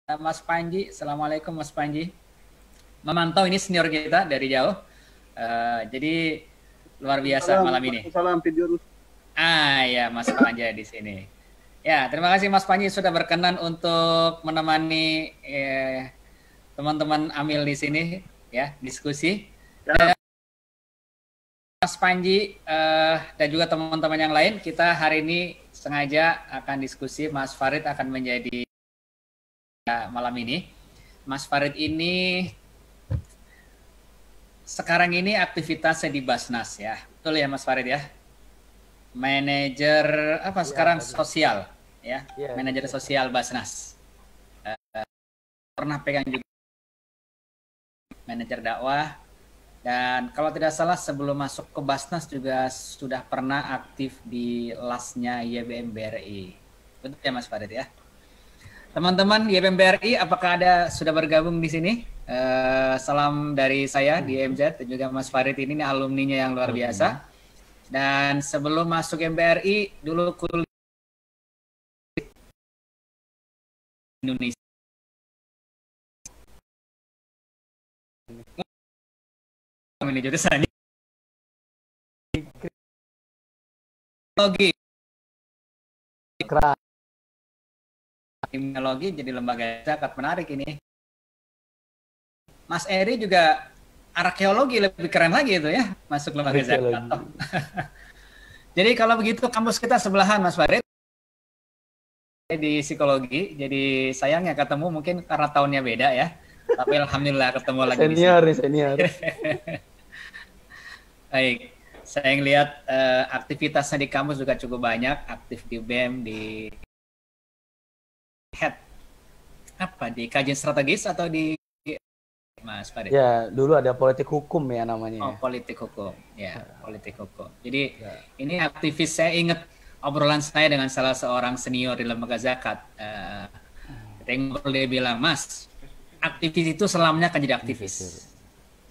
Mas Panji. Assalamualaikum Mas Panji. Memantau ini senior kita dari jauh. Jadi luar biasa malam ini. Salam video. Ya Mas Panji di sini. Ya, terima kasih Mas Panji sudah berkenan untuk menemani teman-teman Amil di sini ya, diskusi. Ya. Mas Panji dan juga teman-teman yang lain, kita hari ini sengaja akan diskusi. Mas Farid akan menjadi malam ini. Mas Farid ini sekarang ini aktivitasnya di Basnas ya, betul ya Mas Farid ya? Manajer apa sekarang sosial ya, manajer sosial Basnas. Pernah pegang juga manajer dakwah, dan kalau tidak salah sebelum masuk ke Basnas juga sudah pernah aktif di LAS-nya YBM BRI. Betul ya Mas Farid ya? Teman-teman YBM BRI, apakah ada sudah bergabung di sini? Salam dari saya di MZ dan juga Mas Farid ini alumninya yang luar biasa. Dan sebelum masuk MBRI dulu kuliah Indonesia. Ini jurusannya kriminologi, jadi lembaga zakat. Menarik ini. Mas Eri juga arkeologi, lebih keren lagi itu ya, masuk lembaga zakat. Jadi kalau begitu kampus kita sebelahan Mas Farid di psikologi. Jadi sayangnya ketemu mungkin karena tahunnya beda ya. Tapi alhamdulillah ketemu lagi. Senior. Baik, saya ngelihat aktivitasnya di kampus juga cukup banyak, aktif di BEM, di head apa, di kajian strategis atau di Mas Farid? Ya, dulu ada politik hukum ya namanya. Oh, politik hukum. Ya, politik hukum. Jadi ini aktivis, saya ingat obrolan saya dengan salah seorang senior di lembaga zakat. Dia bilang, Mas, aktivis itu selamanya akan jadi aktivis.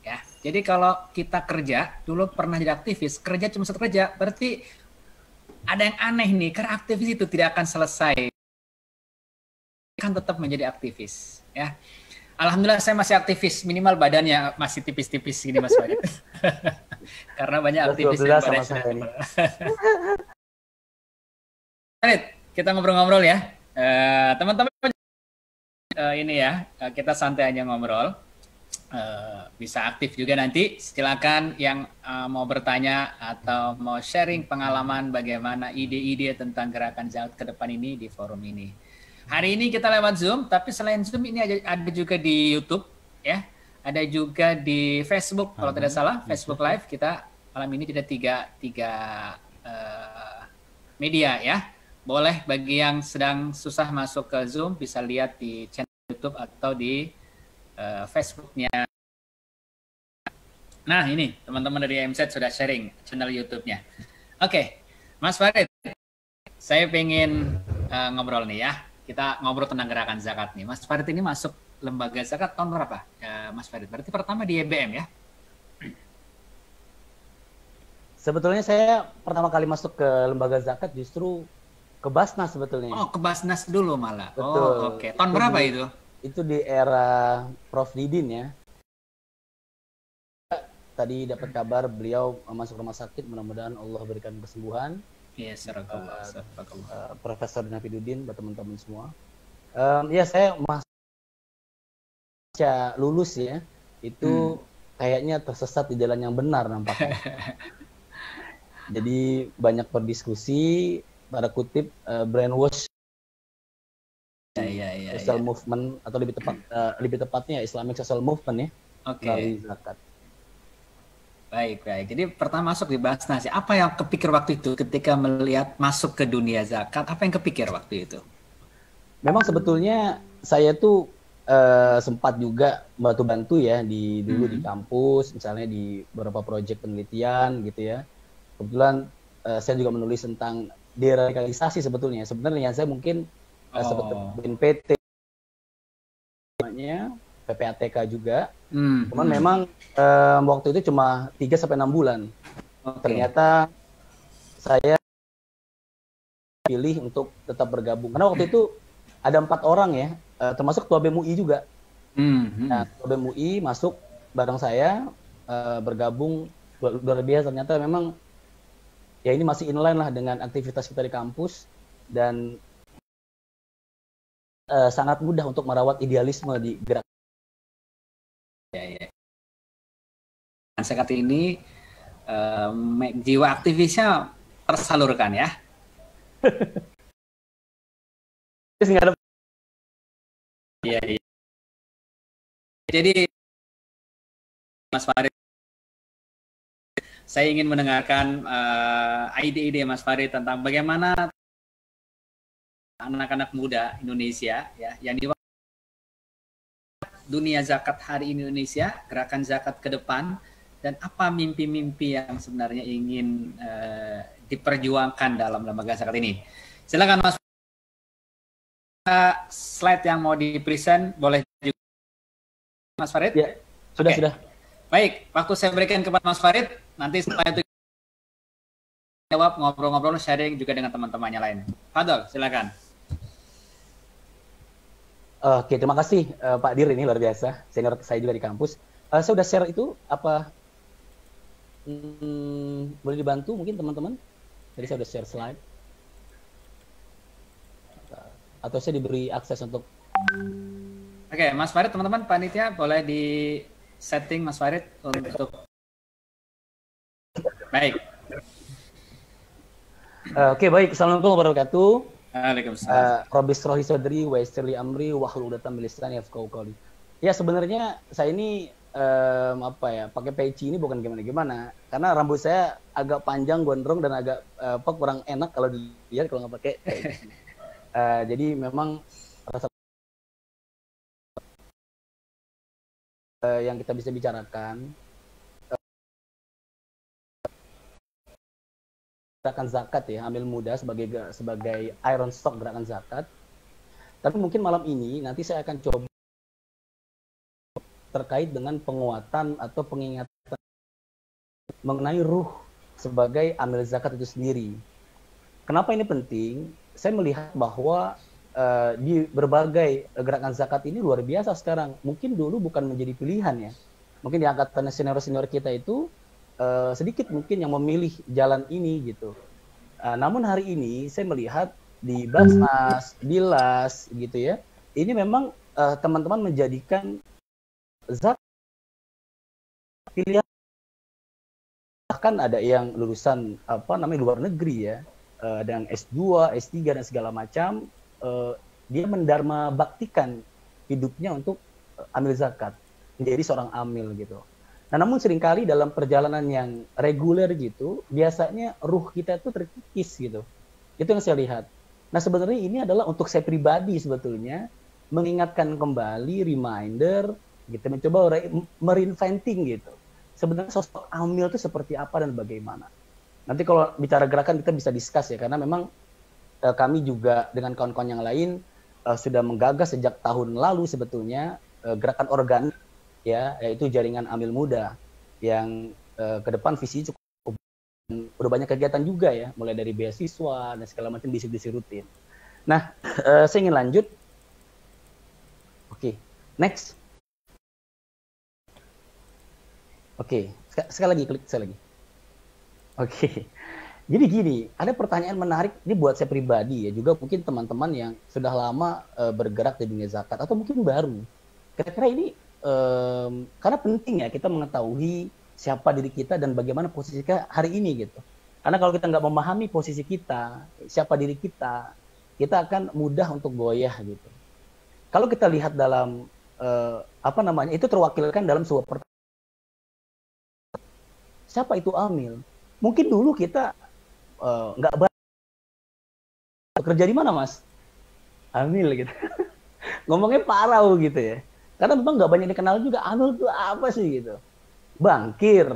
Ya, jadi kalau kita kerja, dulu pernah jadi aktivis, kerja cuma satu kerja, berarti ada yang aneh nih, karena aktivis itu tidak akan selesai, kan tetap menjadi aktivis. Ya, alhamdulillah saya masih aktivis, minimal badannya masih tipis-tipis gini Mas Farid. Karena banyak aktivis yang badannya. Farid, kita ngobrol-ngobrol ya, teman-teman. Ini ya, kita santai aja ngobrol. Bisa aktif juga nanti, silakan yang mau bertanya atau mau sharing pengalaman bagaimana ide-ide tentang gerakan zakat ke depan ini di forum ini. Hari ini kita lewat Zoom, tapi selain Zoom ini ada juga di YouTube ya, ada juga di Facebook kalau tidak salah, Facebook Live. Kita malam ini ada tiga media ya. Boleh bagi yang sedang susah masuk ke Zoom bisa lihat di channel YouTube atau di Facebooknya. Nah ini teman-teman dari MZ sudah sharing channel YouTube-nya. Oke, Mas Farid, saya pengen ngobrol nih ya. Kita ngobrol tentang gerakan zakat nih. Mas Farid ini masuk lembaga zakat tahun berapa, Mas Farid? Berarti pertama di YBM ya? Sebetulnya saya pertama kali masuk ke lembaga zakat justru ke Basnas sebetulnya. Oh, ke Basnas dulu malah. Betul. Oh, oke. Tahun berapa itu? Itu di era Prof Didin ya. Tadi dapat kabar beliau masuk rumah sakit, mudah-mudahan Allah berikan kesembuhan. Iya, Profesor Nafiduddin, buat teman-teman semua. Ya saya lulus ya, itu kayaknya tersesat di jalan yang benar nampaknya. Jadi banyak berdiskusi, pada kutip brainwash. Social movement atau lebih tepatnya Islamic Social Movement ya. Melalui zakat. Baik. Jadi pertama masuk di Basnas. Apa yang kepikir waktu itu ketika melihat masuk ke dunia zakat? Apa yang kepikir waktu itu? Memang sebetulnya saya tuh sempat juga bantu-bantu ya dulu di kampus, misalnya di beberapa proyek penelitian gitu ya. Kebetulan saya juga menulis tentang deradikalisasi sebetulnya. Sebenarnya saya mungkin seperti BNPT, PPATK juga. Cuman memang waktu itu cuma 3-6 bulan. Ternyata saya pilih untuk tetap bergabung. Karena waktu itu ada 4 orang ya termasuk ketua BEM UI juga. Nah, ketua BEM UI masuk bareng saya, bergabung, luar biasa ternyata memang ya ini masih inline lah dengan aktivitas kita di kampus dan sangat mudah untuk merawat idealisme di gerak. Ya. Saat ini jiwa aktivisnya tersalurkan ya. Iya. Jadi Mas Farid, saya ingin mendengarkan ide-ide Mas Farid tentang bagaimana anak-anak muda Indonesia ya yang di dunia zakat hari Indonesia, gerakan zakat ke depan, dan apa mimpi-mimpi yang sebenarnya ingin diperjuangkan dalam lembaga zakat ini. Silakan Mas. Slide yang mau di-present boleh juga Mas Farid? Ya, sudah. Baik, waktu saya berikan kepada Mas Farid, nanti setelah itu jawab, ngobrol-ngobrol, sharing juga dengan teman-temannya lain. Fadol, silakan. Oke, terima kasih Pak Dir, ini luar biasa. Senior saya juga di kampus. Saya udah share itu, apa boleh dibantu mungkin teman-teman? Jadi saya udah share slide. Atau saya diberi akses untuk... Oke, Mas Farid, teman-teman, panitia boleh di setting Mas Farid untuk... Baik. Oke, baik. Assalamualaikum warahmatullahi wabarakatuh. Waalaikumsalam. Robis Rohi Sodri, wa Istirli Amri, wahlul 'uqdatam min lisani yafqahu qawli. Ya, sebenarnya saya ini pakai peci ini bukan gimana-gimana, karena rambut saya agak panjang, gondrong, dan agak kurang enak kalau dilihat kalau nggak pakai peci. Jadi memang rasa yang kita bisa bicarakan gerakan zakat ya, amil muda sebagai iron stock gerakan zakat. Tapi mungkin malam ini nanti saya akan coba terkait dengan penguatan atau pengingatan mengenai ruh sebagai amil zakat itu sendiri. Kenapa ini penting? Saya melihat bahwa di berbagai gerakan zakat ini luar biasa sekarang. Mungkin dulu bukan menjadi pilihan ya. Mungkin di angkatan senior-senior kita itu sedikit mungkin yang memilih jalan ini gitu. Namun hari ini saya melihat di Basnas, Bilas gitu ya. Ini memang teman-teman menjadikan zakat pilihan. Bahkan ada yang lulusan luar negeri ya. Dan S2, S3 dan segala macam, dia mendharma baktikan hidupnya untuk amil zakat, menjadi seorang amil gitu. Nah, namun seringkali dalam perjalanan yang reguler gitu, biasanya ruh kita itu terkikis gitu. Itu yang saya lihat. Nah, sebenarnya ini adalah untuk saya pribadi sebetulnya, mengingatkan kembali, reminder, gitu, mencoba mereinventing gitu. Sebenarnya sosok amil itu seperti apa dan bagaimana. Nanti kalau bicara gerakan kita bisa discuss ya, karena memang kami juga dengan kawan-kawan yang lain sudah menggagas sejak tahun lalu sebetulnya gerakan organik ya, yaitu jaringan amil muda yang ke depan visi cukup udah banyak kegiatan juga ya, mulai dari beasiswa dan segala macam misi-misi rutin. Nah, saya ingin lanjut. Oke, next. Oke, sekali lagi klik sekali lagi. Oke, jadi gini, ada pertanyaan menarik ini buat saya pribadi ya, juga mungkin teman-teman yang sudah lama bergerak di dunia zakat atau mungkin baru. Kira-kira ini karena penting ya kita mengetahui siapa diri kita dan bagaimana posisi kita hari ini gitu. Karena kalau kita nggak memahami posisi kita, siapa diri kita akan mudah untuk goyah gitu. Kalau kita lihat dalam itu terwakilkan dalam sebuah pertanyaan. Siapa itu amil? Mungkin dulu kita nggak bekerja di mana, Mas? Amil gitu. Ngomongnya parau gitu ya. Karena memang nggak banyak dikenal juga amil itu apa sih gitu. Bankir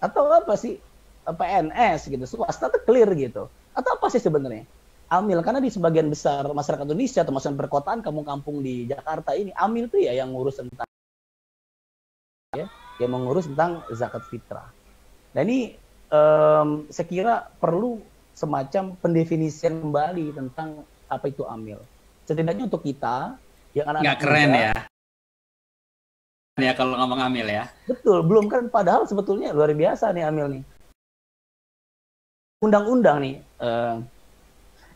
atau apa sih? PNS gitu. Swasta tuh clear gitu. Atau apa sih sebenarnya? Amil, karena di sebagian besar masyarakat Indonesia termasuk perkotaan, kampung-kampung di Jakarta ini, amil itu ya yang ngurus tentang yang mengurus tentang zakat fitrah. Nah ini saya kira perlu semacam pendefinisian kembali tentang apa itu amil. Setidaknya untuk kita yang Nggak anak-anak keren muda. ya. Ya kalau ngomong Amil ya. Betul, belum kan padahal sebetulnya luar biasa nih Amil nih. Undang-undang nih,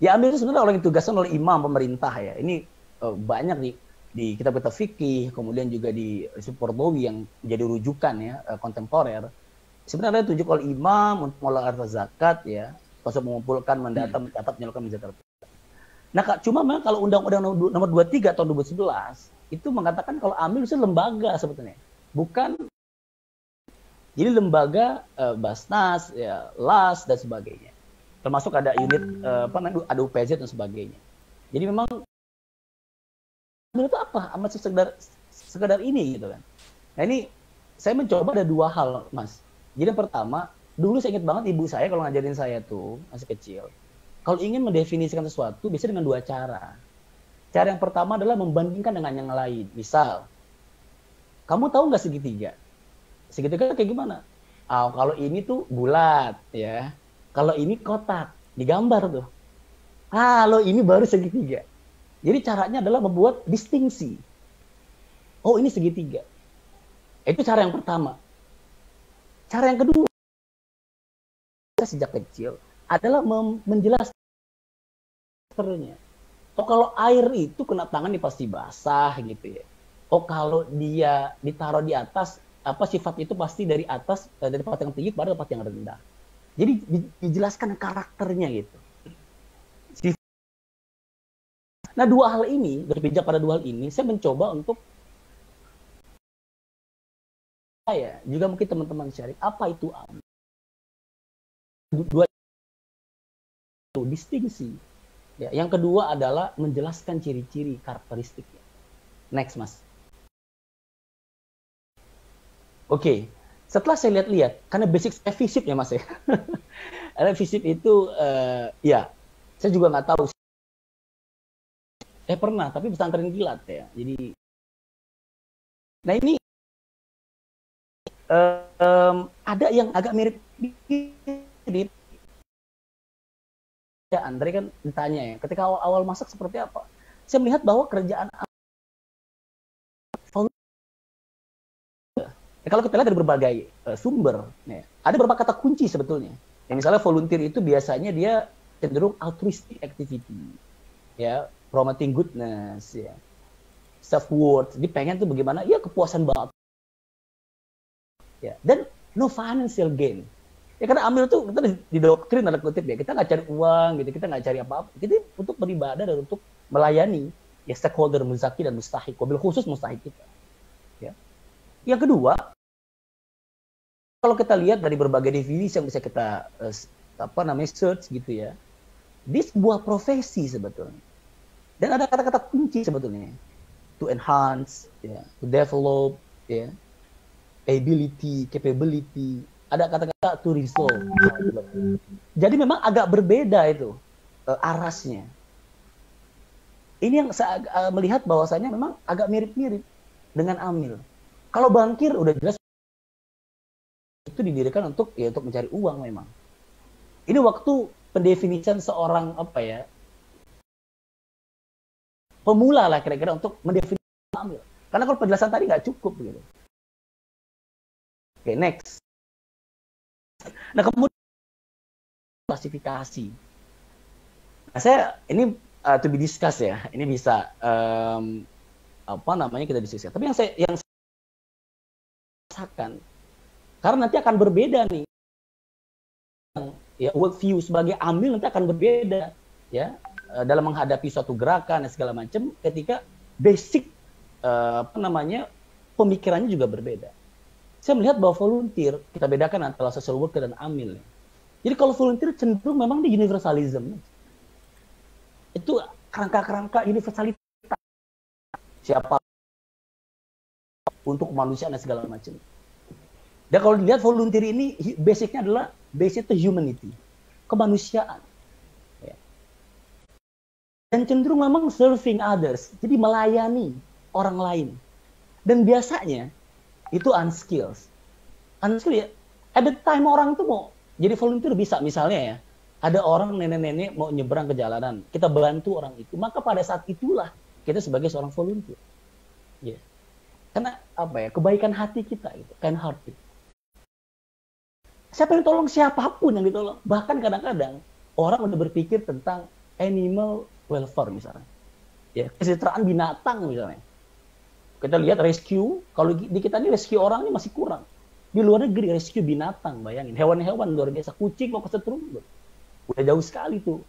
ya Amil itu sebenarnya orang yang ditugaskan oleh imam pemerintah ya. Ini banyak di kitab-kitab fikih, kemudian juga di Supordowi yang jadi rujukan ya, kontemporer. Sebenarnya ditunjuk oleh imam untuk mengelola zakat ya, untuk mengumpulkan, mendata, mencatat, menyalurkan zakat. Nah, cuma memang kalau Undang-Undang nomor 23 tahun 2011 itu mengatakan kalau Amil itu lembaga sebetulnya, bukan jadi lembaga Basnas, ya, LAS dan sebagainya. Termasuk ada unit ada UPZ dan sebagainya. Jadi memang Amil itu apa? Amat sekedar ini gitu kan. Nah ini saya mencoba ada dua hal, Mas. Jadi yang pertama, dulu saya ingat banget ibu saya kalau ngajarin saya tuh masih kecil. Kalau ingin mendefinisikan sesuatu, bisa dengan dua cara. Cara yang pertama adalah membandingkan dengan yang lain. Misal, kamu tahu nggak segitiga? Segitiga kayak gimana? Kalau ini tuh bulat, ya. Kalau ini kotak, digambar tuh. Kalau ini baru segitiga. Jadi caranya adalah membuat distingsi. Oh, ini segitiga. Itu cara yang pertama. Cara yang kedua, sejak kecil, adalah menjelaskan. Oh, kalau air itu kena tangan pasti basah gitu ya. Oh, kalau dia ditaruh di atas, apa sifat itu pasti dari atas, dari tempat yang tinggi pada tempat yang rendah. Jadi dijelaskan karakternya gitu. Nah, dua hal ini, berpijak pada dua hal ini, saya mencoba untuk saya juga mungkin teman-teman sharing apa itu Amil. Dua itu distingsi. Ya, yang kedua adalah menjelaskan ciri-ciri karakteristiknya. Next, Mas. Oke, setelah saya lihat-lihat, karena basic saya FISIP ya Mas ya. Karena FISIP itu, ya, saya juga nggak tahu. Pernah, tapi pesantren kilat ya. Jadi, nah ini ada yang agak mirip. Ya, Andre kan ditanya ya, ketika awal masak seperti apa? Saya melihat bahwa kerjaan kalau kita lihat dari berbagai sumber, ya, ada beberapa kata kunci sebetulnya. Ya, misalnya volunteer itu biasanya dia cenderung altruistic activity, ya, promoting goodness, ya, self worth. Dia pengen tuh bagaimana? Ya kepuasan banget. Ya, dan no financial gain. Ya karena Amil tuh kita didoktrin ada kutip ya, kita nggak cari uang gitu, kita nggak cari apa-apa. Kita untuk beribadah dan untuk melayani ya stakeholder muzaki dan mustahik, mobil khusus mustahik kita. Ya. Yang kedua, kalau kita lihat dari berbagai definisi yang bisa kita search gitu ya, di sebuah profesi sebetulnya. Dan ada kata-kata kunci sebetulnya. To enhance, ya, to develop, ya, ability, capability. Ada kata-kata to resolve. Jadi memang agak berbeda itu arasnya. Ini yang saya melihat bahwasanya memang agak mirip-mirip dengan Amil. Kalau bankir udah jelas itu didirikan untuk mencari uang memang. Ini waktu pendefinisian seorang pemula lah kira-kira untuk mendefinisikan Amil. Karena kalau penjelasan tadi nggak cukup gitu. Oke, next. Nah, kemudian klasifikasi. Nah, saya ini to be discuss ya. Ini bisa kita diskusikan. Tapi yang saya rasakan karena nanti akan berbeda nih. Ya, work view sebagai Amil nanti akan berbeda ya dalam menghadapi suatu gerakan dan segala macam ketika basic pemikirannya juga berbeda. Saya melihat bahwa volunteer, kita bedakan antara social worker dan Amil. Jadi kalau volunteer cenderung memang di universalism. Itu kerangka-kerangka universalitas. Siapa untuk kemanusiaan dan segala macam. Dan kalau dilihat volunteer ini, basicnya adalah to humanity. Kemanusiaan. Ya. Dan cenderung memang serving others. Jadi melayani orang lain. Dan biasanya, itu unskilled ya. At the time orang itu mau jadi volunteer bisa, misalnya ya, ada orang nenek-nenek mau nyebrang ke jalanan, kita bantu orang itu, maka pada saat itulah kita sebagai seorang volunteer. Ya. Karena apa ya, kebaikan hati kita itu, kind hearted. Siapa yang tolong, siapapun yang ditolong. Bahkan kadang-kadang orang udah berpikir tentang animal welfare misalnya. Ya, kesejahteraan binatang misalnya. Kita lihat rescue, kalau di kita ini rescue orang ini masih kurang. Di luar negeri rescue binatang, bayangin. Hewan-hewan luar biasa, kucing mau kesetrum. Udah jauh sekali tuh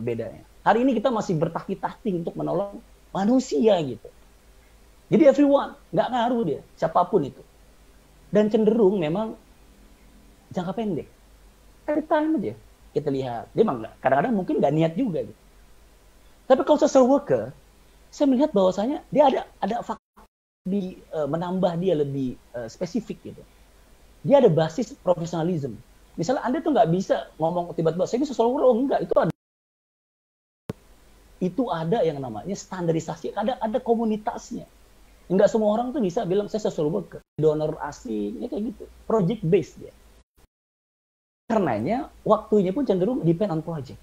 bedanya. Hari ini kita masih bertahti-tahti untuk menolong manusia gitu. Jadi everyone, nggak ngaruh dia, siapapun itu. Dan cenderung memang jangka pendek. Every time aja kita lihat. Dia memang kadang-kadang mungkin nggak niat juga gitu. Tapi kalau social worker, saya melihat bahwasanya dia ada faktor di menambah dia lebih spesifik gitu. Dia ada basis profesionalisme. Misalnya Anda tuh nggak bisa ngomong tiba-tiba saya ini social worker, oh enggak, itu ada yang namanya standarisasi, ada komunitasnya. Enggak semua orang tuh bisa bilang saya social worker, donor asing, ya kayak gitu. Project based dia. Karenanya waktunya pun cenderung depend on project.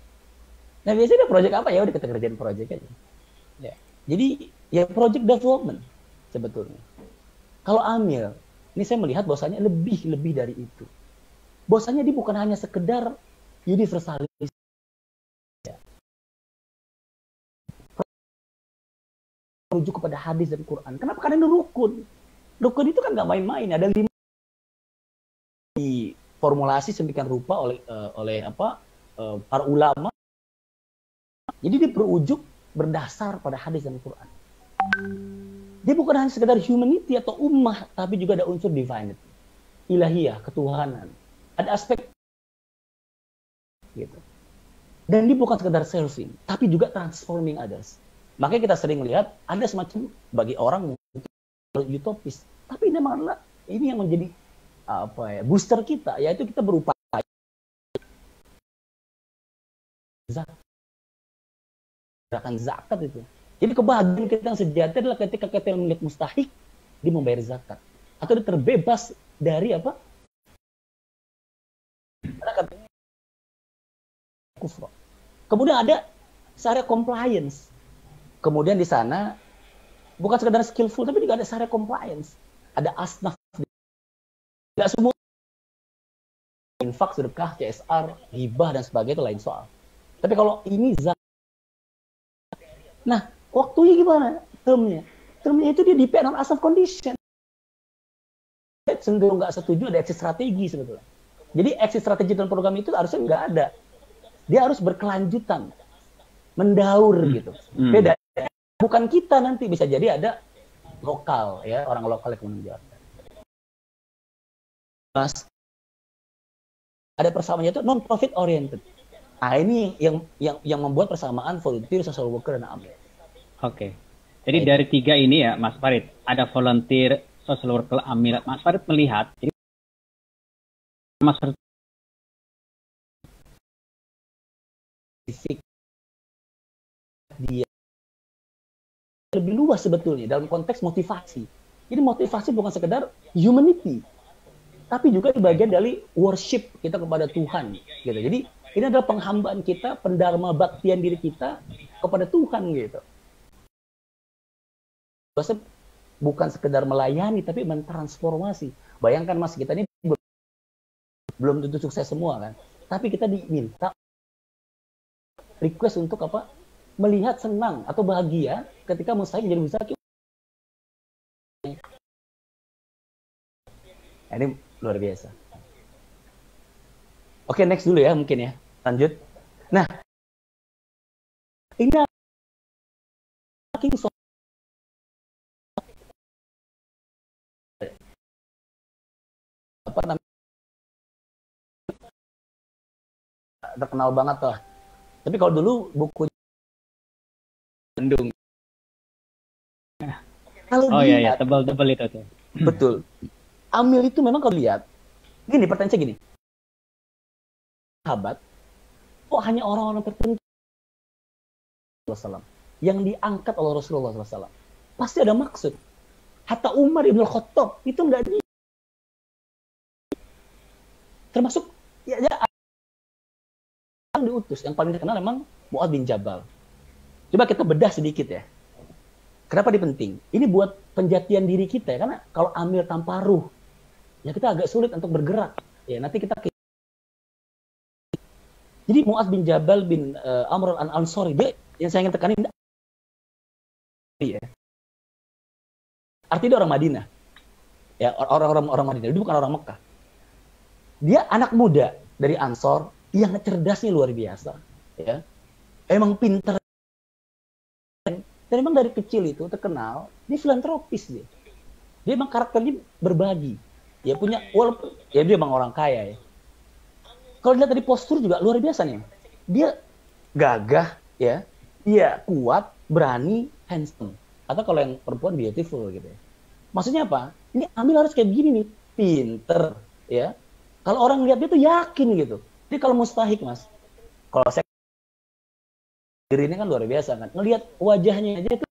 Nah biasanya project apa ya udah kita kerjain project aja. Ya. Jadi ya project development sebetulnya. Kalau Amil, ini saya melihat bahwasanya lebih dari itu. Bahwasanya dia bukan hanya sekedar universalis. Merujuk kepada hadis dan Quran. Kenapa? Karena ini rukun. Rukun itu kan nggak main-main. Ada 5 formulasi sedemikian rupa oleh para ulama. Jadi dia berujuk berdasar pada hadis dan Quran. Dia bukan hanya sekedar humanity atau ummah, tapi juga ada unsur divinity, ilahiyah, ketuhanan. Ada aspek gitu. Dan dia bukan sekedar serving, tapi juga transforming others. Makanya kita sering lihat ada semacam bagi orang mungkin utopis, tapi ini memang ini yang menjadi booster kita, yaitu kita berupaya gerakan zakat itu. Jadi kebahagiaan kita yang sejati adalah ketika kita melihat mustahik, dia membayar zakat, atau dia terbebas dari apa? Kufur. Kemudian ada syariah compliance. Kemudian di sana bukan sekedar skillful, tapi juga ada syariah compliance. Ada asnaf. Tidak semua infak, sedekah, CSR, hibah dan sebagainya itu lain soal. Tapi kalau ini zakat. Nah, waktunya gimana? Termnya itu dia depend on asnaf condition. Cenderung nggak setuju ada exit strategi sebetulnya. Jadi exit strategi dalam program itu harusnya nggak ada. Dia harus berkelanjutan, mendaur gitu. Beda. Bukan kita nanti, bisa jadi ada lokal ya, orang lokal yang menjalankan. Mas, ada persamaannya itu non profit oriented. Nah, ini yang membuat persamaan volunteer, social worker dan AMIL. Oke. Jadi dari 3 ini ya, Mas Farid, ada volunteer, social worker, AMIL. Mas Farid melihat jadi Mas Farid dia lebih luas sebetulnya dalam konteks motivasi. Jadi motivasi bukan sekedar humanity, tapi juga bagian dari worship kita kepada Tuhan. Gitu. Jadi ini adalah penghambaan kita, pendharma baktian diri kita kepada Tuhan gitu. Bukan sekedar melayani, tapi mentransformasi. Bayangkan Mas, kita ini belum tentu sukses semua kan, tapi kita diminta request untuk apa? Melihat senang atau bahagia ketika mustahik menjadi mustahik. Ini luar biasa. Oke, next dulu ya mungkin ya. Lanjut. Nah, ini apa namanya? Terkenal banget lah. Tapi kalau dulu buku Bandung. Oh iya, tebal-tebal itu tuh. Betul. AMIL itu memang kalau lihat, gini pertanyaan saya gini. Sahabat, kok hanya orang-orang tertentu yang diangkat oleh Rasulullah SAW? Pasti ada maksud. Hatta Umar Ibn Khattab itu enggak termasuk ya yang diutus. Yang paling terkenal memang Mu'adz bin Jabal. Coba kita bedah sedikit ya. Kenapa dia penting? Ini buat penjatian diri kita ya, karena kalau amil tanpa ruh, ya kita agak sulit untuk bergerak. Ya nanti kita. Jadi Mu'adz bin Jabal bin Amr al-Ansari, dia yang saya ingin tekanin, ya. Artinya dia orang Madinah, ya orang Madinah, dia bukan orang Mekah. Dia anak muda dari Ansor yang cerdasnya luar biasa, ya. Emang pintar. Dan memang dari kecil itu terkenal, dia filantropis dia. Dia emang karakternya berbagi. Dia punya, walaupun ya dia emang orang kaya ya. Kalau dilihat dari postur juga luar biasa nih. Dia gagah ya, dia kuat, berani, handsome. Atau kalau yang perempuan beautiful gitu ya. Maksudnya apa? Ini Amil harus kayak gini nih, pinter ya. Kalau orang lihat dia tuh yakin gitu. Jadi kalau mustahik Mas, kalau saya diri ini kan luar biasa kan. Ngelihat wajahnya aja itu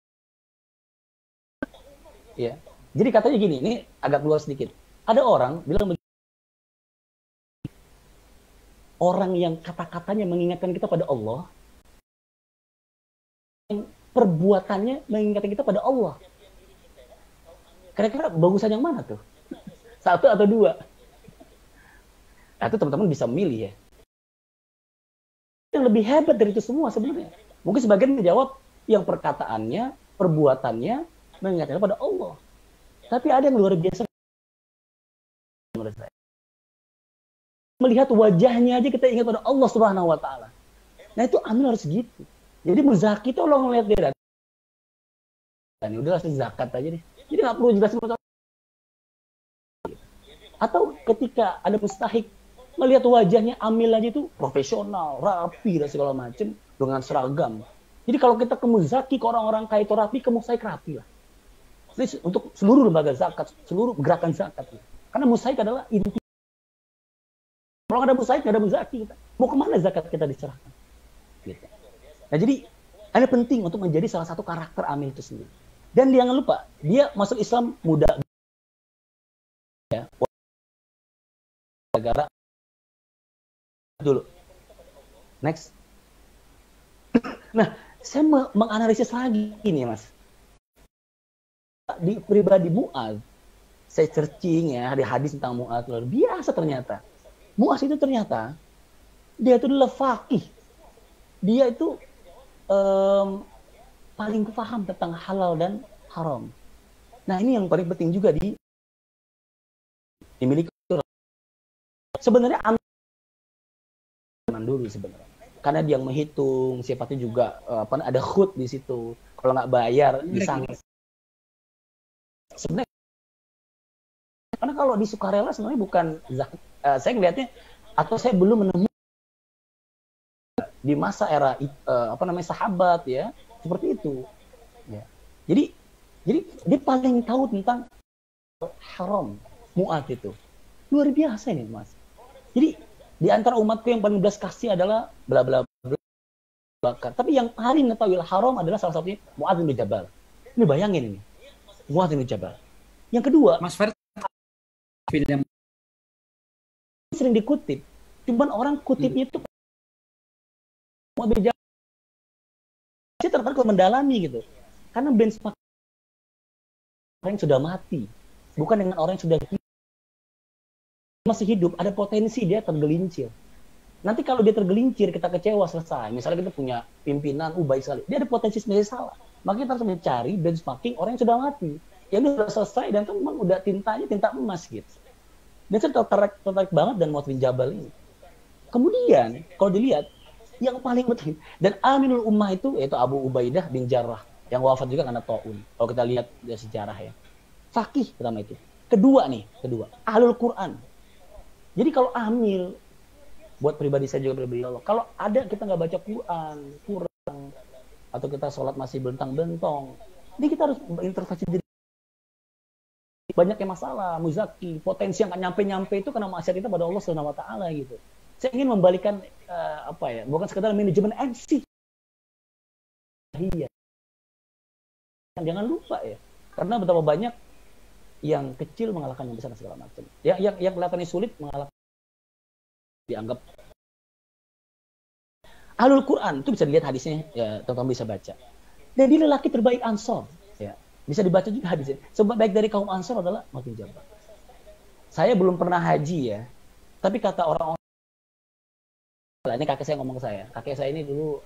ya. Jadi katanya gini, ini agak keluar sedikit. Ada orang bilang begini, orang yang kata-katanya mengingatkan kita pada Allah, yang perbuatannya mengingatkan kita pada Allah. Kira-kira bagusan yang mana tuh? Satu atau dua? Nah, itu teman-teman bisa memilih ya. Yang lebih hebat dari itu semua sebenarnya. Mungkin sebagian menjawab yang perkataannya, perbuatannya mengingatkan pada Allah. Tapi ada yang luar biasa menurut saya. Melihat wajahnya aja kita ingat pada Allah Subhanahu wa taala. Nah, itu Amil harus gitu. Jadi Muzaki itu Allah ngeliat dia dan udahlah zakat aja deh. Jadi nggak perlu jelasin. Atau ketika ada mustahik melihat wajahnya Amil aja itu profesional, rapi dan segala macam dengan seragam. Jadi kalau kita ke Muzaki, ke orang-orang kaya itu rapi, ke Mustahik rapi lah. Ini untuk seluruh lembaga zakat, seluruh gerakan zakat. Karena Mustahik adalah inti. Kalau nggak ada Mustahik, nggak ada Muzaki. Mau kemana zakat kita diserahkan? Gitu. Nah jadi, ada penting untuk menjadi salah satu karakter Amil itu sendiri. Dan jangan lupa, dia masuk Islam muda. Ya, negara dulu. Next. Nah, saya menganalisis lagi ini, Mas. Di pribadi Mu'adz, saya searching ya, di hadis tentang Mu'adz, luar biasa ternyata. Mu'adz itu ternyata, dia itu adalah faqih. Dia itu paling paham tentang halal dan haram. Nah, ini yang paling penting juga dimiliki. Sebenarnya dulu sebenarnya. Karena dia yang menghitung, sifatnya juga ada khut di situ. Kalau nggak bayar, disangka. Sebenarnya, karena kalau di sukarela sebenarnya bukan zakat. Saya ngelihatnya, atau saya belum menemukan di masa era sahabat ya, seperti itu. Ya. Jadi dia paling tahu tentang haram, Mu'adz itu. Luar biasa ini, Mas. Jadi di antara umatku yang paling belas kasih adalah bla bla bla. Tapi yang paling mengetahui haram adalah salah satunya Mu'adz bin Jabal. Ini bayangin ini. Mu'adz bin Jabal. Yang kedua, Mas Fer film sering dikutip. Cuman orang kutipnya itu Mu'adz bin Jabal. Saya tertarik mendalami gitu. Karena benchmark orang yang sudah mati, bukan dengan orang yang sudah masih hidup, ada potensi dia tergelincir. Nanti kalau dia tergelincir, kita kecewa, selesai. Misalnya kita punya pimpinan, baik sekali. Dia ada potensi sebenarnya salah. Maka kita harus mencari benchmarking orang yang sudah mati. Yang dia sudah selesai dan kan memang udah tintanya tinta emas gitu. Dan saya tertarik banget dan Mu'adz bin Jabal ini. Kemudian, kalau dilihat, yang paling penting, dan Aminul Ummah itu, yaitu Abu Ubaidah bin Jarrah, yang wafat juga karena ta'un. Kalau kita lihat dari sejarah ya. Faqih pertama itu. Kedua, Ahlul Quran. Jadi kalau Amil, buat pribadi saya juga pribadi Allah, kalau ada kita nggak baca Quran, kurang, atau kita sholat masih bentang-bentong, jadi kita harus berintrospeksi diri. Banyak yang masalah, muzaki, potensi yang nggak nyampe-nyampe itu karena maksiat kita pada Allah Subhanahu wa taala gitu. Saya ingin membalikan bukan sekedar manajemen MC. Iya. Jangan lupa ya, karena betapa banyak yang kecil mengalahkan yang besar segala macam. Yang kelihatannya sulit mengalahkan dianggap. Ahlul Quran itu bisa dilihat hadisnya ya, teman-teman bisa baca. Dan dia lelaki terbaik Ansor, ya. Bisa dibaca juga hadisnya. Sebab baik dari kaum Ansor adalah makin jabat. Saya belum pernah haji ya, tapi kata orang-orang, ini kakek saya ngomong ke saya. Kakek saya ini dulu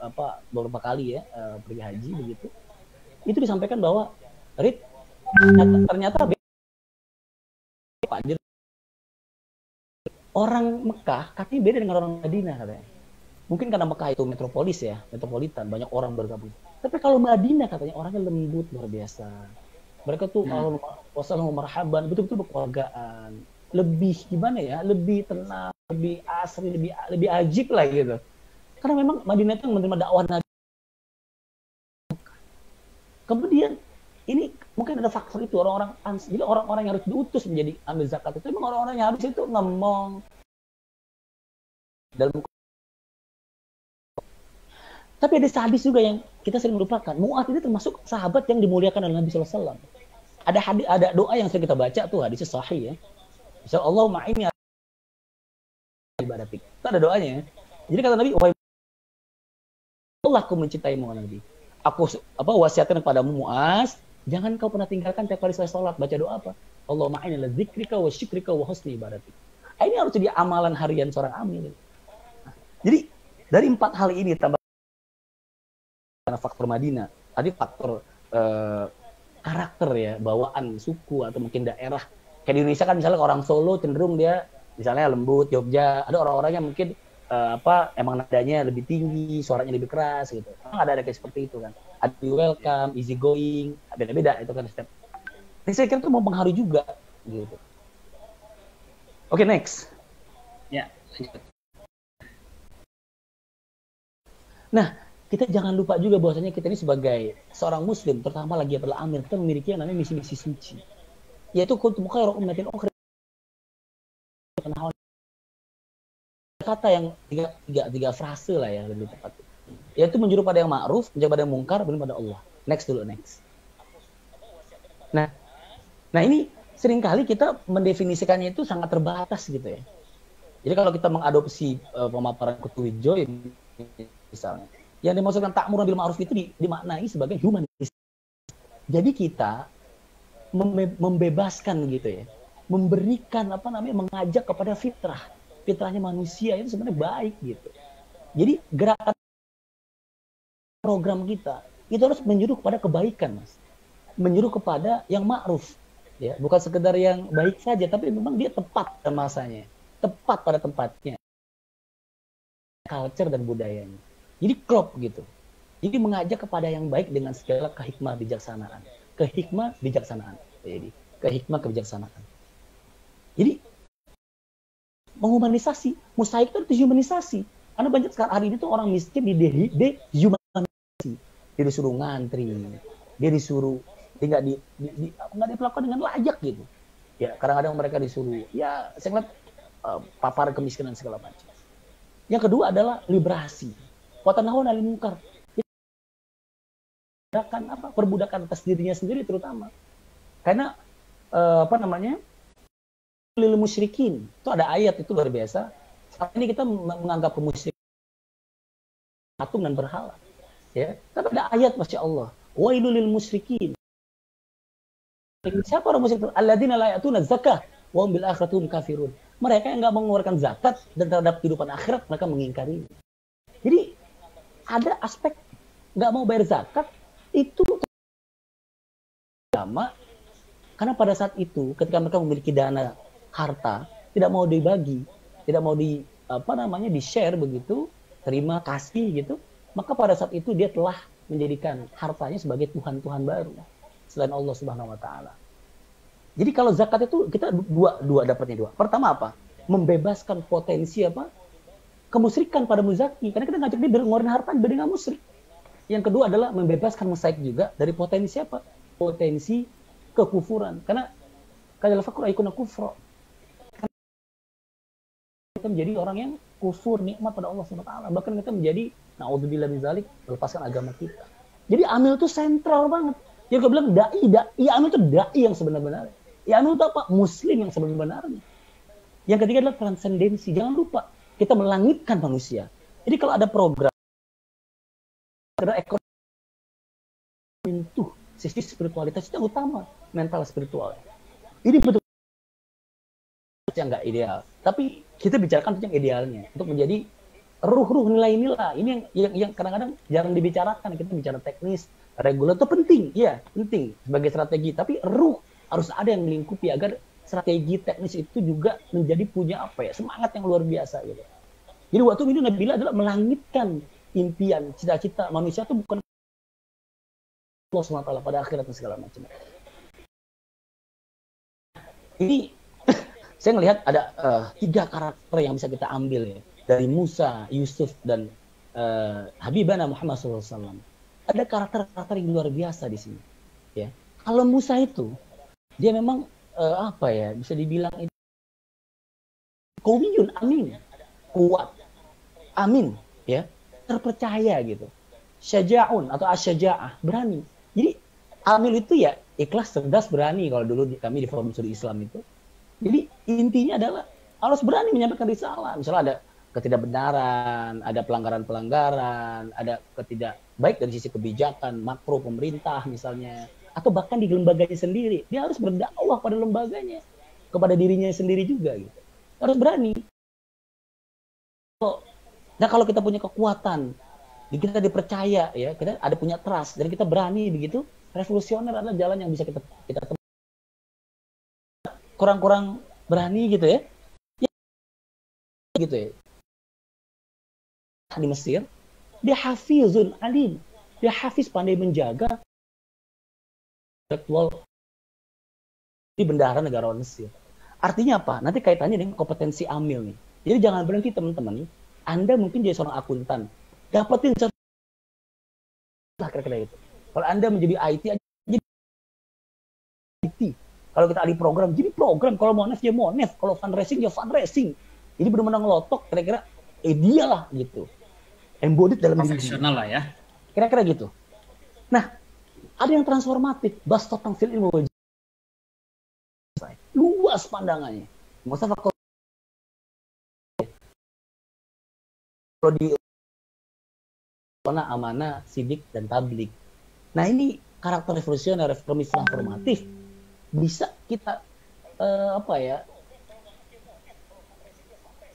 beberapa kali ya pergi haji begitu. Itu disampaikan bahwa Rit, ternyata orang Mekah katanya beda dengan orang Madinah katanya. Mungkin karena Mekah itu metropolis ya, metropolitan, banyak orang bergabung. Tapi kalau Madinah katanya orangnya lembut luar biasa. Mereka tuh kalau wassalamu marhaban, betul-betul berkeluargaan. Lebih gimana ya? Lebih tenang, lebih asri, lebih ajib lah gitu. Karena memang Madinah itu menerima dakwah Nabi. Kemudian ini mungkin ada faktor itu jadi orang-orang yang harus diutus menjadi ambil zakat itu memang orang-orang yang harus itu ngomong dalam. Tapi ada hadis juga yang kita sering lupakan. Mu'adz ini termasuk sahabat yang dimuliakan oleh Nabi SAW. Ada doa yang sering kita baca tuh, hadisnya sahih ya. Misal Allahumma inni ibadatik. Itu ada doanya. Jadi kata Nabi, wahai Allah, aku mencintaimu Nabi. Aku wasiatkan kepadamu Mu'adz, jangan kau pernah tinggalkan tiap kali saya sholat. Baca doa apa? Allahumma inni la dzikrika wa syukrika wa husni ibadatik. Ini harus jadi amalan harian seorang amil. Jadi dari 4 hal ini tambah karena faktor Madinah, tadi faktor karakter ya, bawaan suku atau mungkin daerah. Kayak di Indonesia kan misalnya orang Solo cenderung dia misalnya lembut, Jogja ada orang-orang yang mungkin emang nadanya lebih tinggi, suaranya lebih keras gitu. Ada kayak seperti itu kan. Ada welcome, easy going, beda-beda itu kan step. Jadi saya kira itu mempengaruhi juga gitu. Oke, next. Ya, lanjut. Nah, kita jangan lupa juga bahwasanya kita ini sebagai seorang muslim, terutama lagi adalah amir, kita memiliki yang namanya misi-misi suci. Yaitu kuntum khairu ummatin ukhrijat. Kata yang tiga frase lah ya lebih tepat. Yaitu menjuru pada yang ma'ruf, menjaga pada yang mungkar, berlindung pada Allah. Next. Nah ini seringkali kita mendefinisikannya itu sangat terbatas gitu ya. Jadi kalau kita mengadopsi pemaparan Kutulijo misalnya, yang dimaksudkan ta'muruna bil ma'ruf itu dimaknai sebagai humanis. Jadi kita membebaskan gitu ya, memberikan mengajak kepada fitrahnya manusia itu sebenarnya baik gitu. Jadi gerakan program kita itu harus menyuruh kepada kebaikan, Mas. Menyuruh kepada yang ma'ruf ya, bukan sekedar yang baik saja, tapi memang dia tepat pada masanya, tepat pada tempatnya, culture dan budayanya. Jadi klop gitu. Jadi mengajak kepada yang baik dengan segala kehikmah bijaksanaan. Kebijaksanaan. Jadi menghumanisasi, musaik itu dehumanisasi. Karena banyak sekarang hari ini tuh orang miskin dehumanisasi. Dia disuruh ngantri, dia nggak diperlakukan dengan layak gitu. Ya, kadang-kadang mereka disuruh, ya saya ngeliat papar kemiskinan segala macam. Yang kedua adalah liberasi. Watanahun anil munkar. Perbudakan atas dirinya sendiri terutama. Karena lil musyrikin. Itu ada ayat itu luar biasa. Saat ini kita menganggap musyrik patung dan berhala. Ya, tapi ada ayat Masya Allah. Wailul lil musyrikin. Siapa orang musyrik? Alladzina la ya'tuna zakah wa hum bil akhirati hum kafirun. Mereka yang enggak mengeluarkan zakat dan terhadap kehidupan akhirat mereka mengingkari. Jadi ada aspek nggak mau bayar zakat itu agama, karena pada saat itu ketika mereka memiliki dana harta tidak mau dibagi, tidak mau di share begitu, terima kasih gitu, maka pada saat itu dia telah menjadikan hartanya sebagai Tuhan baru selain Allah Subhanahu Wa Taala. Jadi kalau zakat itu kita dapatnya dua. Pertama apa? Membebaskan potensi kemusyrikan pada muzaki, karena kita ngajak dia ngeluarin harta dibanding nggak musyrik. Yang kedua adalah membebaskan musyrik juga dari potensi potensi kekufuran, karena kadal fakr aikuna kufra, kita menjadi orang yang kufur nikmat pada Allah Subhanahu wa taala, bahkan kita menjadi naudzubillah min zalik, melepaskan agama kita. Jadi amil itu sentral banget. Yang gue bilang dai amil itu dai yang sebenarnya. Ya amil itu apa? Muslim yang sebenarnya. Yang ketiga adalah transendensi. Jangan lupa kita melangitkan manusia. Jadi kalau ada program ekonomi menyentuh sisi spiritualitas itu yang utama, mental spiritual. Ini betul yang nggak ideal. Tapi kita bicarakan yang idealnya untuk menjadi ruh-ruh nilai-nilai. Ini yang kadang-kadang jarang dibicarakan. Kita bicara teknis, reguler itu penting, ya penting sebagai strategi. Tapi ruh harus ada yang melingkupi agar strategi teknis itu juga menjadi punya apa ya semangat yang luar biasa gitu. Jadi waktu itu Nabila adalah melangitkan impian, cita-cita manusia itu bukan Allah SWT pada akhirat dan segala macam. Ini saya melihat ada 3 karakter yang bisa kita ambil ya dari Musa, Yusuf dan Habibana Muhammad SAW. Ada karakter-karakter yang luar biasa di sini. Ya, kalau Musa itu dia memang apa ya bisa dibilang itu qawiyun amin, kuat, amin, ya terpercaya gitu. Syaja'un atau asyaja'ah, berani. Jadi amil itu ya ikhlas, cerdas, berani kalau dulu kami di Forum Studi Islam itu. Jadi intinya adalah harus berani menyampaikan risalah. Misalnya ada ketidakbenaran, ada pelanggaran-pelanggaran, ada baik dari sisi kebijakan makro pemerintah misalnya, atau bahkan di lembaganya sendiri. Dia harus berdakwah pada lembaganya, kepada dirinya sendiri juga gitu. Harus berani. Nah kalau kita punya kekuatan, kita dipercaya ya, kita ada punya trust dan kita berani begitu, revolusioner adalah jalan yang bisa kita tempuh. Kurang-kurang berani gitu ya. Gitu ya. Di Mesir, dia hafizun alim. Dia hafiz, pandai menjaga intelektual di bendahara negara Mesir. Artinya apa? Nanti kaitannya dengan kompetensi amil nih. Jadi jangan berhenti teman-teman nih. Anda mungkin jadi seorang akuntan, dapetin kira-kira itu. Kalau Anda menjadi IT, jadi IT. Kalau kita ahli program, jadi program. Kalau monef, ya monef. Kalau fundraising, ya fundraising. Jadi benar-benar ngelotok, kira-kira, dia lah gitu. Embodied dalam diri. Profesional lah ya. Kira-kira gitu. Nah, ada yang transformatif. Bas tentang fil ilmu wajib. Luas pandangannya. Mustafa kalau di amanah, sidik, dan tablik. Nah ini karakter revolusioner, reformis transformatif bisa kita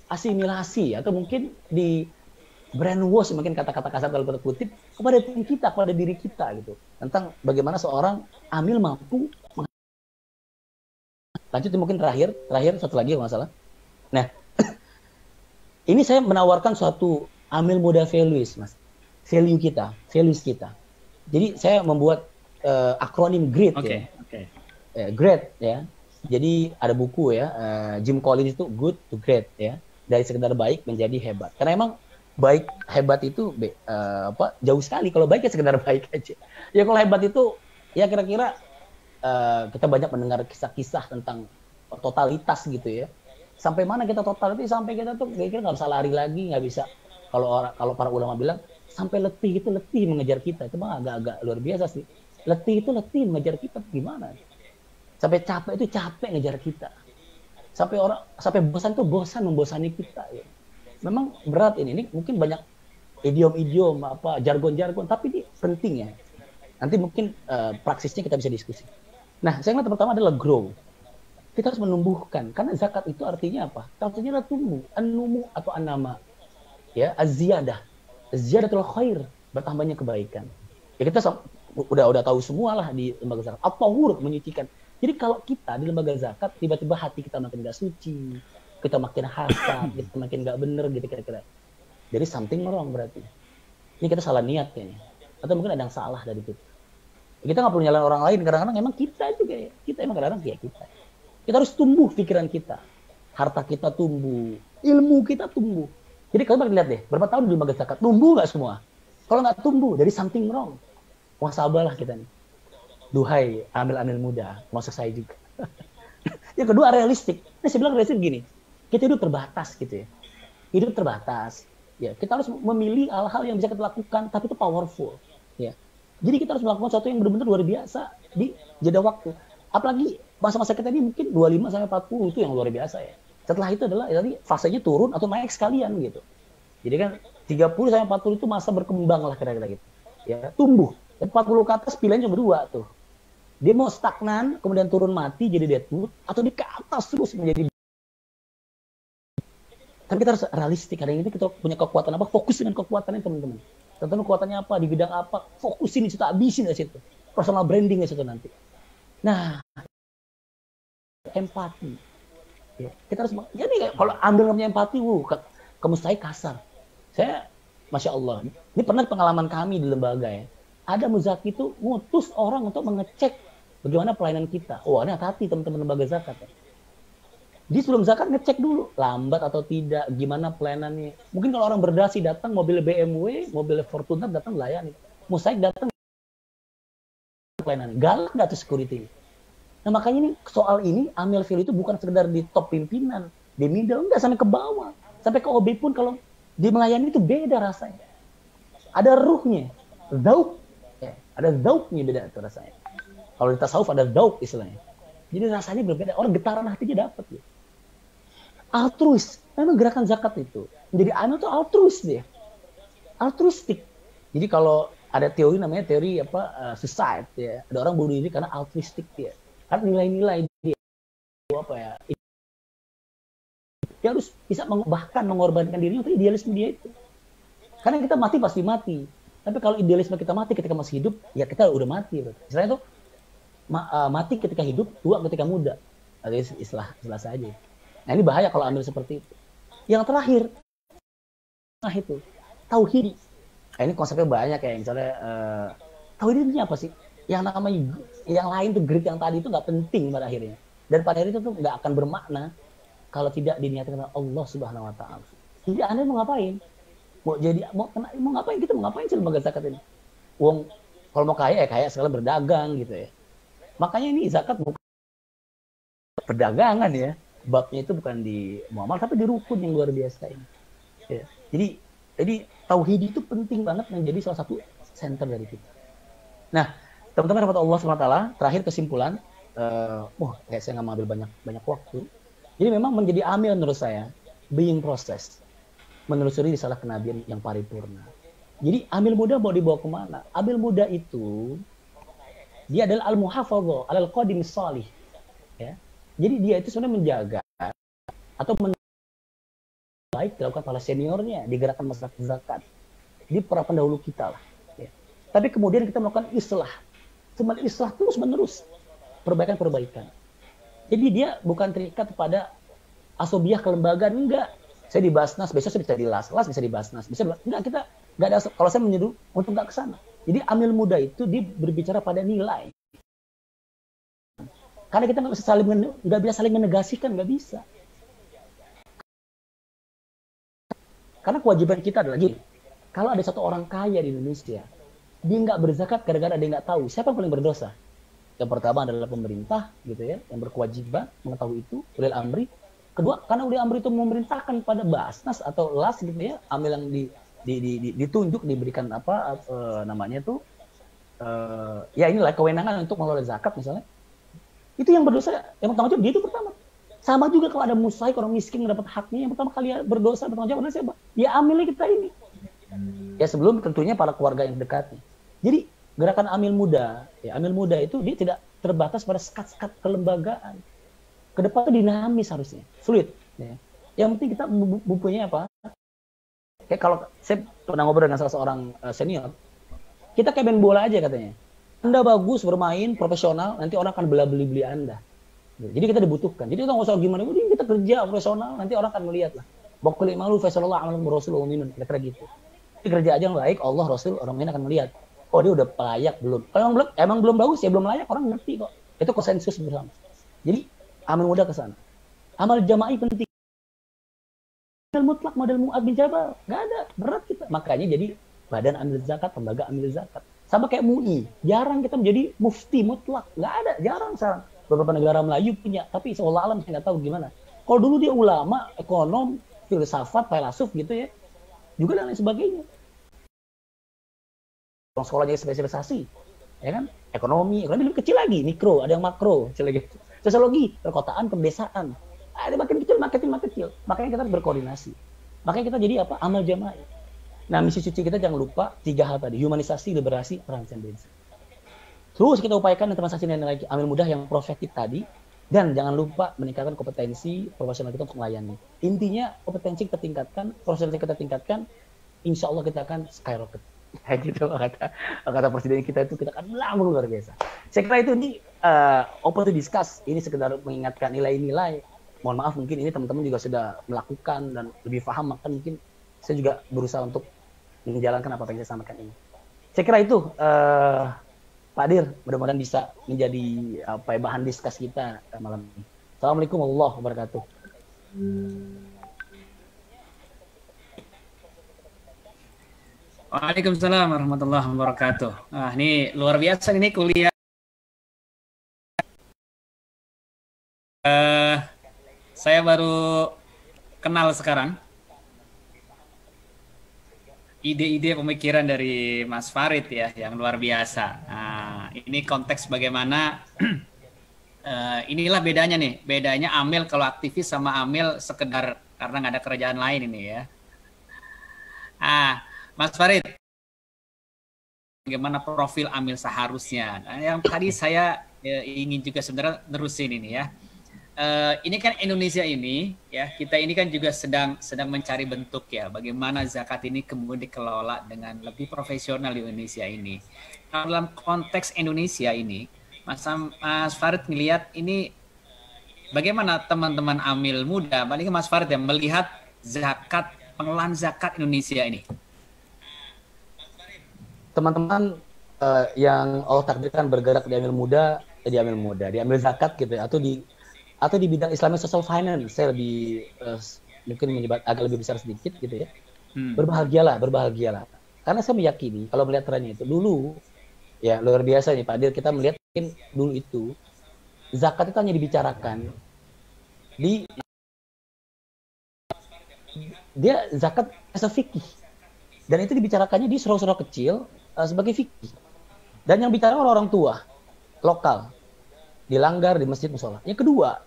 asimilasi atau mungkin di brainwash, mungkin kata-kata kasar dalam tanda kutip, kepada tim kita, kepada diri kita gitu, tentang bagaimana seorang amil mampu. Lanjut mungkin terakhir satu lagi masalah. Nah ini saya menawarkan suatu amil muda values, Mas. Values kita. Jadi saya membuat akronim GREAT ya. GREAT ya. Jadi ada buku ya, Jim Collins itu Good to Great ya. Dari sekedar baik menjadi hebat. Karena emang baik hebat itu jauh sekali. Kalau baik ya sekedar baik aja. Ya kalau hebat itu ya kira-kira kita banyak mendengar kisah-kisah tentang totalitas gitu ya. Sampai mana kita total itu, sampai kita tuh kira-kira nggak bisa lari lagi, nggak bisa. Kalau para ulama bilang sampai letih mengejar kita, itu mah agak-agak luar biasa sih. Letih mengejar kita gimana? Sampai capek itu capek ngejar kita. Sampai bosan itu bosan membosani kita. Ya. Memang berat ini mungkin banyak idiom-idiom jargon-jargon, tapi ini penting ya. Nanti mungkin praksisnya kita bisa diskusi. Nah, saya ingat pertama adalah grow. Kita harus menumbuhkan, karena zakat itu artinya apa? Artinya adalah tumbuh, an-numu atau an-nama. Ya, az-ziyadah. Az-ziyadatul khair, bertambahnya kebaikan. Ya kita udah tahu semua lah di lembaga zakat. At-tahur, menyucikan. Jadi kalau kita di lembaga zakat, tiba-tiba hati kita makin gak suci, kita makin hasad, kita makin gak bener gitu kira-kira. Jadi something wrong berarti. Ini kita salah niat kayaknya. Atau mungkin ada yang salah dari kita. Kita nggak perlu nyalain orang lain, kadang-kadang emang kita juga ya. Kita emang kadang-kadang kayak kita. Kita harus tumbuh pikiran kita. Harta kita tumbuh. Ilmu kita tumbuh. Jadi kalian lihat deh, berapa tahun di lembaga zakat, tumbuh nggak semua? Kalau nggak tumbuh, dari something wrong. Muhasabah lah kita nih. Duhai amil-amil muda, maksud saya juga. Yang kedua, realistik. Nah, saya bilang realistik gini, kita hidup terbatas gitu ya. Hidup terbatas. Ya, kita harus memilih hal-hal yang bisa kita lakukan, tapi itu powerful. Ya. Jadi kita harus melakukan sesuatu yang benar-benar luar biasa di jeda waktu. Apalagi masa-masa kita ini mungkin 25 sampai 40 itu yang luar biasa ya. Setelah itu adalah tadi fasenya turun atau naik sekalian gitu. Jadi kan 30 sampai 40 itu masa berkembang lah kira-kira gitu. Ya, tumbuh. Dan 40 ke atas pilihan cuma 2 tuh. Dia mau stagnan, kemudian turun mati jadi deadwood, atau di ke atas terus menjadi. Tapi kita harus realistik. Hari ini kita punya kekuatan apa? Fokus dengan kekuatannya teman-teman. Teman-teman kekuatannya apa? Di bidang apa? Fokusin di situ, habisin di situ. Personal branding di situ nanti. Nah, empati. Ya, kita harus. Jadi kalau ambil namanya empati, kamu saya kasar. Saya, masya Allah. Ini pernah pengalaman kami di lembaga ya. Ada muzaki itu ngutus orang untuk mengecek bagaimana pelayanan kita. Ini hati-hati teman-teman lembaga zakat ya. Dia sebelum zakat ngecek dulu, lambat atau tidak, gimana pelayanannya. Mungkin kalau orang berdasi datang, mobil BMW, mobil Fortuner datang layani. Musaik datang, pelayanan. Galak nggak tuh security? Nah makanya ini soal ini, amil fil itu bukan sekedar di top pimpinan, di middle, enggak, sampai ke bawah. Sampai ke OB pun kalau di melayani itu beda rasanya. Ada ruhnya, zauk. Ada zauknya beda itu rasanya. Kalau di tasawuf ada zauk istilahnya. Jadi rasanya berbeda, orang getaran hatinya dapat ya. Altruis, memang gerakan zakat itu menjadi amil itu altruis dia, altruistik. Jadi kalau ada teori namanya teori suicide ya, ada orang bunuh diri karena altruistik dia, karena nilai-nilai dia dia harus bisa bahkan mengorbankan dirinya untuk idealisme dia itu. Karena kita mati pasti mati, tapi kalau idealisme kita mati ketika masih hidup, ya kita udah mati. Istilahnya itu mati ketika hidup, tua ketika muda. Ada istilah saja. Nah ini bahaya kalau ambil seperti itu. Yang terakhir, itu tauhid. Nah, ini konsepnya banyak ya. Misalnya tauhid itu apa sih? Yang namanya yang lain tuh grid yang tadi itu nggak penting pada akhirnya. Dan pada akhirnya itu tuh nggak akan bermakna kalau tidak diniatkan oleh Allah Subhanahu Wa Taala. Jadi Anda mau ngapain? Mau ngapain? Kita mau ngapain sih lembaga zakat ini? Kalau mau kaya ya kaya sekalian berdagang gitu ya. Makanya ini zakat bukan perdagangan ya. Babnya itu bukan di muamal tapi di rukun yang luar biasa ini. Ya. Jadi tauhid itu penting banget menjadi salah satu center dari kita. Nah, teman-teman rahmat Allah SWT, terakhir kesimpulan, kayak saya nggak mau ambil banyak waktu. Jadi memang menjadi amil menurut saya being process, menelusuri risalah kenabian yang paripurna. Jadi amil muda mau dibawa kemana? Amil muda itu dia adalah al-muhafadhah alal qadim salih. Ya. Jadi dia itu sebenarnya menjaga atau baik dilakukan oleh seniornya di gerakan masyarakat zakat, di para pendahulu kita lah. Ya. Tapi kemudian kita melakukan islah, terus menerus, perbaikan. Jadi dia bukan terikat pada asobiah kelembagaan, enggak. Saya di Basnas, besok saya bisa di Las bisa di Basnas, enggak, kita enggak ada. Kalau saya menyuruh untuk enggak ke sana. Jadi amil muda itu dia berbicara pada nilai. Karena kita nggak bisa saling menegasikan, nggak bisa. Karena kewajiban kita adalah gini, kalau ada satu orang kaya di Indonesia, dia nggak berzakat gara-gara dia nggak tahu siapa yang paling berdosa. Yang pertama adalah pemerintah, gitu ya, yang berkewajiban mengetahui itu, ulil amri. Kedua, karena ulil amri itu memerintahkan pada Basnas atau Las, gitu ya, amil yang ditunjuk, diberikan namanya tuh, ya inilah kewenangan untuk mengelola zakat misalnya. Itu yang berdosa, yang bertanggung jawab dia itu pertama. Sama juga kalau ada musaik, orang miskin yang dapat haknya, yang pertama kali berdosa bertanggung jawab siapa? Ya amilnya kita ini. Ya sebelum tentunya para keluarga yang dekatnya. Jadi gerakan amil muda itu dia tidak terbatas pada sekat-sekat kelembagaan. Ke depan itu dinamis harusnya, fluid. Ya. Yang penting kita mempunyai apa? Kayak kalau saya pernah ngobrol dengan salah seorang senior, kita kayak main bola aja katanya. Anda bagus bermain profesional, nanti orang akan beli Anda. Jadi kita dibutuhkan. Jadi kita nggak usah gimana, kita kerja profesional, nanti orang akan melihat lah. Baqul malu fasallallahu alaihi wasallam minun, kira-kira gitu. Jadi kerja aja yang baik, Allah Rasul orang lain akan melihat. Oh dia udah layak belum? Kalau emang belum bagus ya belum layak, orang ngerti kok. Itu konsensus bersama. Jadi amal mudah ke sana. Amal jama'i penting. Model mutlak, model Mu'ad bin Jabal, nggak ada, berat kita. Makanya jadi badan amil zakat, lembaga amil zakat. Sama kayak MUI, jarang kita menjadi mufti mutlak, nggak ada, jarang sekarang. Beberapa negara Melayu punya, tapi seolah alam saya nggak tahu gimana. Kalau dulu dia ulama, ekonom, filsafat, filosof gitu ya, juga dan lain sebagainya. Orang sekolah jadi spesialisasi, ya kan? Ekonomi lebih kecil lagi, mikro, ada yang makro, kecil lagi. Sosiologi, perkotaan, pedesaan, ada makin kecil, makin kecil. Makanya kita berkoordinasi. Makanya kita jadi apa? Amal jamaah. Nah, misi suci kita jangan lupa 3 hal tadi, humanisasi, liberasi, transendensi. Terus kita upayakan implementasi nilai amil mudah yang prospektif tadi, dan jangan lupa meningkatkan kompetensi profesional kita untuk melayani. Intinya kompetensi kita tingkatkan, profesional kita tingkatkan, insya Allah kita akan skyrocket. Kayak gitu kata presiden kita itu, kita akan melambung luar biasa. Saya kira itu ini open to discuss. Ini sekedar mengingatkan nilai-nilai. Mohon maaf mungkin ini teman-teman juga sudah melakukan dan lebih paham, maka mungkin saya juga berusaha untuk menjalankan apa yang saya sampaikan ini. Saya kira itu Pak Dir, mudah-mudahan bisa menjadi bahan diskus kita malam ini. Assalamualaikum warahmatullahi wabarakatuh. Waalaikumsalam warahmatullahi wabarakatuh. Ini luar biasa ini kuliah. Saya baru kenal sekarang ide-ide pemikiran dari Mas Farid ya, yang luar biasa. Nah, ini konteks bagaimana inilah bedanya nih, bedanya Amil kalau aktivis sama Amil sekedar karena nggak ada kerjaan lain ini ya. Mas Farid, bagaimana profil Amil seharusnya? Nah, yang tadi saya ingin juga sebenarnya nerusin ini ya. Ini kan Indonesia ini ya, kita ini kan juga sedang mencari bentuk ya, bagaimana zakat ini kemudian dikelola dengan lebih profesional di Indonesia ini. Dalam konteks Indonesia ini, Mas Farid melihat ini bagaimana teman-teman Amil muda, paling Mas Farid yang melihat zakat, pengelolaan zakat Indonesia ini. Teman-teman yang Allah takdirkan bergerak di Amil muda, di Amil zakat gitu ya, atau di bidang Islamic Social Finance, saya lebih mungkin menyebut agak lebih besar sedikit gitu ya. Berbahagialah. Karena saya meyakini kalau melihat trennya itu dulu ya luar biasa nih Pak Dir, kita melihat mungkin dulu itu zakat itu hanya dibicarakan dia zakat as a fikih, dan itu dibicarakannya di surau-surau kecil sebagai fikih, dan yang bicara orang tua lokal dilanggar di masjid musola. Yang kedua,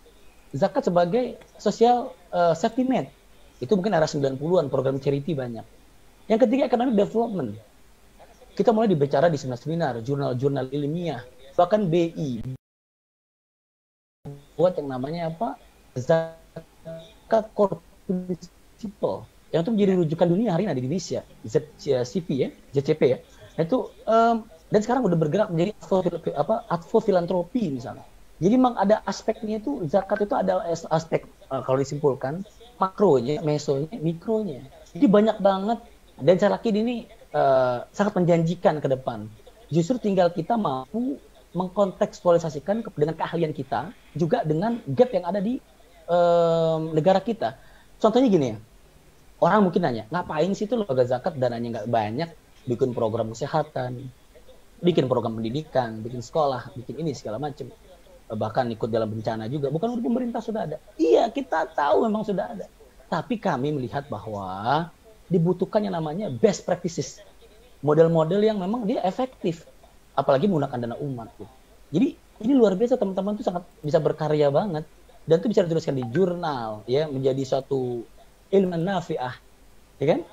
zakat sebagai social safety net. Itu mungkin era 90-an, program charity banyak. Yang ketiga, economic development. Kita mulai dibicara di seminar-seminar, jurnal-jurnal ilmiah, bahkan BI buat yang namanya apa? Zakat core principle. Yang itu menjadi rujukan dunia hari ini di Indonesia, ZCP ya. Itu dan sekarang udah bergerak menjadi advo filantropi misalnya. Jadi memang ada aspeknya itu, zakat itu ada aspek kalau disimpulkan makronya, mesonya, mikronya. Jadi banyak banget, dan saya yakin ini sangat menjanjikan ke depan. Justru tinggal kita mampu mengkontekstualisasikan dengan keahlian kita, juga dengan gap yang ada di negara kita. Contohnya gini ya, orang mungkin nanya, ngapain sih itu lembaga zakat dananya nggak banyak, bikin program kesehatan, bikin program pendidikan, bikin sekolah, bikin ini segala macam, bahkan ikut dalam bencana juga. Bukan udah pemerintah sudah ada. Iya, kita tahu memang sudah ada. Tapi kami melihat bahwa dibutuhkan yang namanya best practices, model-model yang memang dia efektif, apalagi menggunakan dana umat. Jadi ini luar biasa, teman-teman tuh sangat bisa berkarya banget, dan itu bisa dituliskan di jurnal, ya, menjadi suatu ilmu nafi'ah, ya kan?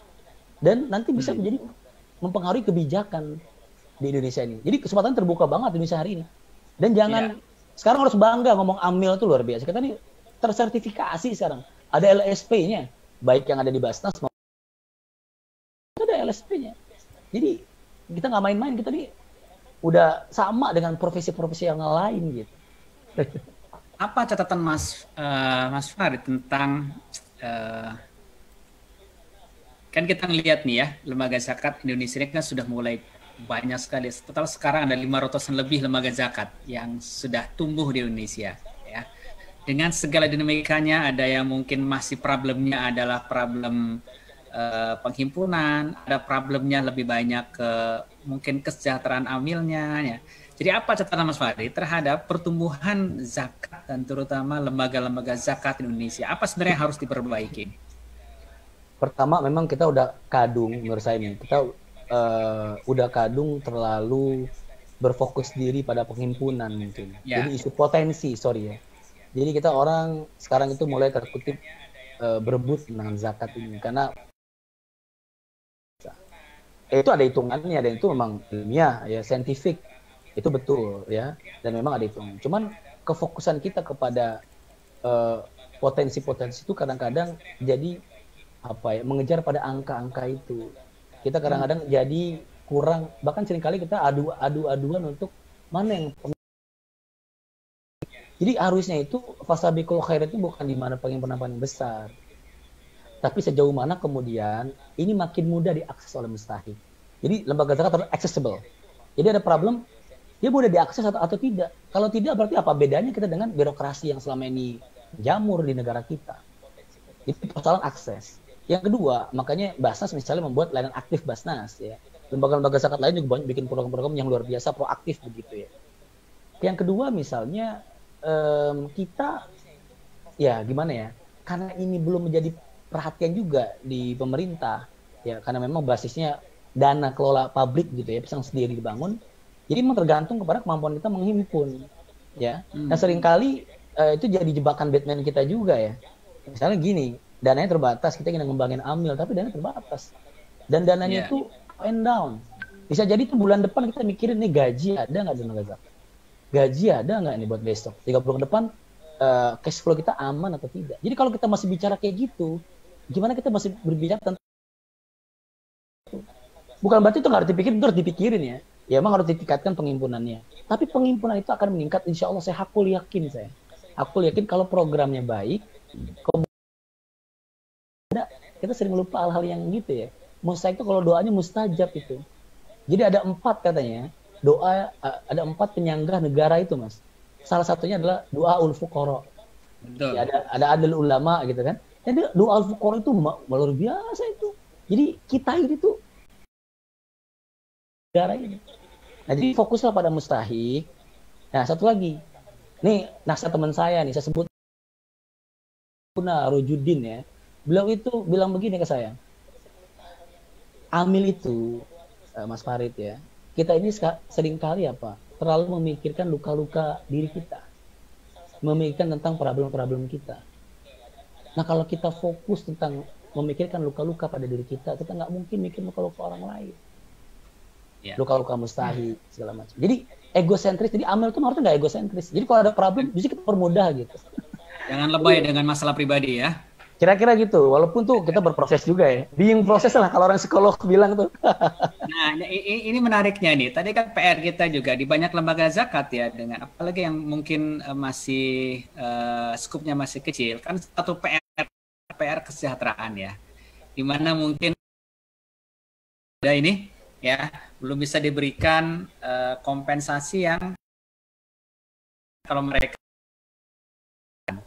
Dan nanti bisa menjadi mempengaruhi kebijakan di Indonesia ini. Jadi kesempatan terbuka banget di Indonesia hari ini. Dan jangan sekarang harus bangga ngomong Amil itu luar biasa. Kita nih tersertifikasi sekarang. Ada LSP-nya, baik yang ada di Basnas maupun ada LSP-nya. Jadi kita nggak main-main, kita nih udah sama dengan profesi-profesi yang lain gitu. Apa catatan Mas Farid tentang kan kita ngelihat nih ya, lembaga zakat Indonesia ini kan sudah mulai banyak sekali. Total sekarang ada 500-an lebih lembaga zakat yang sudah tumbuh di Indonesia ya. Dengan segala dinamikanya, ada yang mungkin masih problemnya adalah problem penghimpunan, ada problemnya lebih banyak ke mungkin kesejahteraan amilnya ya. Jadi apa catatan Mas Farid terhadap pertumbuhan zakat dan terutama lembaga-lembaga zakat Indonesia? Apa sebenarnya yang harus diperbaiki? Pertama, memang kita udah kadung menurut saya ini. Kita udah kadung terlalu berfokus diri pada penghimpunan mungkin. Ya. Jadi isu potensi, Jadi kita orang sekarang itu mulai terkutip berebut dengan zakat ini, karena itu ada hitungannya, dan itu memang ilmiah, ya, saintifik. Itu betul ya, dan memang ada itu. Cuman kefokusan kita kepada potensi-potensi itu kadang-kadang jadi apa ya, mengejar pada angka-angka itu. Kita kadang-kadang jadi kurang, bahkan seringkali kita adu-aduan untuk mana yang. Jadi harusnya itu fasabiqul khairat itu bukan di mana penghimpunan paling besar, tapi sejauh mana kemudian ini makin mudah diakses oleh mustahik. Jadi lembaga zakat harus accessible. Jadi ada problem, dia mudah diakses atau tidak. Kalau tidak berarti apa bedanya kita dengan birokrasi yang selama ini jamur di negara kita. Itu persoalan akses. Yang kedua, makanya Basnas misalnya membuat layanan aktif Basnas ya. Lembaga-lembaga zakat lain juga banyak bikin program-program yang luar biasa proaktif begitu ya. Yang kedua misalnya kita ya gimana ya, karena ini belum menjadi perhatian juga di pemerintah ya, karena memang basisnya dana kelola publik gitu ya, yang sendiri dibangun, jadi memang tergantung kepada kemampuan kita menghimpun ya. Nah seringkali itu jadi jebakan Batman kita juga ya, misalnya gini, dananya terbatas, kita ingin ngembangin Amil tapi dananya terbatas dan dananya itu up and down, bisa jadi tuh bulan depan kita mikirin nih gaji ada nggak di negara, gaji ada nggak nih buat besok, 3 bulan ke depan cash flow kita aman atau tidak. Jadi kalau kita masih bicara kayak gitu, gimana kita masih berbicara tentang itu? Bukan berarti itu nggak harus dipikirin, itu harus dipikirin ya. Ya emang harus ditingkatkan penghimpunannya. Tapi penghimpunan itu akan meningkat, insya Allah saya yakin saya. Aku yakin kalau programnya baik, kita sering lupa hal-hal yang gitu ya. Mustahik itu kalau doanya mustajab itu. Jadi ada 4 katanya. Doa ada 4 penyanggah negara itu mas. Salah satunya adalah doa ul fuqara. Ya, ada adil ulama gitu kan. Jadi doa ul fuqara itu luar biasa itu. Jadi kita ini tuh negara ini. Nah jadi fokuslah pada mustahik. Nah satu lagi, nih nasihat teman saya nih, saya sebut Rojuddin ya. Beliau itu bilang begini ke saya. Amil itu, Mas Farid ya. Kita ini seringkali apa? Terlalu memikirkan luka-luka diri kita. Memikirkan tentang problem-problem kita. Nah kalau kita fokus tentang memikirkan luka-luka pada diri kita nggak mungkin mikir luka-luka orang lain. Luka-luka mustahik, segala macam. Jadi egosentris, jadi Amil itu harusnya nggak egosentris. Jadi kalau ada problem, bisa kita permudah gitu. Jangan lebay dengan masalah pribadi ya. Kira-kira gitu, walaupun tuh kita berproses juga ya. Being proses lah kalau orang psikolog bilang tuh. Nah, ini menariknya nih. Tadi kan PR kita juga di banyak lembaga zakat ya, dengan apalagi yang mungkin masih skupnya masih kecil, kan satu PR kesejahteraan ya. Di mana mungkin ada ini ya, belum bisa diberikan kompensasi yang kalau mereka.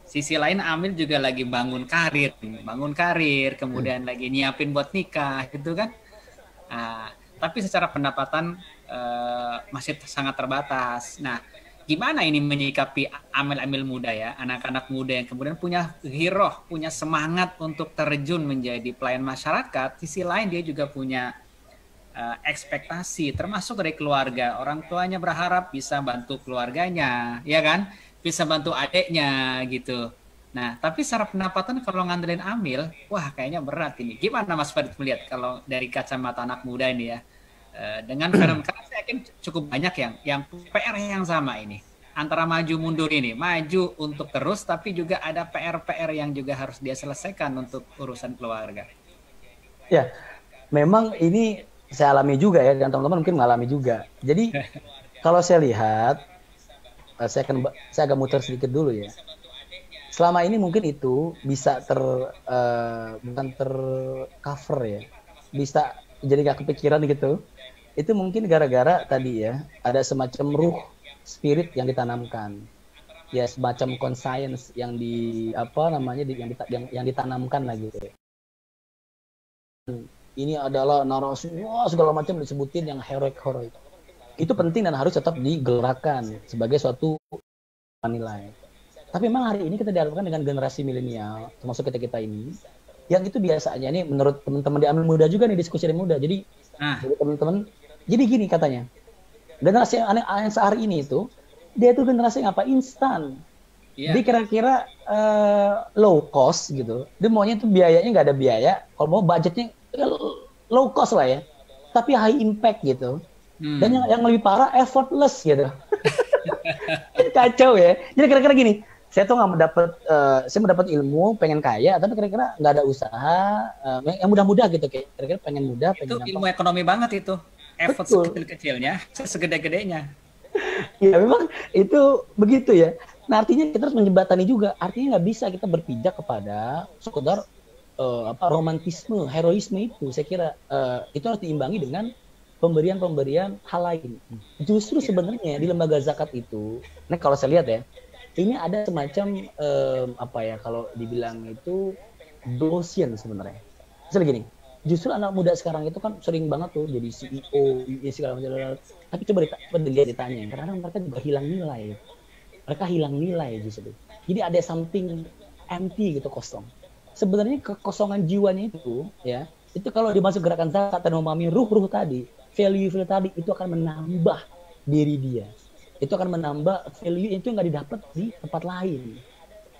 Sisi lain Amil juga lagi bangun karir, kemudian lagi nyiapin buat nikah gitu kan. Tapi secara pendapatan masih sangat terbatas. Nah, gimana ini menyikapi Amil-Amil muda ya, anak-anak muda yang kemudian punya giroh, punya semangat untuk terjun menjadi pelayan masyarakat. Sisi lain dia juga punya ekspektasi, termasuk dari keluarga. Orang tuanya berharap bisa bantu keluarganya, ya kan? Bisa bantu adeknya gitu. Nah, tapi secara pendapatan kalau ngandelin Amil, wah kayaknya berat ini. Gimana Mas Farid melihat kalau dari kacamata anak muda ini ya? Dengan film, karena saya yakin cukup banyak yang PR yang sama ini. Antara maju mundur ini, maju untuk terus, tapi juga ada PR-PR yang juga harus dia selesaikan untuk urusan keluarga. Ya, memang ini saya alami juga ya, dan teman-teman mungkin mengalami juga. Jadi kalau saya lihat, saya agak muter sedikit dulu ya. Selama ini mungkin itu bisa bukan tercover ya, bisa jadi nggak kepikiran gitu. Itu mungkin gara-gara tadi ya, ada semacam ruh spirit yang ditanamkan, ya semacam conscience yang yang ditanamkan lah gitu. Ini adalah narasi, segala macam disebutin yang heroik. Itu penting dan harus tetap digerakkan sebagai suatu nilai. Tapi memang hari ini kita dihadapkan dengan generasi milenial, termasuk kita ini, yang itu biasanya ini menurut teman-teman di Amil Muda juga nih, diskusi di Muda. Jadi teman-teman, jadi gini katanya, generasi yang sehari ini itu, dia itu generasi yang apa? Instan. Yeah. Dia kira-kira low cost gitu. Dia maunya tuh biayanya nggak ada biaya, kalau mau budgetnya low cost lah ya, tapi high impact gitu. Dan yang lebih parah effortless gitu. Kacau ya. Jadi kira-kira gini, saya tuh nggak mendapat, saya mendapat ilmu, pengen kaya, tapi kira-kira nggak ada usaha yang mudah-mudah gitu, kayak kira-kira pengen mudah, Itu pengen ilmu ekonomi banget itu. Effort betul. sekecil-kecilnya, segede-gedenya. Ya memang itu begitu ya. Nah artinya kita harus menjembatani juga. Artinya nggak bisa kita berpijak kepada sekedar romantisme, heroisme itu. Saya kira itu harus diimbangi dengan pemberian-pemberian hal lain. Justru sebenarnya di lembaga zakat itu, nah kalau saya lihat ya, ini ada semacam kalau dibilang itu dosen sebenarnya. Misalnya gini, justru anak muda sekarang itu kan sering banget tuh jadi CEO, segala macam. Tapi coba dilihat ditanya, karena mereka juga hilang nilai. Mereka hilang nilai justru. Jadi ada something empty gitu, kosong. Sebenarnya kekosongan jiwanya itu ya, itu kalau dimasuk gerakan zakat dan memahami ruh-ruh tadi, value tadi itu akan menambah diri dia. Itu akan menambah value itu nggak didapat di tempat lain.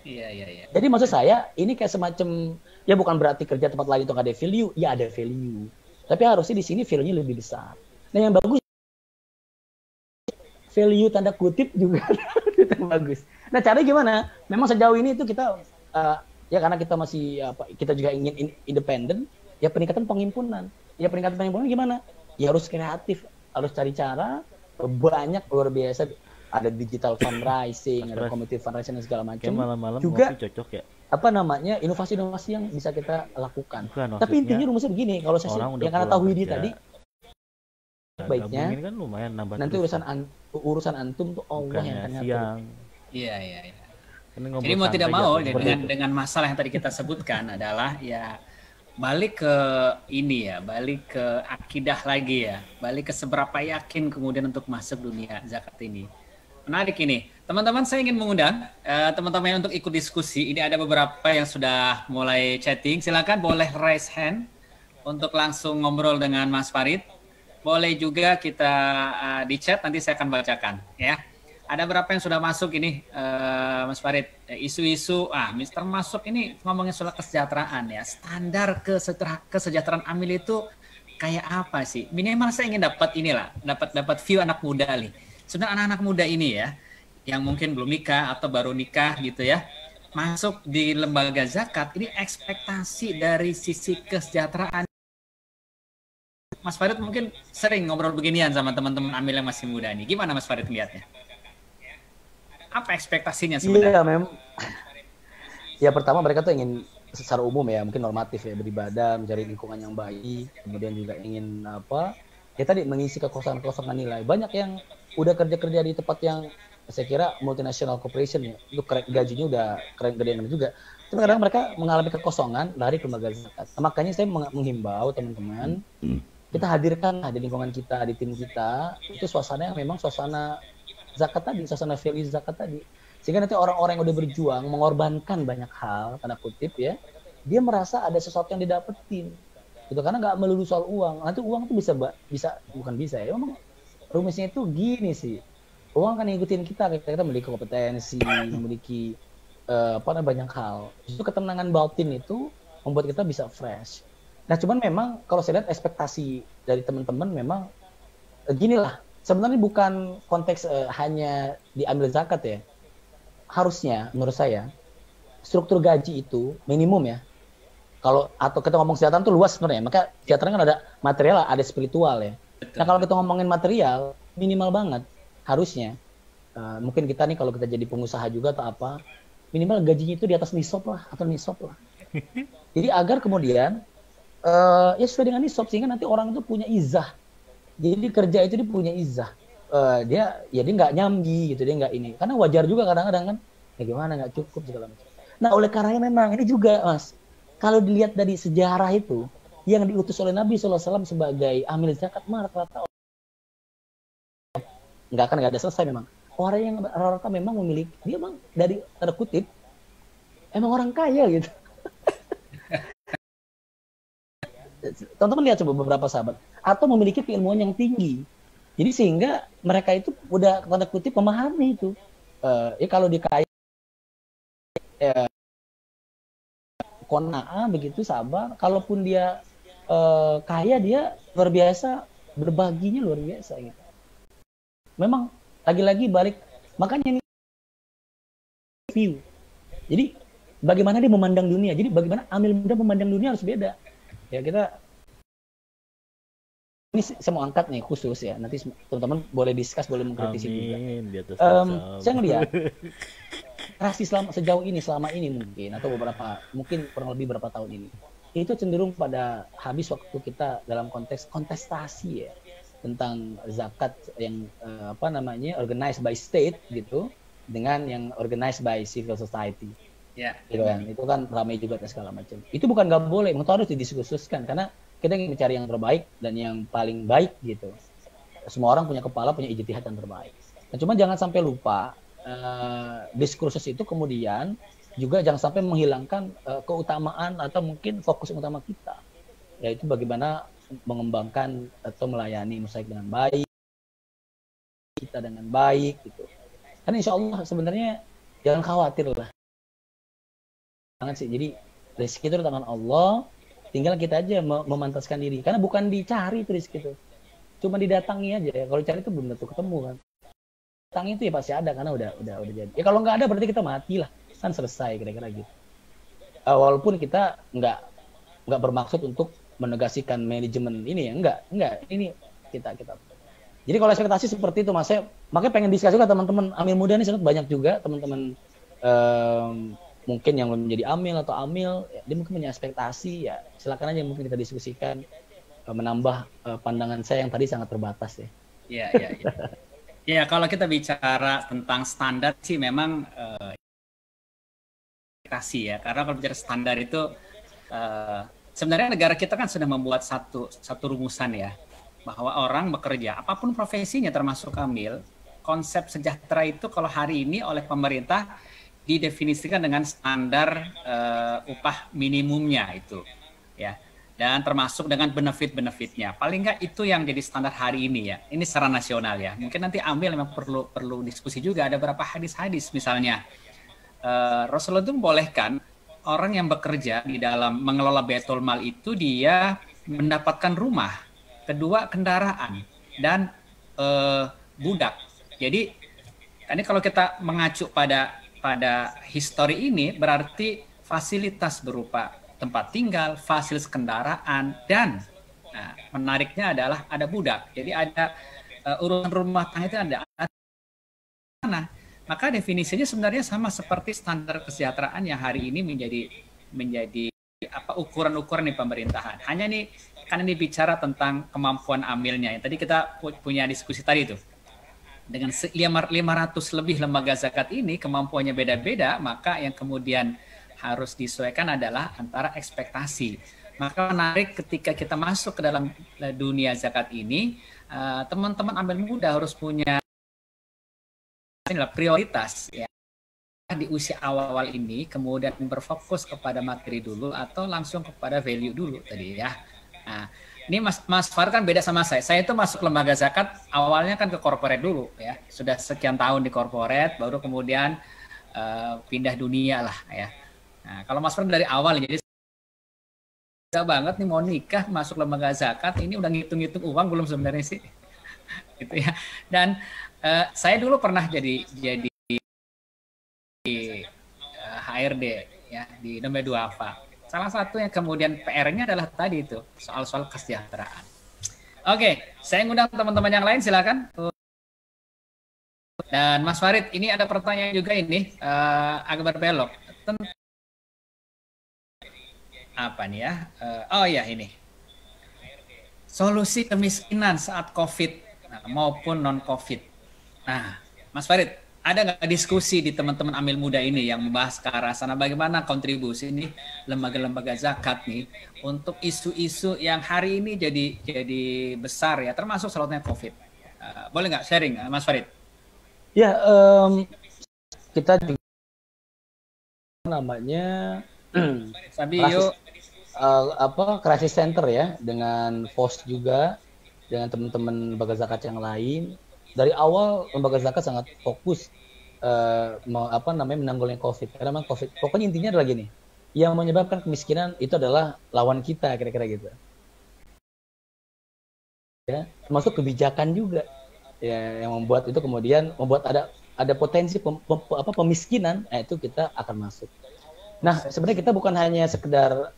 Iya. Jadi maksud saya ini kayak semacam, ya bukan berarti kerja tempat lain itu nggak ada value, ya ada value. Tapi harusnya di sini value-nya lebih besar. Nah yang bagus value tanda kutip juga itu yang bagus. Nah caranya gimana? Memang sejauh ini itu kita ya karena kita masih kita juga ingin independen, ya peningkatan penghimpunan. Ya peningkatan penghimpunan gimana? Ya harus kreatif, harus cari cara banyak luar biasa. Ada digital fundraising, ada community fundraising dan segala macam. Malam-malam juga cocok ya. Inovasi-inovasi yang bisa kita lakukan. Bukan, tapi intinya rumusnya begini, kalau saya sih yang karena tahu ini tadi baiknya kan lumayan nambah nanti urusan antum tuh Allah yang akan ngatur. Iya. Jadi mau tidak mau dengan masalah yang tadi kita sebutkan adalah ya balik ke ini ya, balik ke akidah lagi ya, balik ke seberapa yakin kemudian untuk masuk dunia zakat ini. Menarik ini. Teman-teman, saya ingin mengundang teman-teman untuk ikut diskusi. Ini ada beberapa yang sudah mulai chatting. Silakan boleh raise hand untuk langsung ngobrol dengan Mas Farid. Boleh juga kita di chat, nanti saya akan bacakan ya. Ada berapa yang sudah masuk ini Mas Farid? Isu-isu, Mister masuk ini ngomongin soal kesejahteraan ya. Standar kesejahteraan amil itu kayak apa sih? Minimal saya ingin dapat view anak muda nih. Sebenarnya anak-anak muda ini ya, yang mungkin belum nikah atau baru nikah gitu ya, masuk di lembaga zakat, ini ekspektasi dari sisi kesejahteraan. Mas Farid mungkin sering ngobrol beginian sama teman-teman amil yang masih muda nih. Gimana Mas Farid melihatnya? Apa ekspektasinya sebenarnya? Iya, memang. Ya pertama mereka tuh ingin secara umum ya, mungkin normatif ya, beribadah, mencari lingkungan yang baik, kemudian juga ingin ya tadi mengisi kekosongan nilai. Banyak yang udah kerja di tempat yang saya kira multinational corporation ya, itu gajinya udah keren gedean juga. Tapi kadang mereka mengalami kekosongan lari ke lembaga zakat. Makanya saya menghimbau teman-teman, kita hadirkan di lingkungan kita, di tim kita, itu suasana yang memang suasana zakat tadi, suasana value zakat tadi. Sehingga nanti orang-orang yang udah berjuang, mengorbankan banyak hal, tanda kutip ya, dia merasa ada sesuatu yang didapetin. Gitu, karena nggak melulu soal uang. Nanti uang tuh bukan bisa ya, memang rumusnya itu gini sih. Uang kan ngikutin kita memiliki kompetensi, memiliki banyak hal. Justru ketenangan batin itu membuat kita bisa fresh. Nah, cuman memang kalau saya lihat ekspektasi dari teman-teman memang ginilah. Sebenarnya bukan konteks hanya diambil zakat ya. Harusnya menurut saya struktur gaji itu minimum ya. Atau kita ngomong kesejahteraan itu luas sebenarnya. Maka kesejahteraan kan ada material, ada spiritual ya. Nah, kalau kita ngomongin material minimal banget harusnya. Mungkin kita nih kalau kita jadi pengusaha juga atau apa, minimal gajinya itu di atas nisab lah atau nisab lah. Jadi agar kemudian ya sesuai dengan nisab sehingga nanti orang itu punya izah. Jadi kerja itu dia punya izah. Dia nggak nyambi gitu, dia nggak ini. Karena wajar juga kadang-kadang kan, ya gimana nggak cukup segala macam. Nah oleh karenanya memang ini juga Mas, kalau dilihat dari sejarah itu, yang diutus oleh Nabi SAW sebagai amil zakat rata-rata nggak ada selesai memang. Orang yang rata-rata memang memiliki, dia memang dari tanda kutip emang orang kaya gitu. Teman-teman lihat coba beberapa sahabat atau memiliki keilmuan yang tinggi. Jadi sehingga mereka itu udah tanda kutip memahami itu. Kalau dikaya kona'ah begitu sabar, kalaupun dia kaya dia luar biasa berbaginya luar biasa gitu. Memang lagi-lagi balik, makanya ini view. Jadi bagaimana dia memandang dunia. Jadi bagaimana Amil Muda memandang dunia harus beda. Ya kita ini saya mau angkat nih khusus ya. Nanti teman-teman boleh discuss, boleh mengkritisi juga. Saya ngelihat relasi sejauh ini, selama ini mungkin atau mungkin kurang lebih beberapa tahun ini, itu cenderung pada habis waktu kita dalam konteks kontestasi ya tentang zakat yang organized by state gitu dengan yang organized by civil society. Ya. Gitu kan. Itu kan ramai juga dan segala macam. Itu bukan nggak boleh, itu harus didiskusikan karena kita ingin mencari yang terbaik dan yang paling baik gitu. Semua orang punya kepala, punya ijtihad yang terbaik. Nah, cuma jangan sampai lupa diskursus itu kemudian juga jangan sampai menghilangkan keutamaan atau mungkin fokus utama kita, yaitu bagaimana mengembangkan atau melayani masyarakat dengan baik, kita dengan baik gitu. Kan insya Allah sebenarnya jangan khawatir lah. Jangan sih. Jadi rezeki itu di tangan Allah, tinggal kita aja memantaskan diri. Karena bukan dicari itu rezeki itu, cuma didatangi aja. Kalau cari itu belum tentu ketemu kan. Datangi itu ya pasti ada karena udah jadi. Ya kalau nggak ada berarti kita mati lah, kan selesai kira-kira gitu. Walaupun kita nggak bermaksud untuk menegasikan manajemen ini ya, enggak. Ini kita. Jadi kalau ekspektasi seperti itu, Mas, saya makanya pengen diskusi juga teman-teman Amil Muda ini sangat banyak juga teman-teman mungkin yang menjadi Amil atau Amil, ya, dia mungkin punya ekspektasi ya, silakan aja mungkin kita diskusikan menambah pandangan saya yang tadi sangat terbatas ya. Iya. Ya kalau kita bicara tentang standar sih memang kasih ya, karena kalau bicara standar itu sebenarnya negara kita kan sudah membuat satu rumusan ya, bahwa orang bekerja apapun profesinya termasuk Amil, konsep sejahtera itu kalau hari ini oleh pemerintah didefinisikan dengan standar upah minimumnya itu ya, dan termasuk dengan benefit-benefitnya. Paling nggak itu yang jadi standar hari ini ya. Ini secara nasional ya. Mungkin nanti Amil memang perlu diskusi juga. Ada beberapa hadis-hadis misalnya. Rasulullah itu membolehkan orang yang bekerja di dalam mengelola Baitul Mal itu dia mendapatkan rumah, kedua kendaraan, dan budak. Jadi ini kalau kita mengacu pada histori ini berarti fasilitas berupa tempat tinggal, fasilitas kendaraan, dan menariknya adalah ada budak. Jadi ada urusan rumah tangga itu ada. Nah, maka definisinya sebenarnya sama seperti standar kesejahteraan yang hari ini menjadi ukuran-ukuran di pemerintahan. Hanya nih kan ini bicara tentang kemampuan Amilnya. Yang tadi kita punya diskusi tadi itu. Dengan 500 lebih lembaga zakat ini kemampuannya beda-beda, maka yang kemudian harus disesuaikan adalah antara ekspektasi. Maka menarik ketika kita masuk ke dalam dunia zakat ini, teman-teman Amil Muda harus punya prioritas ya di usia awal-awal ini, kemudian berfokus kepada materi dulu atau langsung kepada value dulu tadi ya. Nah, ini Mas Far kan beda sama saya. Saya itu masuk lembaga zakat awalnya kan ke corporate dulu ya. Sudah sekian tahun di corporate, baru kemudian pindah dunia lah ya. Nah, kalau Mas Far dari awal jadi bisa banget nih mau nikah masuk lembaga zakat, ini udah ngitung-ngitung uang belum sebenarnya sih. Gitu ya. Dan saya dulu pernah jadi HRD ya di Domain Duafa. Salah satu yang kemudian PR-nya adalah tadi itu soal-soal kesejahteraan. Oke, saya ngundang teman-teman yang lain silakan. Dan Mas Farid, ini ada pertanyaan juga ini agak berbelok. Apa nih ya? Oh ya ini. Solusi kemiskinan saat COVID maupun non-COVID. Nah, Mas Farid, ada nggak diskusi di teman-teman Amil Muda ini yang membahas ke arah sana bagaimana kontribusi ini lembaga-lembaga zakat nih untuk isu-isu yang hari ini jadi besar ya, termasuk salutnya COVID. Boleh nggak sharing, Mas Farid? Ya, kita juga namanya Sabio crisis center ya, dengan FOS juga, dengan teman-teman lembaga zakat yang lain. Dari awal lembaga zakat sangat fokus menanggulangi COVID. Karena memang COVID, pokoknya intinya adalah gini, yang menyebabkan kemiskinan itu adalah lawan kita, kira-kira gitu. ya, termasuk kebijakan juga ya yang membuat itu kemudian membuat ada potensi pemiskinan, nah itu kita akan masuk. Nah, sebenarnya kita bukan hanya sekedar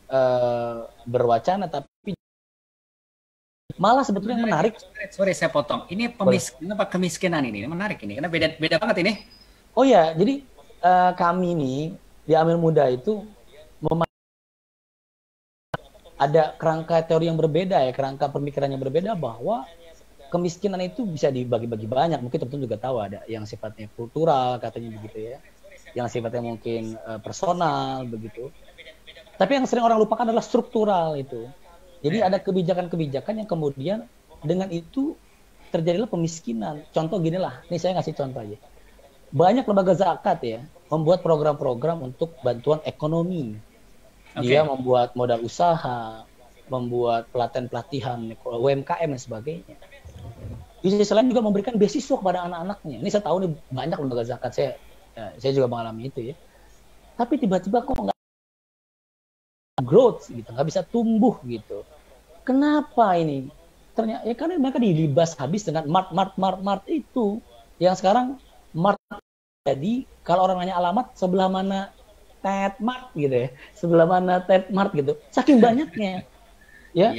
berwacana, tapi malah sebetulnya yang menarik. Sorry, saya potong. Ini pemiskinan apa kemiskinan ini? Menarik ini, karena beda banget ini. Oh ya, jadi kami nih di Amil Muda itu ada kerangka teori yang berbeda ya, kerangka pemikiran yang berbeda bahwa kemiskinan itu bisa dibagi-bagi banyak. Mungkin teman-teman juga tahu ada yang sifatnya kultural katanya begitu ya, yang sifatnya mungkin personal begitu. Tapi yang sering orang lupakan adalah struktural itu. Jadi ada kebijakan-kebijakan yang kemudian dengan itu terjadilah pemiskinan. Contoh gini lah, nih saya ngasih contoh aja. Banyak lembaga zakat ya membuat program-program untuk bantuan ekonomi. Dia membuat modal usaha, membuat pelatihan-pelatihan UMKM dan sebagainya. Di sisi lain juga memberikan beasiswa kepada anak-anaknya. Ini saya tahu nih banyak lembaga zakat, saya juga mengalami itu ya. Tapi tiba-tiba kok nggak growth gitu, nggak bisa tumbuh gitu. Kenapa ini? Ternyata ya karena mereka dilibas habis dengan mart itu. Yang sekarang mart jadi kalau orang nanya alamat sebelah mana Ted Mart gitu ya, sebelah mana Ted Mart gitu, saking banyaknya. Ya.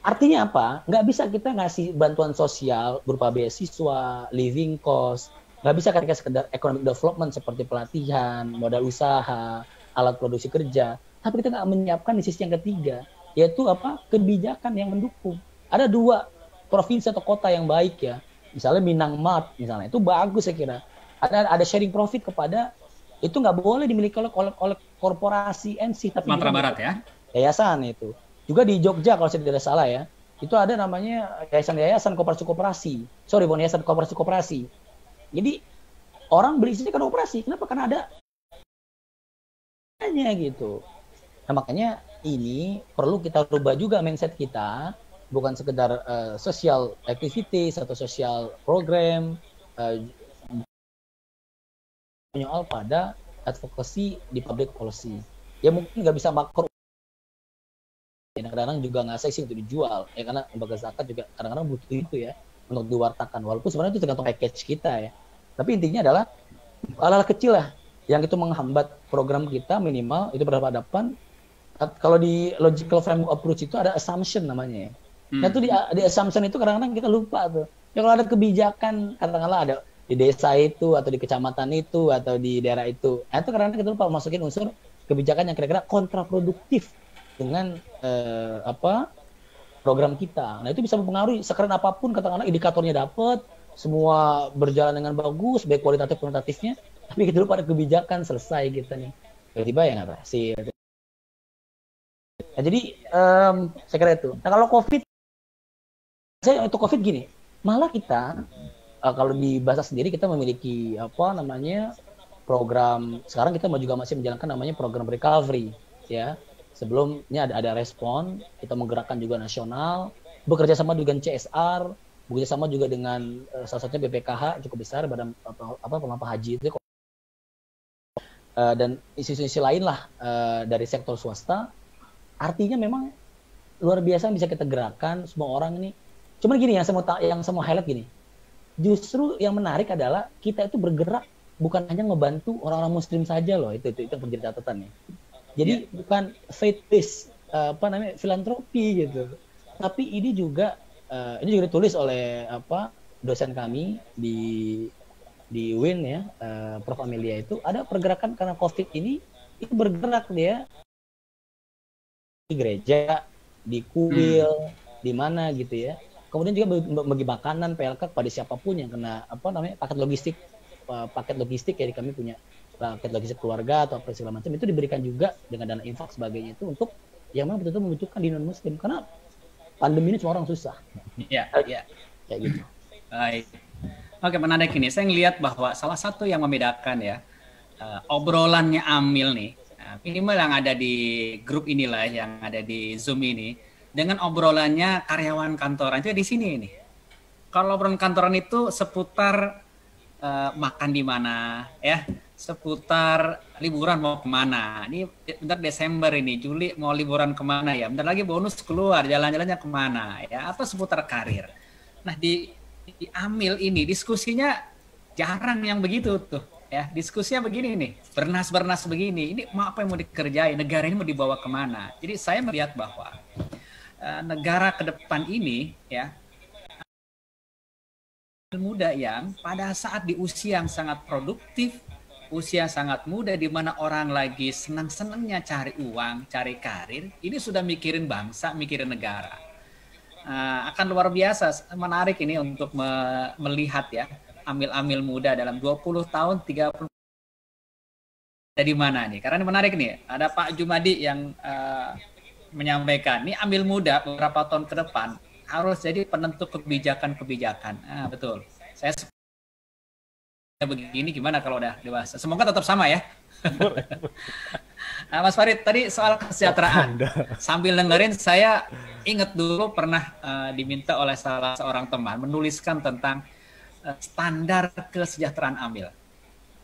Artinya apa? Nggak bisa kita ngasih bantuan sosial berupa beasiswa, living cost. Nggak bisa ketika sekedar economic development seperti pelatihan, modal usaha, alat produksi kerja. Tapi kita nggak menyiapkan di sisi yang ketiga, yaitu apa? Kebijakan yang mendukung. Ada 2 provinsi atau kota yang baik ya. Misalnya Minang Mart, misalnya itu bagus saya kira. Ada sharing profit kepada itu nggak boleh dimiliki oleh korporasi NC, tapi Sumatera Barat ya. Yayasan itu. Juga di Jogja kalau saya tidak salah ya, itu ada namanya yayasan koperasi. Sorry, bukan yayasan koperasi. Jadi orang beli sini kan koperasi. Kenapa? Karena ada gitu. Nah, makanya ini perlu kita rubah juga mindset kita, bukan sekedar social activities atau social program, menyoal pada advokasi di public policy. Ya mungkin nggak bisa makro, kadang-kadang juga nggak seksi untuk dijual ya, karena lembaga zakat juga kadang-kadang butuh itu ya untuk diwartakan, walaupun sebenarnya itu tergantung package kita ya. Tapi intinya adalah hal-hal kecil lah yang itu menghambat program kita, minimal itu berhadapan. Kalau di logical framework approach itu ada assumption namanya ya. Nah itu di assumption itu kadang-kadang kita lupa tuh. Ya kalau ada kebijakan katakanlah ada di desa itu atau di kecamatan itu atau di daerah itu, nah itu kadang-kadang kita lupa masukin unsur kebijakan yang kira-kira kontraproduktif dengan program kita. Nah itu bisa mempengaruhi sekeren apapun katakanlah indikatornya dapat, semua berjalan dengan bagus, baik kualitatif kuantitatifnya, tapi kita lupa ada kebijakan, selesai kita nih. Tiba-tiba ya nggak berhasil. Nah jadi saya kira itu. Nah kalau COVID, saya untuk COVID gini, malah kita kalau di bahasa sendiri kita memiliki program, sekarang kita juga masih menjalankan namanya program recovery ya. Sebelumnya ada respon, kita menggerakkan juga nasional, bekerja sama dengan CSR, bekerja sama juga dengan salah satunya BPKH cukup besar, Badan Pengelola Haji itu, dan institusi lain lah dari sektor swasta. Artinya memang luar biasa bisa kita gerakkan semua orang ini. Cuman gini yang saya mau highlight gini. Justru yang menarik adalah kita itu bergerak bukan hanya ngebantu orang-orang muslim saja loh, itu menjadi catatannya. Jadi bukan faith-based filantropi gitu. Tapi ini juga ditulis oleh dosen kami di UIN ya, Prof Amelia, itu ada pergerakan karena COVID ini itu bergerak dia di gereja, di kuil, di mana gitu ya. Kemudian juga bagi makanan PLK kepada siapapun yang kena paket logistik ya, kami punya paket logistik keluarga atau apa segala macam, itu diberikan juga dengan dana infak sebagainya itu untuk yang memang betul-betul membutuhkan di non muslim, karena pandemi ini semua orang susah. Iya. Kayak gitu. Baik. Oke, menarik ini. Saya ngelihat bahwa salah satu yang membedakan ya obrolannya Amil nih, minimal yang ada di grup inilah, yang ada di Zoom ini, dengan obrolannya karyawan kantoran itu di sini ini. Kalau obrolan kantoran itu seputar makan di mana ya, seputar liburan mau kemana. Ini bentar Desember ini, Juli mau liburan kemana ya? Bentar lagi bonus keluar, jalan-jalannya kemana ya? Atau seputar karir. Nah di Amil ini diskusinya jarang yang begitu tuh. Ya, diskusinya begini nih, bernas-bernas begini. Ini mau apa yang mau dikerjain? Negara ini mau dibawa kemana? Jadi saya melihat bahwa negara ke depan ini ya muda yang pada saat di usia yang sangat produktif, usia sangat muda di mana orang lagi senang-senangnya cari uang, cari karir, ini sudah mikirin bangsa, mikirin negara. Akan luar biasa, menarik ini untuk melihat ya amil-amil muda dalam 20 tahun, 30 dari mana nih? Karena ini menarik nih, ada Pak Jumadi yang menyampaikan, ini amil muda beberapa tahun ke depan harus jadi penentu kebijakan-kebijakan. Betul. Saya begini gimana kalau udah dewasa? Semoga tetap sama ya. Mas Farid, tadi soal kesejahteraan. Sambil dengerin, saya ingat dulu pernah diminta oleh salah seorang teman menuliskan tentang standar kesejahteraan amil.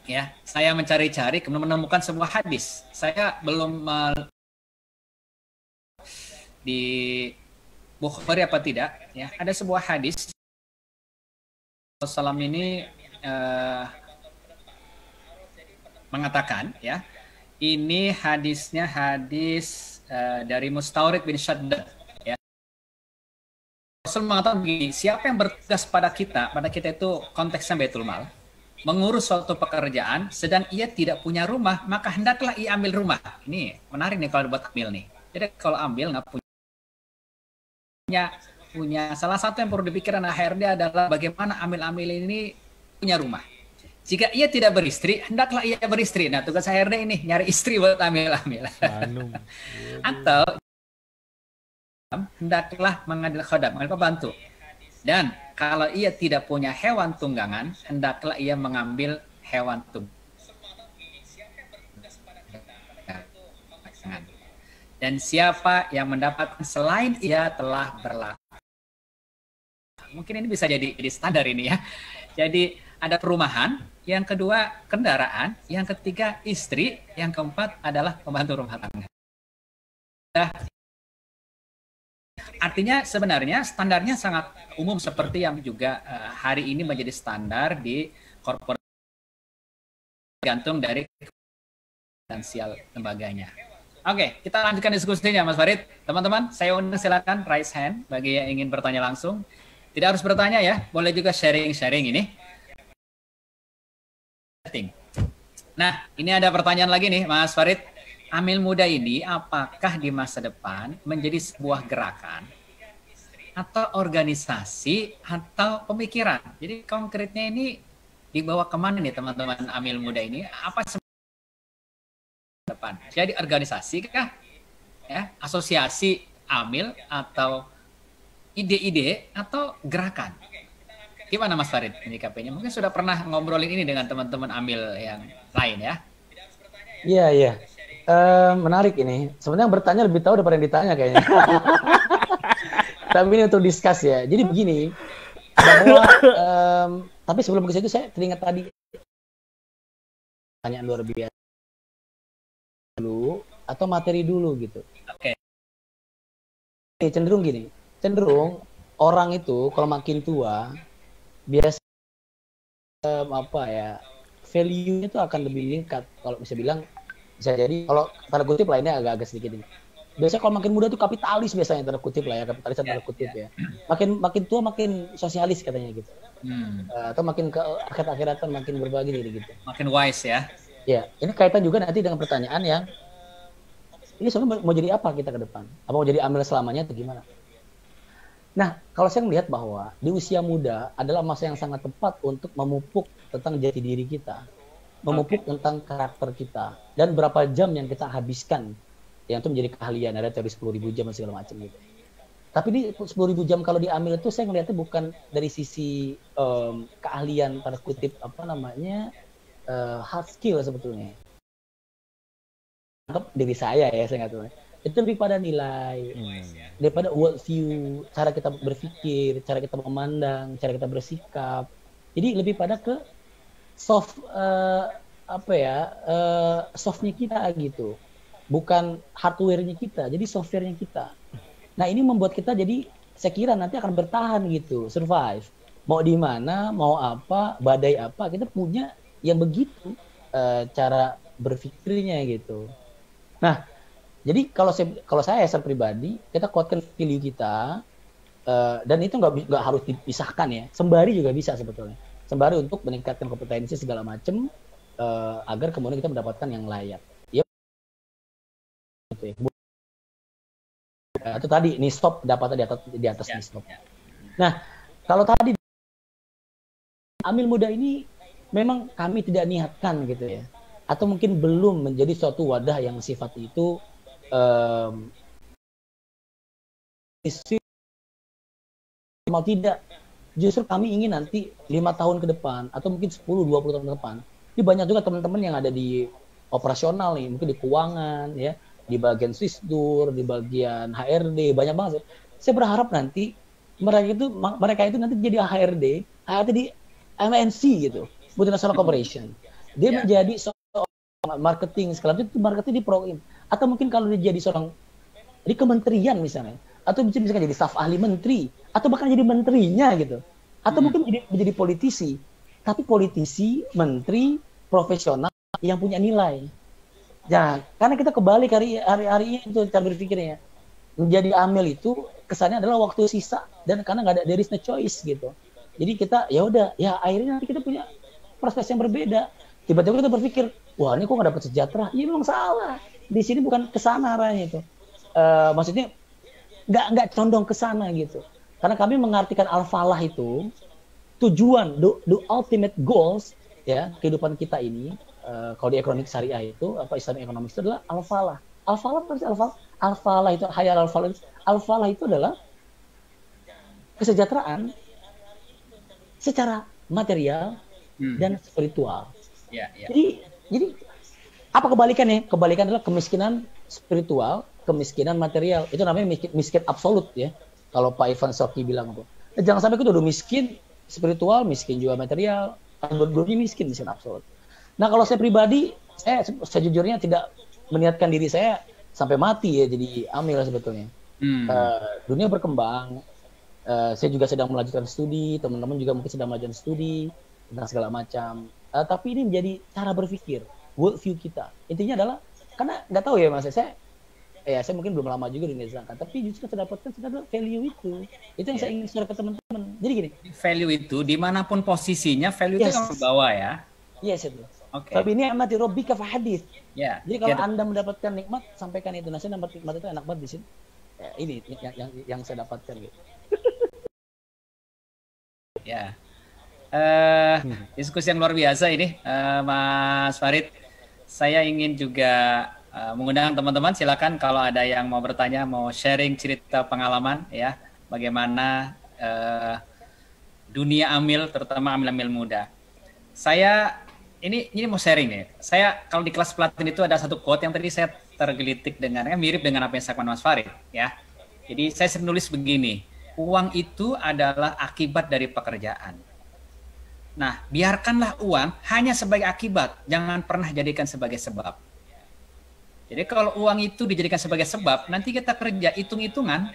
Ya, saya mencari-cari kemudian menemukan sebuah hadis. Saya belum di Bukhari apa tidak? Ya, ada sebuah hadis. Rasulullah ini mengatakan, ya, ini hadisnya hadis dari Mustaurid bin Shaddad. Ya. Rasul mengatakan begini, siapa yang bertugas pada kita itu konteksnya Baitul Mal, mengurus suatu pekerjaan, sedang ia tidak punya rumah, maka hendaklah ia ambil rumah. Ini menarik nih kalau buat ambil nih. Jadi kalau ambil nggak punya salah satu yang perlu dipikirkan akhirnya adalah bagaimana amil-amil ini punya rumah. Jika ia tidak beristri, hendaklah ia beristri. Nah, tugas HRD ini nyari istri buat amil-amil. Atau hendaklah mengadil khodam, mengadil pembantu. Dan kalau ia tidak punya hewan tunggangan, hendaklah ia mengambil hewan tunggangan. Dan siapa yang mendapatkan selain ia telah berlaku. Mungkin ini bisa jadi standar ini ya. Jadi ada perumahan, yang kedua kendaraan, yang ketiga istri, yang keempat adalah pembantu rumah tangga. Artinya sebenarnya standarnya sangat umum seperti yang juga hari ini menjadi standar di korporasi tergantung dari finansial lembaganya. Oke, kita lanjutkan diskusinya Mas Farid. Teman-teman, saya undang silakan raise hand bagi yang ingin bertanya langsung. Tidak harus bertanya ya, boleh juga sharing-sharing ini. Nah, ini ada pertanyaan lagi nih Mas Farid. Amil muda ini apakah di masa depan menjadi sebuah gerakan atau organisasi atau pemikiran? Jadi konkretnya ini dibawa kemana nih teman-teman amil muda ini? Apa depan? Jadi organisasi kah? Ya, asosiasi amil atau ide-ide atau gerakan? Gimana Mas Farid menyikapinya? Mungkin sudah pernah ngobrolin ini dengan teman-teman amil yang lain ya? Iya. Menarik ini. Sebenarnya yang bertanya lebih tahu daripada yang ditanya kayaknya. Tapi ini untuk discuss ya. Jadi begini, bahwa tapi sebelum ke situ saya teringat tadi pertanyaan luar biasa dulu atau materi dulu gitu. Oke. Cenderung gini. Cenderung orang itu kalau makin tua biasa value-nya itu akan lebih meningkat. Kalau bisa bilang, bisa jadi kalau tanda kutip lainnya agak sedikit ini. Biasanya kalau makin muda tuh kapitalis biasanya tanda kutip lah ya, kapitalis tanda kutip ya. Makin tua makin sosialis katanya gitu. Atau makin ke akhirat-akhiratan makin berbagi gitu. Makin wise ya. Ya, ini kaitan juga nanti dengan pertanyaan yang ini sebenarnya mau jadi apa kita ke depan? Apa mau jadi amil selamanya atau gimana? Nah, kalau saya melihat bahwa di usia muda adalah masa yang sangat tepat untuk memupuk tentang jati diri kita, memupuk tentang karakter kita, dan berapa jam yang kita habiskan yang itu menjadi keahlian. Ada teori 10.000 jam dan segala macam gitu. Tapi di 10.000 jam kalau diambil itu saya melihatnya bukan dari sisi keahlian tanda kutip hard skill sebetulnya. Anggap diri saya nggak tahu. Itu lebih pada nilai, daripada world view, cara kita berpikir, cara kita memandang, cara kita bersikap. Jadi lebih pada ke soft apa ya, softnya kita gitu, bukan hardware-nya kita, jadi software-nya kita. Nah ini membuat kita jadi saya kira nanti akan bertahan gitu, survive. Mau di mana, mau apa, badai apa, kita punya yang begitu cara berpikirnya gitu. Nah, jadi kalau saya pribadi, kita kuatkan value kita, dan itu nggak harus dipisahkan ya. Sembari juga bisa sebetulnya. Sembari untuk meningkatkan kompetensi segala macam, agar kemudian kita mendapatkan yang layak. Ya, gitu ya. Itu tadi nih stop dapatnya di atas nih stop. Nah, kalau tadi Amil Muda ini memang kami tidak niatkan gitu ya, atau mungkin belum menjadi suatu wadah yang sifat itu mau tidak, justru kami ingin nanti 5 tahun ke depan atau mungkin 10-20 tahun ke depan, ini banyak juga teman-teman yang ada di operasional nih, mungkin di keuangan ya, di bagian Swissdur, di bagian HRD, banyak banget. Saya berharap nanti mereka itu nanti jadi HRD di MNC gitu, multinational corporation. Dia menjadi seorang marketing, sekarang itu marketing di program, atau mungkin kalau dia jadi seorang di kementerian misalnya, atau bisa jadi staf ahli menteri, atau bahkan jadi menterinya gitu, atau mungkin menjadi politisi, tapi politisi, menteri, profesional yang punya nilai. Ya, karena kita kebalik hari-hari itu cara berpikirnya. Menjadi amil itu kesannya adalah waktu sisa, dan karena nggak ada, there is no choice gitu. Jadi kita ya udah, ya akhirnya nanti kita punya prospek yang berbeda. Tiba-tiba kita berpikir, wah ini kok nggak dapat sejahtera? Iya memang salah. Di sini bukan kesana arahnya itu. Maksudnya nggak condong ke sana gitu. Karena kami mengartikan al-falah itu tujuan, the ultimate goals ya kehidupan kita ini. Kalau di ekonomi syariah itu apa Islamic economics itu adalah al-falah. Al-falah apa sih al-falah? Al-falah itu hayal al-falah. Al-falah itu adalah kesejahteraan secara material dan spiritual. Jadi apa kebalikannya? Kebalikan adalah kemiskinan spiritual, kemiskinan material. Itu namanya miskin absolut ya. Kalau Pak Irfan Shoki bilang apa? Jangan sampai kita udah miskin spiritual, miskin juga material, dua-duanya miskin absolut. Nah kalau saya pribadi, saya sejujurnya tidak meniatkan diri saya sampai mati ya jadi amil sebetulnya. Dunia berkembang. Saya juga sedang melanjutkan studi, teman-teman juga mungkin sedang melanjutkan studi tentang segala macam. Tapi ini menjadi cara berpikir, world view kita. Intinya adalah, karena nggak tahu ya mas, saya mungkin belum lama juga di dunia zakat, tapi justru saya dapatkan adalah value itu. Itu yang saya ingin share ke teman-teman. Jadi gini. Value itu, dimanapun posisinya, value itu yang berbawa ya. Yes, itu. Tapi ini amati robbika fahadith. Jadi kalau Anda mendapatkan nikmat, sampaikan itu. Nah, saya dapat nikmat itu enak banget di sini. Ini yang saya dapatkan gitu. Ya, diskusi yang luar biasa ini, Mas Farid. Saya ingin juga mengundang teman-teman, silakan kalau ada yang mau bertanya, mau sharing cerita pengalaman ya, bagaimana dunia amil, terutama amil-amil muda. Saya ini mau sharing nih. Saya kalau di kelas pelatihan itu ada satu quote yang tadi saya tergelitik dengan, mirip dengan apa yang saya Mas Farid ya. Jadi saya sering nulis begini. Uang itu adalah akibat dari pekerjaan. Nah, biarkanlah uang hanya sebagai akibat, jangan pernah jadikan sebagai sebab. Jadi kalau uang itu dijadikan sebagai sebab, nanti kita kerja hitung-hitungan.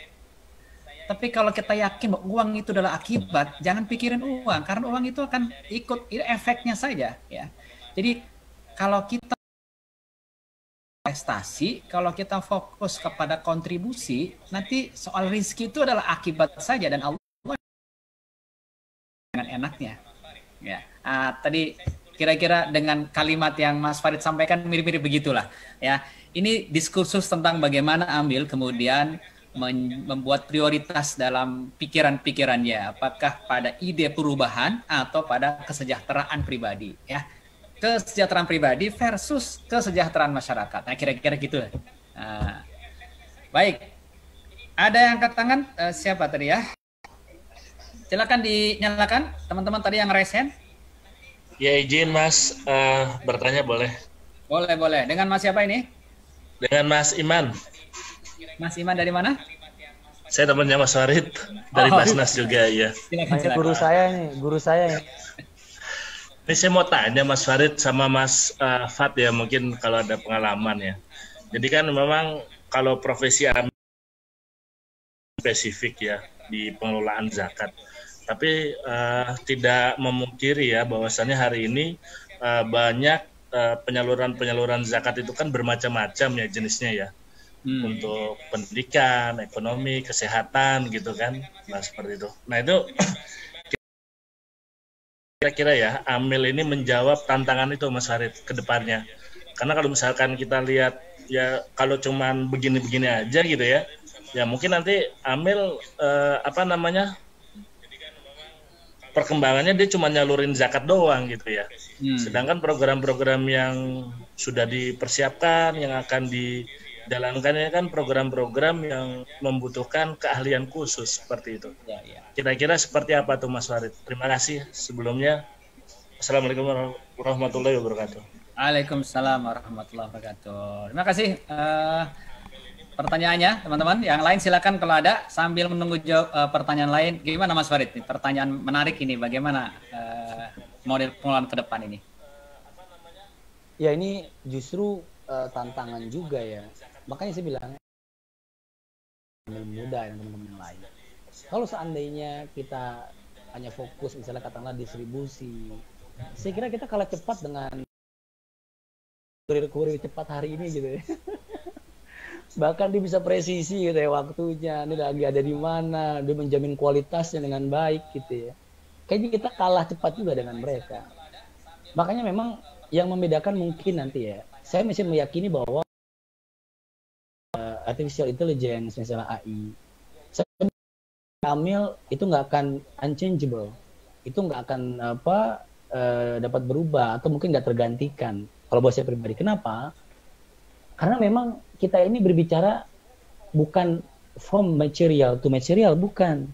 Tapi kalau kita yakin bahwa uang itu adalah akibat, jangan pikirin uang, karena uang itu akan ikut efeknya saja. Ya. Jadi kalau kita investasi, kalau kita fokus kepada kontribusi, nanti soal rezeki itu adalah akibat saja, dan Allah dengan enaknya. Ya, tadi kira-kira dengan kalimat yang Mas Farid sampaikan mirip-mirip begitulah. Ya, ini diskursus tentang bagaimana ambil kemudian membuat prioritas dalam pikiran-pikirannya, apakah pada ide perubahan atau pada kesejahteraan pribadi. Ya. Kesejahteraan pribadi versus kesejahteraan masyarakat. Nah, kira-kira gitu. Baik. Ada yang angkat tangan? Siapa tadi ya? Silakan dinyalakan. Teman-teman tadi yang raise hand. Ya, izin Mas bertanya boleh? Boleh. Dengan Mas siapa ini? Dengan Mas Iman. Mas Iman dari mana? Saya temannya Mas Farid. Dari Basnas juga, ya. Silakan. Guru saya nih. Ini saya mau tanya Mas Farid sama Mas Fat ya, mungkin kalau ada pengalaman ya. Jadi kan memang kalau profesi amil spesifik ya di pengelolaan zakat. Tapi tidak memungkiri ya bahwasannya hari ini banyak penyaluran-penyaluran zakat itu kan bermacam-macam ya jenisnya ya. Untuk pendidikan, ekonomi, kesehatan gitu kan. Nah seperti itu. Nah itu kira-kira ya, Amil ini menjawab tantangan itu Mas Farid ke depannya. Karena kalau misalkan kita lihat ya kalau cuman begini-begini aja gitu ya, ya mungkin nanti Amil perkembangannya dia cuma nyalurin zakat doang gitu ya. Sedangkan program-program yang sudah dipersiapkan, yang akan dijalankannya kan program-program yang membutuhkan keahlian khusus seperti itu. Kira-kira seperti apa tuh Mas Farid? Terima kasih sebelumnya. Assalamualaikum warahmatullahi wabarakatuh. Waalaikumsalam warahmatullahi wabarakatuh. Terima kasih pertanyaannya teman-teman. Yang lain silakan kalau ada sambil menunggu jawab pertanyaan lain. Gimana Mas Farid? Pertanyaan menarik ini. Bagaimana model pengelolaan ke depan ini? Ya ini justru tantangan juga ya. Makanya saya bilang muda dan teman-teman yang lain. Kalau seandainya kita hanya fokus misalnya katakanlah distribusi, saya kira kita kalah cepat dengan kurir cepat hari ini gitu ya. Bahkan dia bisa presisi gitu ya waktunya, dia lagi ada di mana, dia menjamin kualitasnya dengan baik gitu ya. Kayaknya kita kalah cepat juga dengan mereka. Makanya memang yang membedakan mungkin nanti ya, saya masih meyakini bahwa artificial intelligence misalnya AI, Amil itu nggak akan unchangeable, itu nggak akan dapat berubah atau mungkin nggak tergantikan. Kalau buat saya pribadi, kenapa? Karena memang kita ini berbicara bukan from material to material, bukan,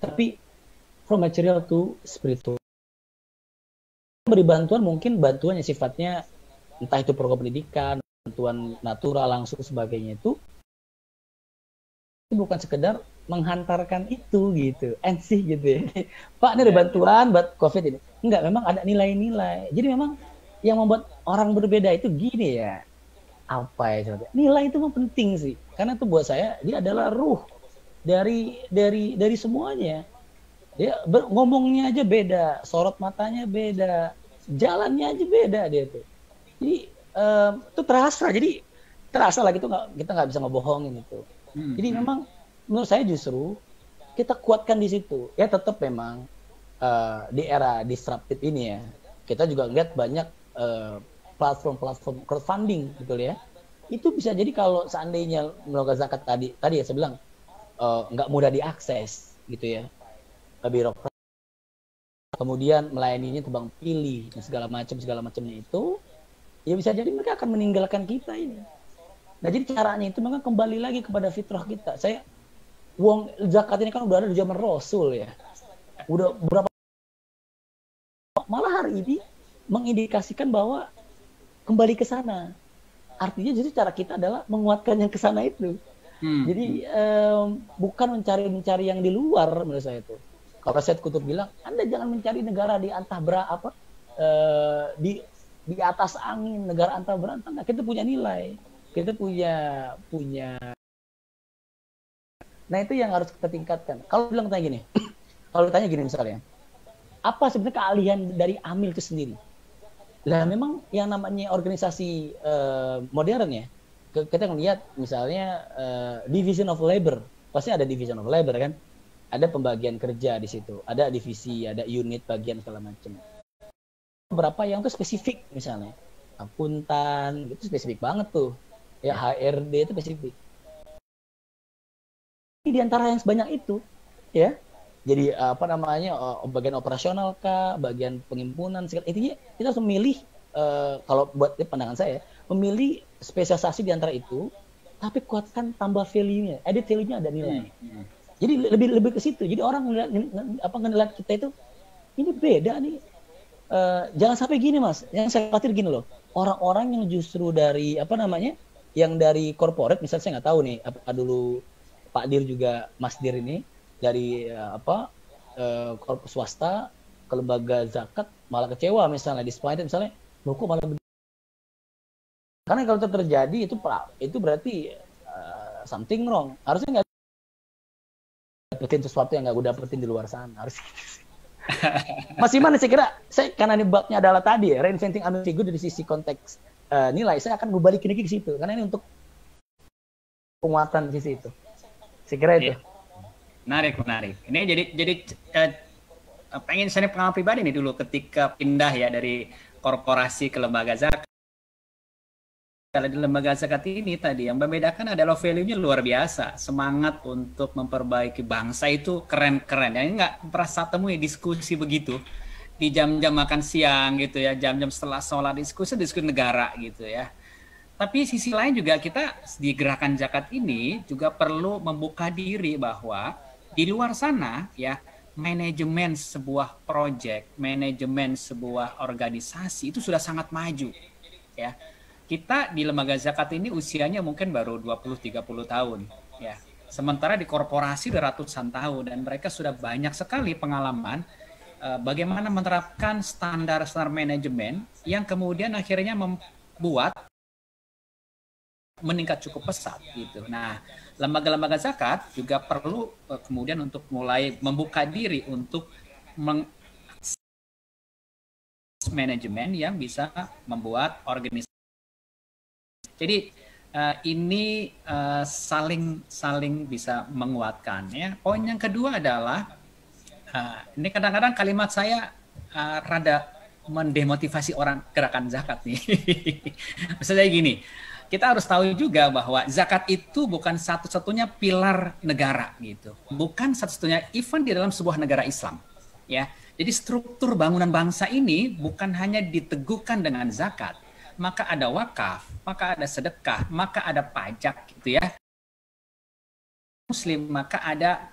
tapi from material to spiritual. Beri bantuan mungkin bantuannya sifatnya entah itu program pendidikan, bantuan natural langsung sebagainya itu bukan sekedar menghantarkan itu gitu, sih gitu ya. Pak ini ada bantuan buat COVID ini. Enggak, memang ada nilai-nilai. Jadi memang yang membuat orang berbeda itu gini ya. Apa ya contohnya? Nilai itu memang penting sih. Karena itu buat saya dia adalah ruh dari semuanya. Dia ngomongnya aja beda, sorot matanya beda, jalannya aja beda dia tuh. Jadi itu terasa. Jadi terasa lah gitu, kita nggak bisa ngebohongin itu. Jadi memang menurut saya justru kita kuatkan di situ. Ya tetap memang di era disruptif ini ya, kita juga lihat banyak platform crowdfunding gitu ya. Itu bisa jadi kalau seandainya melakukan zakat tadi ya saya bilang nggak mudah diakses gitu ya. Birokrat, kemudian melayaninya tebang pilih dan segala macamnya itu, ya bisa jadi mereka akan meninggalkan kita ini. Nah jadi caranya itu memang kembali lagi kepada fitrah kita. Uang zakat ini kan udah ada di zaman Rasul ya. Udah berapa, malah hari ini mengindikasikan bahwa kembali ke sana. Artinya jadi cara kita adalah menguatkan yang ke sana itu. Jadi bukan mencari yang di luar menurut saya itu. Kalau Syed Qutb bilang, Anda jangan mencari negara di antah di atas angin, negara antah berantah. Nah, kita punya nilai, kita punya. Nah itu yang harus kita tingkatkan. Kalau tanya gini misalnya, apa sebenarnya keahlian dari Amil itu sendiri? Lah memang yang namanya organisasi modern ya, kita ngelihat misalnya division of labor, pasti ada division of labor kan? Ada pembagian kerja di situ, ada divisi, ada unit, bagian segala macam. Beberapa yang tuh spesifik misalnya, akuntan, itu spesifik banget tuh. Ya HRD itu spesifik. Di antara yang sebanyak itu, ya, jadi bagian operasional kah, bagian pengimpunan, intinya kita harus memilih. Kalau buat pandangan saya, memilih spesialisasi di antara itu, tapi kuatkan tambah value-nya, added value-nya ada nilai. Jadi lebih ke situ. Jadi orang ngelihat kita itu ini beda nih. Jangan sampai gini Mas. Yang saya khawatir gini loh. Orang-orang yang justru dari yang dari corporate, misalnya saya nggak tahu nih apa dulu Pak Dir juga Mas Dir ini dari swasta ke lembaga zakat malah kecewa misalnya disappointed misalnya, loh kok malah begini? Karena kalau itu terjadi itu berarti something wrong. Harusnya nggak dapetin sesuatu yang nggak gue dapetin di luar sana. Harus Mas Iman, saya kira karena ini babnya adalah tadi ya, reinventing American Figure dari sisi konteks nilai, saya akan berbalik lagi ke situ karena ini untuk penguatan di sisi itu. Saya kira itu. Menarik. Ini jadi pengen saya pengalaman pribadi nih dulu ketika pindah ya dari korporasi ke lembaga zakat. Kalau di lembaga zakat ini tadi yang membedakan adalah value-nya luar biasa, semangat untuk memperbaiki bangsa itu keren-keren. Yang nggak pernah saya temui diskusi begitu di jam-jam makan siang gitu ya, jam-jam setelah sholat diskusi negara gitu ya. Tapi sisi lain juga kita di gerakan zakat ini juga perlu membuka diri bahwa di luar sana ya manajemen sebuah proyek, manajemen sebuah organisasi itu sudah sangat maju ya. Kita di lembaga zakat ini usianya mungkin baru 20-30 tahun ya. Sementara di korporasi udah ratusan tahun dan mereka sudah banyak sekali pengalaman bagaimana menerapkan standar-standar manajemen yang kemudian akhirnya membuat meningkat cukup pesat gitu. Nah, lembaga-lembaga zakat juga perlu kemudian untuk mulai membuka diri untuk manajemen yang bisa membuat organisasi. Jadi ini saling bisa menguatkan ya. Poin yang kedua adalah ini kadang-kadang kalimat saya rada mendemotivasi orang gerakan zakat nih. Misalnya gini, kita harus tahu juga bahwa zakat itu bukan satu-satunya pilar negara gitu. Bukan satu-satunya event di dalam sebuah negara Islam ya. Jadi struktur bangunan bangsa ini bukan hanya diteguhkan dengan zakat. Maka ada wakaf, maka ada sedekah, maka ada pajak gitu ya. Muslim, maka ada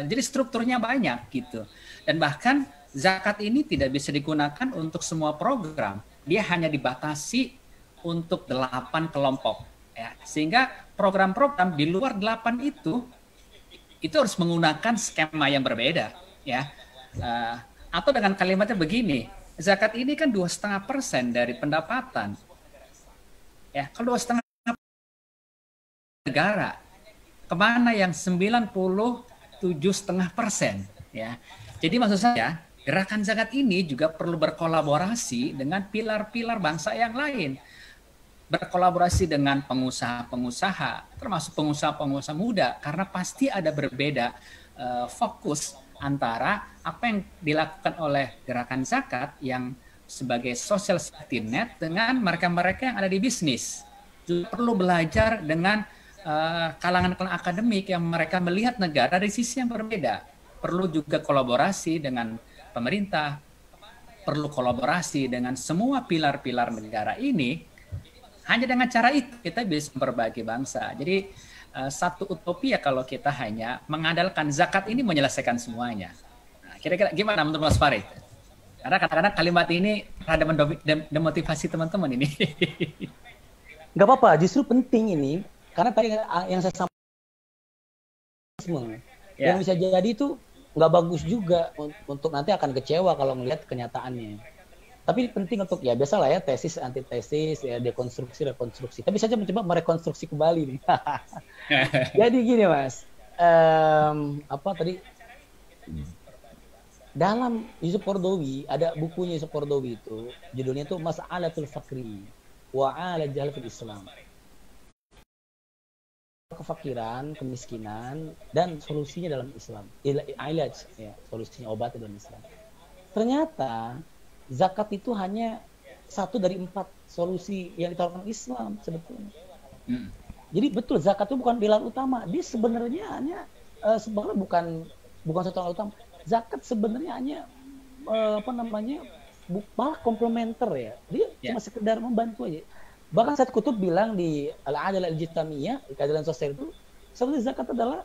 jadi strukturnya banyak gitu. Dan bahkan zakat ini tidak bisa digunakan untuk semua program. Dia hanya dibatasi untuk 8 kelompok ya. Sehingga program-program di luar 8 itu harus menggunakan skema yang berbeda ya. Atau dengan kalimatnya begini, zakat ini kan 2,5% dari pendapatan. Ya, kalau 2,5% negara, kemana yang 97,5% ya. Jadi maksud saya, gerakan zakat ini juga perlu berkolaborasi dengan pilar-pilar bangsa yang lain. Berkolaborasi dengan pengusaha-pengusaha, termasuk pengusaha-pengusaha muda, karena pasti ada berbeda fokus antara apa yang dilakukan oleh gerakan zakat yang sebagai social safety net dengan mereka-mereka yang ada di bisnis. Juga perlu belajar dengan kalangan-kalangan akademik yang mereka melihat negara dari sisi yang berbeda. Perlu juga kolaborasi dengan pemerintah, perlu kolaborasi dengan semua pilar-pilar negara ini. Hanya dengan cara itu kita bisa memperbaiki bangsa. Jadi satu utopia kalau kita hanya mengandalkan zakat ini menyelesaikan semuanya. Nah, kira-kira gimana menurut Mas Farid? Karena kadang-kadang kalimat ini rada mendemotivasi teman-teman ini. Nggak apa-apa, justru penting ini. Karena tadi yang saya sampaikan, yang bisa jadi itu nggak bagus juga untuk nanti akan kecewa kalau melihat kenyataannya. Tapi penting untuk ya biasalah ya tesis antitesis ya dekonstruksi rekonstruksi. Tapi saya mencoba merekonstruksi kembali nih. Jadi gini Mas, apa tadi dalam Yusuf Qaradawi ada bukunya Yusuf Qaradawi itu judulnya itu Mas'alatul Fakri wa 'ala fil Islam. Kefakiran, kemiskinan dan solusinya dalam Islam. Ilaj ya, solusinya obat dalam Islam. Ternyata zakat itu hanya satu dari 4 solusi yang ditawarkan Islam sebetulnya. Jadi betul zakat itu bukan pilar utama. Dia sebenarnya hanya sebenarnya bukan satu hal utama. Zakat sebenarnya hanya malah komplementer ya. Dia cuma sekedar membantu aja. Bahkan Said Qutb bilang di Al-Adalah Al-Ijtima'iyah, keadilan sosial itu sebenarnya zakat adalah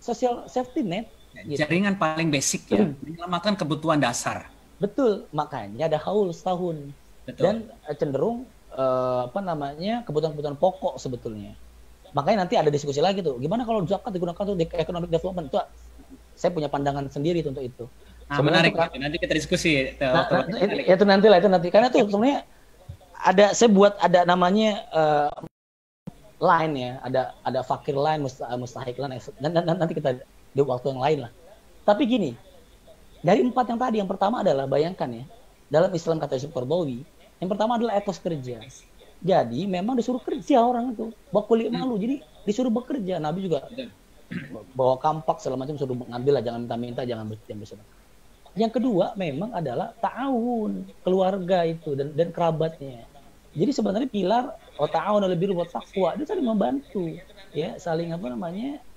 social safety net. Jaringan paling basic ya, menyelamatkan kebutuhan dasar. Betul, makanya ada haul setahun. Betul. Dan cenderung kebutuhan-kebutuhan pokok sebetulnya. Makanya nanti ada diskusi lagi tuh, gimana kalau zakat digunakan untuk economic development? Itu saya punya pandangan sendiri untuk itu. Menarik. Nanti kita diskusi. Itu nanti lah, karena tuh sebenarnya saya buat ada namanya line ya, ada fakir line, mustahik line, dan nanti kita di waktu yang lain lah. Tapi gini, dari 4 yang tadi, yang pertama adalah bayangkan ya, dalam Islam kata Syukurbawi, yang pertama adalah etos kerja. Jadi memang disuruh kerja orang itu, bakuli malu, jadi disuruh bekerja. Nabi juga bawa kampak segala macam, suruh ngambil lah, jangan minta-minta, jangan bersedekah. Yang kedua memang adalah ta'awun keluarga itu dan kerabatnya. Jadi sebenarnya pilar ta'awun lebih buat takwa, itu saling membantu, ya, saling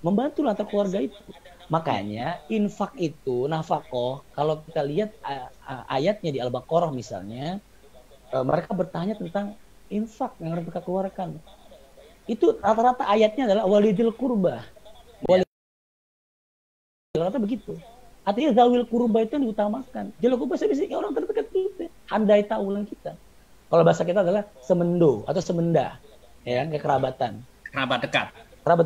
membantu antar keluarga itu. Makanya infak itu nafkah, kalau kita lihat ayatnya di Al-Baqarah misalnya, mereka bertanya tentang infak yang harus mereka keluarkan. Itu rata-rata ayatnya adalah walidil qurba. Rata-rata begitu. Artinya zawil qurba itu yang diutamakan. Jalil qurba sebenarnya orang terdekat kita, handai taulan kita. Kalau bahasa kita adalah semendo atau semenda, ya, kekerabatan. Kerabat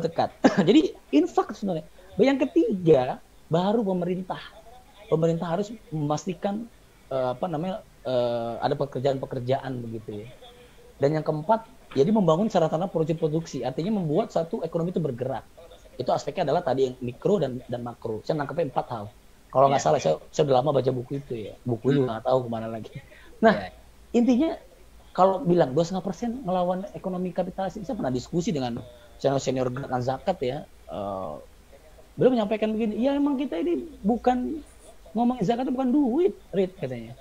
dekat. Jadi infak sebenarnya. Yang ketiga baru pemerintah. Pemerintah harus memastikan ada pekerjaan-pekerjaan begitu ya. Dan yang keempat, jadi membangun sarana produksi, artinya membuat satu ekonomi itu bergerak. Itu aspeknya adalah tadi yang mikro dan makro. Saya nangkepnya 4 hal. Kalau nggak salah, saya udah lama baca buku itu ya. Buku itu nggak tahu kemana lagi. Nah, intinya kalau bilang 2,5% melawan ekonomi kapitalis, saya pernah diskusi dengan senior gerakan zakat ya. Beliau menyampaikan begini, ya emang kita ini bukan ngomongin zakat itu bukan duit, Rit, katanya.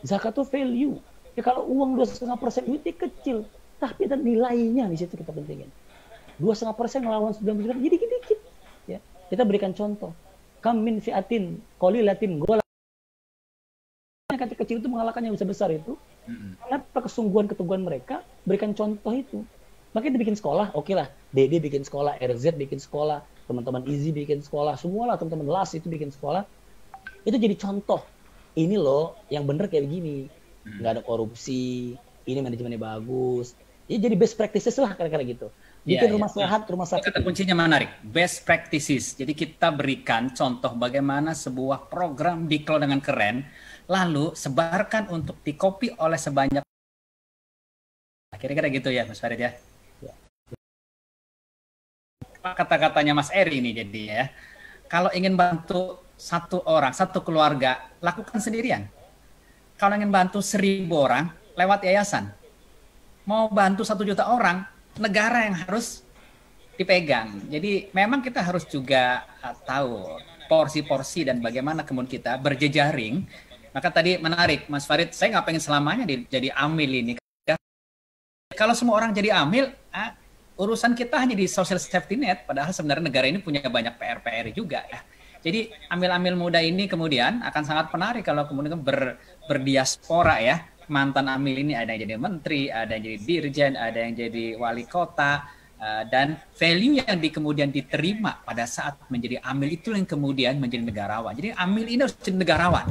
Zakat itu value. Ya kalau uang 2,5% duitnya kecil, tapi ada nilainya di situ kita pentingin. 2,5% melawan 90%, jadi dikit-dikit. Ya, kita berikan contoh. Kam min fi'atin qalilatin gola. Yang kecil itu mengalahkan yang besar-besar itu. Kenapa kesungguhan-keteguhan mereka berikan contoh itu? Makanya dibikin sekolah, oke lah. DD bikin sekolah, RZ bikin sekolah, teman-teman Izi bikin sekolah, semua lah teman-teman LAS itu bikin sekolah. Itu jadi contoh. Ini loh, yang bener kayak begini. Nggak ada korupsi, ini manajemennya bagus. Ya, jadi best practices lah kira-kira gitu. Bikin rumah sehat, rumah sakit. Kata kuncinya menarik, best practices. Jadi kita berikan contoh bagaimana sebuah program dikelola dengan keren, lalu sebarkan untuk dikopi oleh sebanyak. Kira-kira gitu ya Mas Farid ya. Kata-katanya Mas Eri ini jadi ya. Kalau ingin bantu satu orang, satu keluarga, lakukan sendirian. Kalau ingin bantu 1.000 orang, lewat yayasan. Mau bantu 1 juta orang, negara yang harus dipegang. Jadi memang kita harus juga tahu porsi-porsi dan bagaimana kemudian kita berjejaring. Maka tadi menarik, Mas Farid, saya nggak pengen selamanya jadi amil ini. Kalau semua orang jadi amil, urusan kita hanya di social safety net, padahal sebenarnya negara ini punya banyak PR juga ya. Jadi amil-amil muda ini kemudian akan sangat menarik kalau kemudian berdiaspora ya. Mantan amil ini ada yang jadi menteri, ada yang jadi dirjen, ada yang jadi wali kota, dan value yang kemudian diterima pada saat menjadi amil itu yang kemudian menjadi negarawan. Jadi amil ini harus jadi negarawan,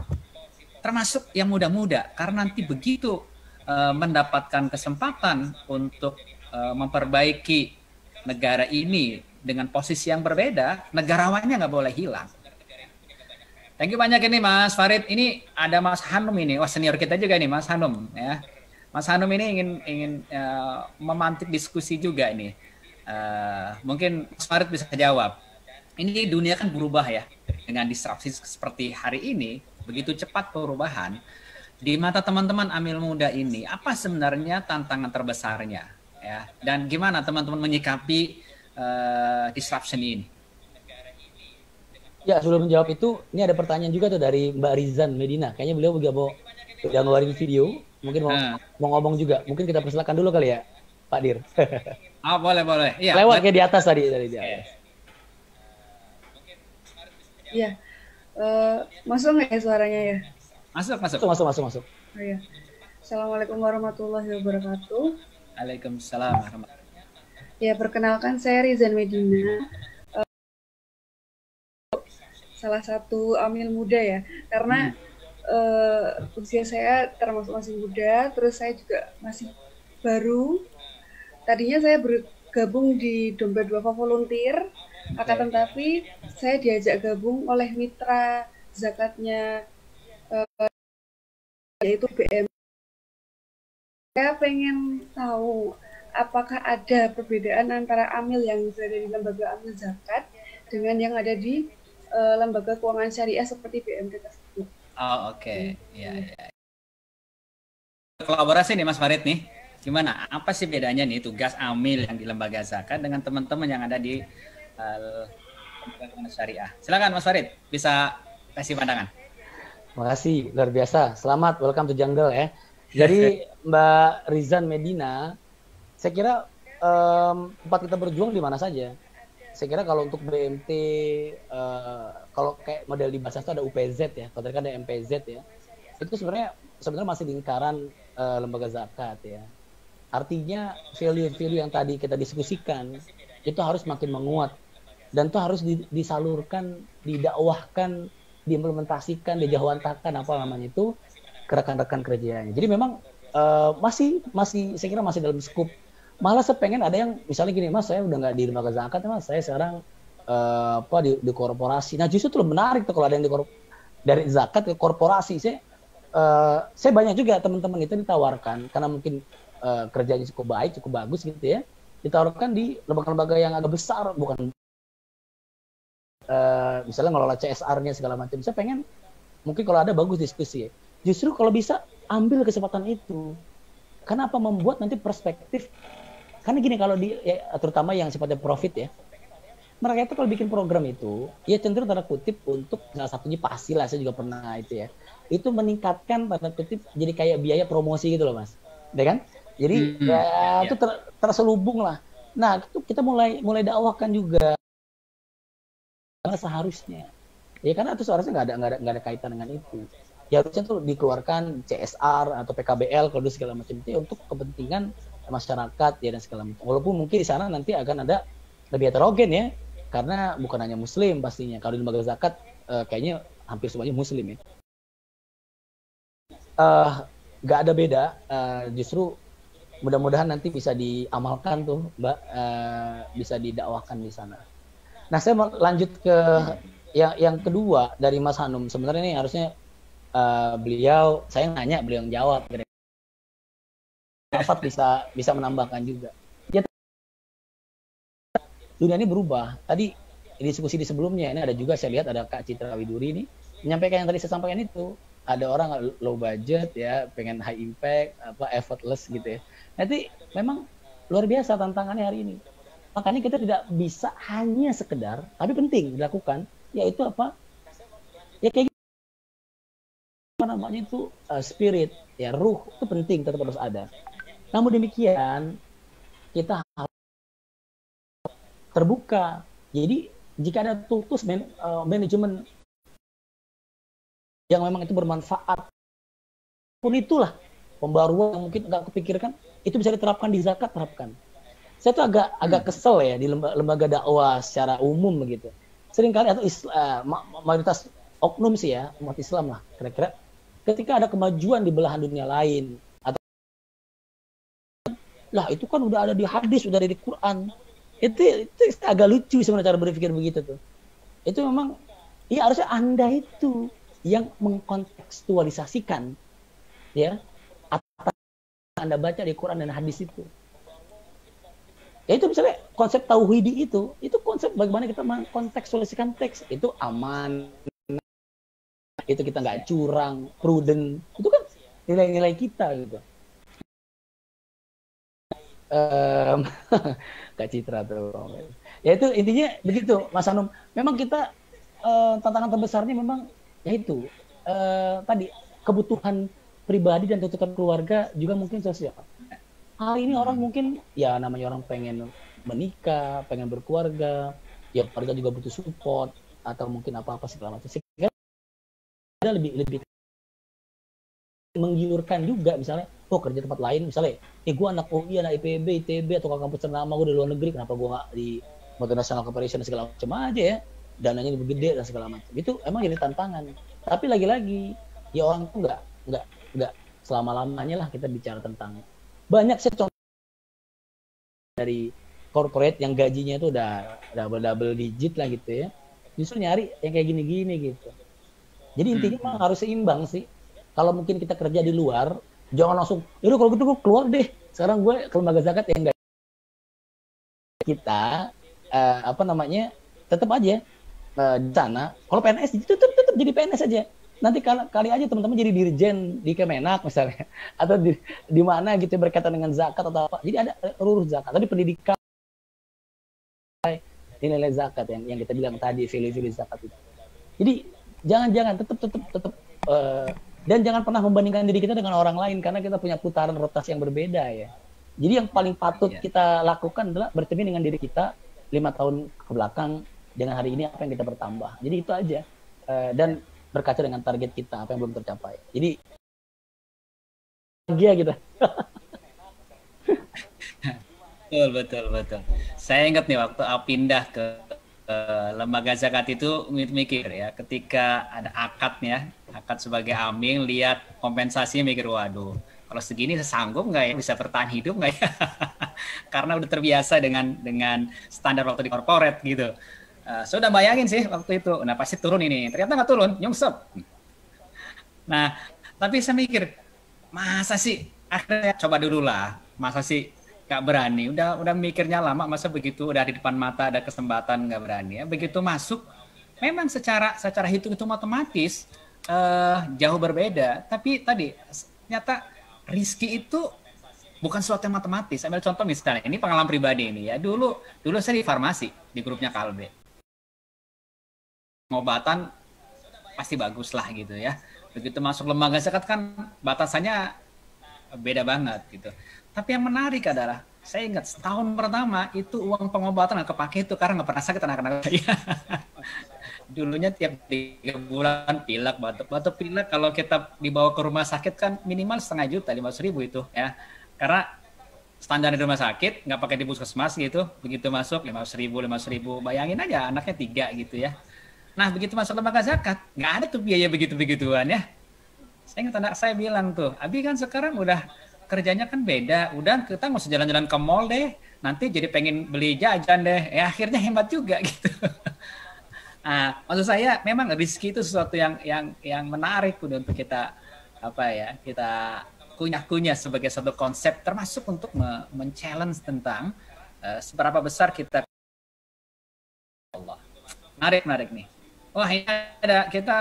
termasuk yang muda-muda, karena nanti begitu mendapatkan kesempatan untuk memperbaiki negara ini dengan posisi yang berbeda, negarawannya nggak boleh hilang. Thank you banyak ini Mas Farid. Ini ada Mas Hanum ini, wah senior kita juga nih Mas Hanum ya. Mas Hanum ini ingin memantik diskusi juga ini. Mungkin Mas Farid bisa jawab. Ini dunia kan berubah ya dengan disrupsi seperti hari ini, begitu cepat perubahan. Di mata teman-teman amil muda ini, apa sebenarnya tantangan terbesarnya ya? Dan gimana teman-teman menyikapi disruption ini? Ya, sebelum menjawab itu, ini ada pertanyaan juga tuh dari Mbak Rizan Medina. Kayaknya beliau juga udah ngeluarin video, mungkin mau ngomong juga. Mungkin kita persilakan dulu kali ya, Pak Dir. Boleh. Ya, lewat kayak di atas tadi di atas. Iya. Masuk nggak ya suaranya ya? Masuk. Oh, iya. Assalamualaikum warahmatullahi wabarakatuh. Waalaikumsalam warahmatullahi wabarakatuh. Ya, perkenalkan saya Rizan Medina. Salah satu amil muda ya, karena usia saya termasuk masih muda, terus saya juga masih baru. Tadinya saya bergabung di Dompet Duafa Volunteer, akan tetapi saya diajak gabung oleh mitra zakatnya yaitu BM. Saya pengen tahu apakah ada perbedaan antara amil yang berada di lembaga amil zakat dengan yang ada di lembaga keuangan syariah seperti BMT tersebut. Oh, oke. Ya. Kolaborasi nih Mas Farid nih. Gimana? Apa sih bedanya nih tugas amil yang di lembaga zakat dengan teman-teman yang ada di lembaga keuangan syariah? Silakan Mas Farid, bisa kasih pandangan. Makasih, luar biasa. Selamat, welcome to Jungle ya. Jadi Mbak Rizan Medina, saya kira tempat kita berjuang di mana saja. Saya kira kalau untuk BMT, kalau kayak model di bahasa itu ada UPZ ya, kalau tadi kan ada MPZ ya. Itu sebenarnya masih lingkaran lembaga zakat ya. Artinya value-value yang tadi kita diskusikan itu harus makin menguat dan itu harus disalurkan, didakwahkan, diimplementasikan, dijawantakan apa namanya itu ke rekan-rekan kerjanya. Jadi memang masih saya kira masih dalam skop. Malah saya pengen ada yang misalnya gini, Mas, saya udah nggak di lembaga zakat, Mas, saya sekarang di korporasi. Nah justru itu menarik tuh kalau ada yang dari zakat ke korporasi. Saya banyak juga teman-teman itu ditawarkan karena mungkin kerjanya cukup baik, cukup bagus gitu ya, ditawarkan di lembaga-lembaga yang agak besar, bukan misalnya ngelola CSR-nya segala macam. Saya pengen mungkin kalau ada bagus diskusi ya. Justru kalau bisa ambil kesempatan itu. Kenapa membuat nanti perspektif? Karena gini, kalau terutama yang sifatnya profit ya, mereka itu kalau bikin program itu, ya cenderung tanda kutip untuk salah satunya pasti lah, saya juga pernah itu ya, itu meningkatkan tanda kutip jadi kayak biaya promosi gitu loh Mas, ya kan? Jadi itu terselubung lah. Nah itu kita mulai dakwahkan juga seharusnya, ya karena itu seharusnya nggak ada kaitan dengan itu. Ya harusnya tuh dikeluarkan CSR atau PKBL kalau segala macam itu untuk kepentingan masyarakat ya dan segala macam. Walaupun mungkin di sana nanti akan ada lebih heterogen ya, karena bukan hanya Muslim pastinya. Kalau di lembaga zakat kayaknya hampir semuanya Muslim ya. Nggak ada beda. Justru mudah-mudahan nanti bisa diamalkan tuh, Mbak, bisa didakwahkan di sana. Nah saya mau lanjut ke yang kedua dari Mas Hanum. Sebenarnya ini harusnya beliau, saya nanya, beliau yang jawab. Afat bisa menambahkan juga. Ya, dunia ini berubah. Tadi diskusi di sebelumnya ini ada juga, saya lihat ada Kak Citra Widuri ini menyampaikan yang tadi saya sampaikan itu. Ada orang low budget ya, pengen high impact, effortless gitu ya. Nanti memang luar biasa tantangannya hari ini. Makanya kita tidak bisa hanya sekedar, tapi penting dilakukan, yaitu apa? Ya kayak namanya itu spirit, ya ruh itu penting, tetap harus ada. Namun demikian kita harus terbuka. Jadi jika ada tools manajemen yang memang itu bermanfaat, pun itulah pembaruan yang mungkin nggak kepikirkan, itu bisa diterapkan di zakat, terapkan. Saya tuh agak kesel ya di lembaga dakwah secara umum begitu. Seringkali atau mayoritas oknum sih ya, umat Islam lah kira-kira, ketika ada kemajuan di belahan dunia lain, atau lah itu kan udah ada di hadis, udah ada di Quran, itu agak lucu sebenarnya cara berpikir begitu tuh. Itu memang, ya harusnya Anda itu yang mengkontekstualisasikan, ya, apa Anda baca di Quran dan hadis itu. Ya itu misalnya konsep tauhidi itu konsep bagaimana kita mengkontekstualisasikan teks, itu aman, itu kita nggak curang, prudent, itu kan nilai-nilai kita gitu. Kak Citra tuh. Ya itu intinya begitu, Mas Hanum. Memang kita tantangan terbesarnya memang yaitu tadi kebutuhan pribadi dan tuntutan keluarga, juga mungkin sosial. Hari ini orang mungkin ya namanya orang pengen menikah, pengen berkeluarga, ya keluarga juga butuh support atau mungkin apa-apa segala macam. Sehingga ada lebih menggiurkan juga, misalnya kerja tempat lain, misalnya gue anak UI, anak IPB, ITB atau kampus ternama, gue di luar negeri, kenapa gue nggak di multinational corporation segala macam aja ya, dananya lebih gede dan segala macam. Itu emang jadi tantangan. Tapi lagi-lagi ya orang tuh nggak selama-lamanya lah kita bicara tentang, banyak sih contoh dari corporate yang gajinya itu udah double digit lah gitu ya, justru nyari yang kayak gini-gini gitu. Jadi intinya memang harus seimbang sih. Kalau mungkin kita kerja di luar, jangan langsung, yaudah kalau gitu gue keluar deh. Sekarang gue ke lembaga zakat ya enggak. Kita tetap aja di sana. Kalau PNS tetap jadi PNS aja. Nanti kali aja teman-teman jadi dirjen di Kemenak misalnya, atau di mana gitu berkaitan dengan zakat atau apa. Jadi ada urus zakat. Tadi pendidikan, nilai zakat yang kita bilang tadi, value zakat itu. Jadi jangan tetap dan jangan pernah membandingkan diri kita dengan orang lain karena kita punya putaran rotasi yang berbeda ya. Jadi yang paling patut kita lakukan adalah bercermin dengan diri kita 5 tahun ke belakang dengan hari ini apa yang kita bertambah. Jadi itu aja. Dan berkaca dengan target kita apa yang belum tercapai. Jadi bahagia kita. Betul. Saya ingat nih waktu pindah ke lembaga zakat itu mikir ya, ketika ada akad sebagai amil, lihat kompensasinya mikir, waduh, kalau segini sanggup nggak ya, bisa bertahan hidup nggak ya? Karena udah terbiasa dengan standar waktu di corporate gitu. Sudah bayangin sih waktu itu, nah pasti turun ini, ternyata nggak turun, nyungsep. Nah, tapi saya mikir, masa sih, akhirnya coba dulu lah, masa sih nggak berani, udah mikirnya lama, masa begitu udah di depan mata ada kesempatan nggak berani ya, begitu masuk, memang secara hitung itu matematis jauh berbeda, tapi tadi ternyata rizki itu bukan suatu yang matematis. Ambil contoh misalnya, ini pengalaman pribadi ini ya, dulu saya di farmasi di grupnya Kalbe, pengobatan pasti bagus lah gitu ya, begitu masuk lembaga zakat kan batasannya beda banget gitu. Tapi yang menarik adalah, saya ingat setahun pertama itu uang pengobatan nggak kepake itu karena nggak pernah sakit anak-anak saya. Dulunya tiap 3 bulan pilek, batuk pilek, kalau kita dibawa ke rumah sakit kan minimal 500 juta, 500.000 itu ya. Karena standar di rumah sakit nggak pakai di puskesmas gitu, begitu masuk 500.000, bayangin aja anaknya 3 gitu ya. Nah begitu masuk lembaga zakat nggak ada tuh biaya begituan ya. Saya ingat anak saya bilang tuh, Abi kan sekarang udah kerjanya kan beda, udah kita nggak usah jalan-jalan ke mall deh, nanti jadi pengen beli jajan deh, ya akhirnya hemat juga gitu. Nah, maksud saya memang rezeki itu sesuatu yang menarik untuk kita kita kunyah sebagai satu konsep, termasuk untuk men-challenge tentang seberapa besar kita Allah. Menarik nih. Wah, ini ada kita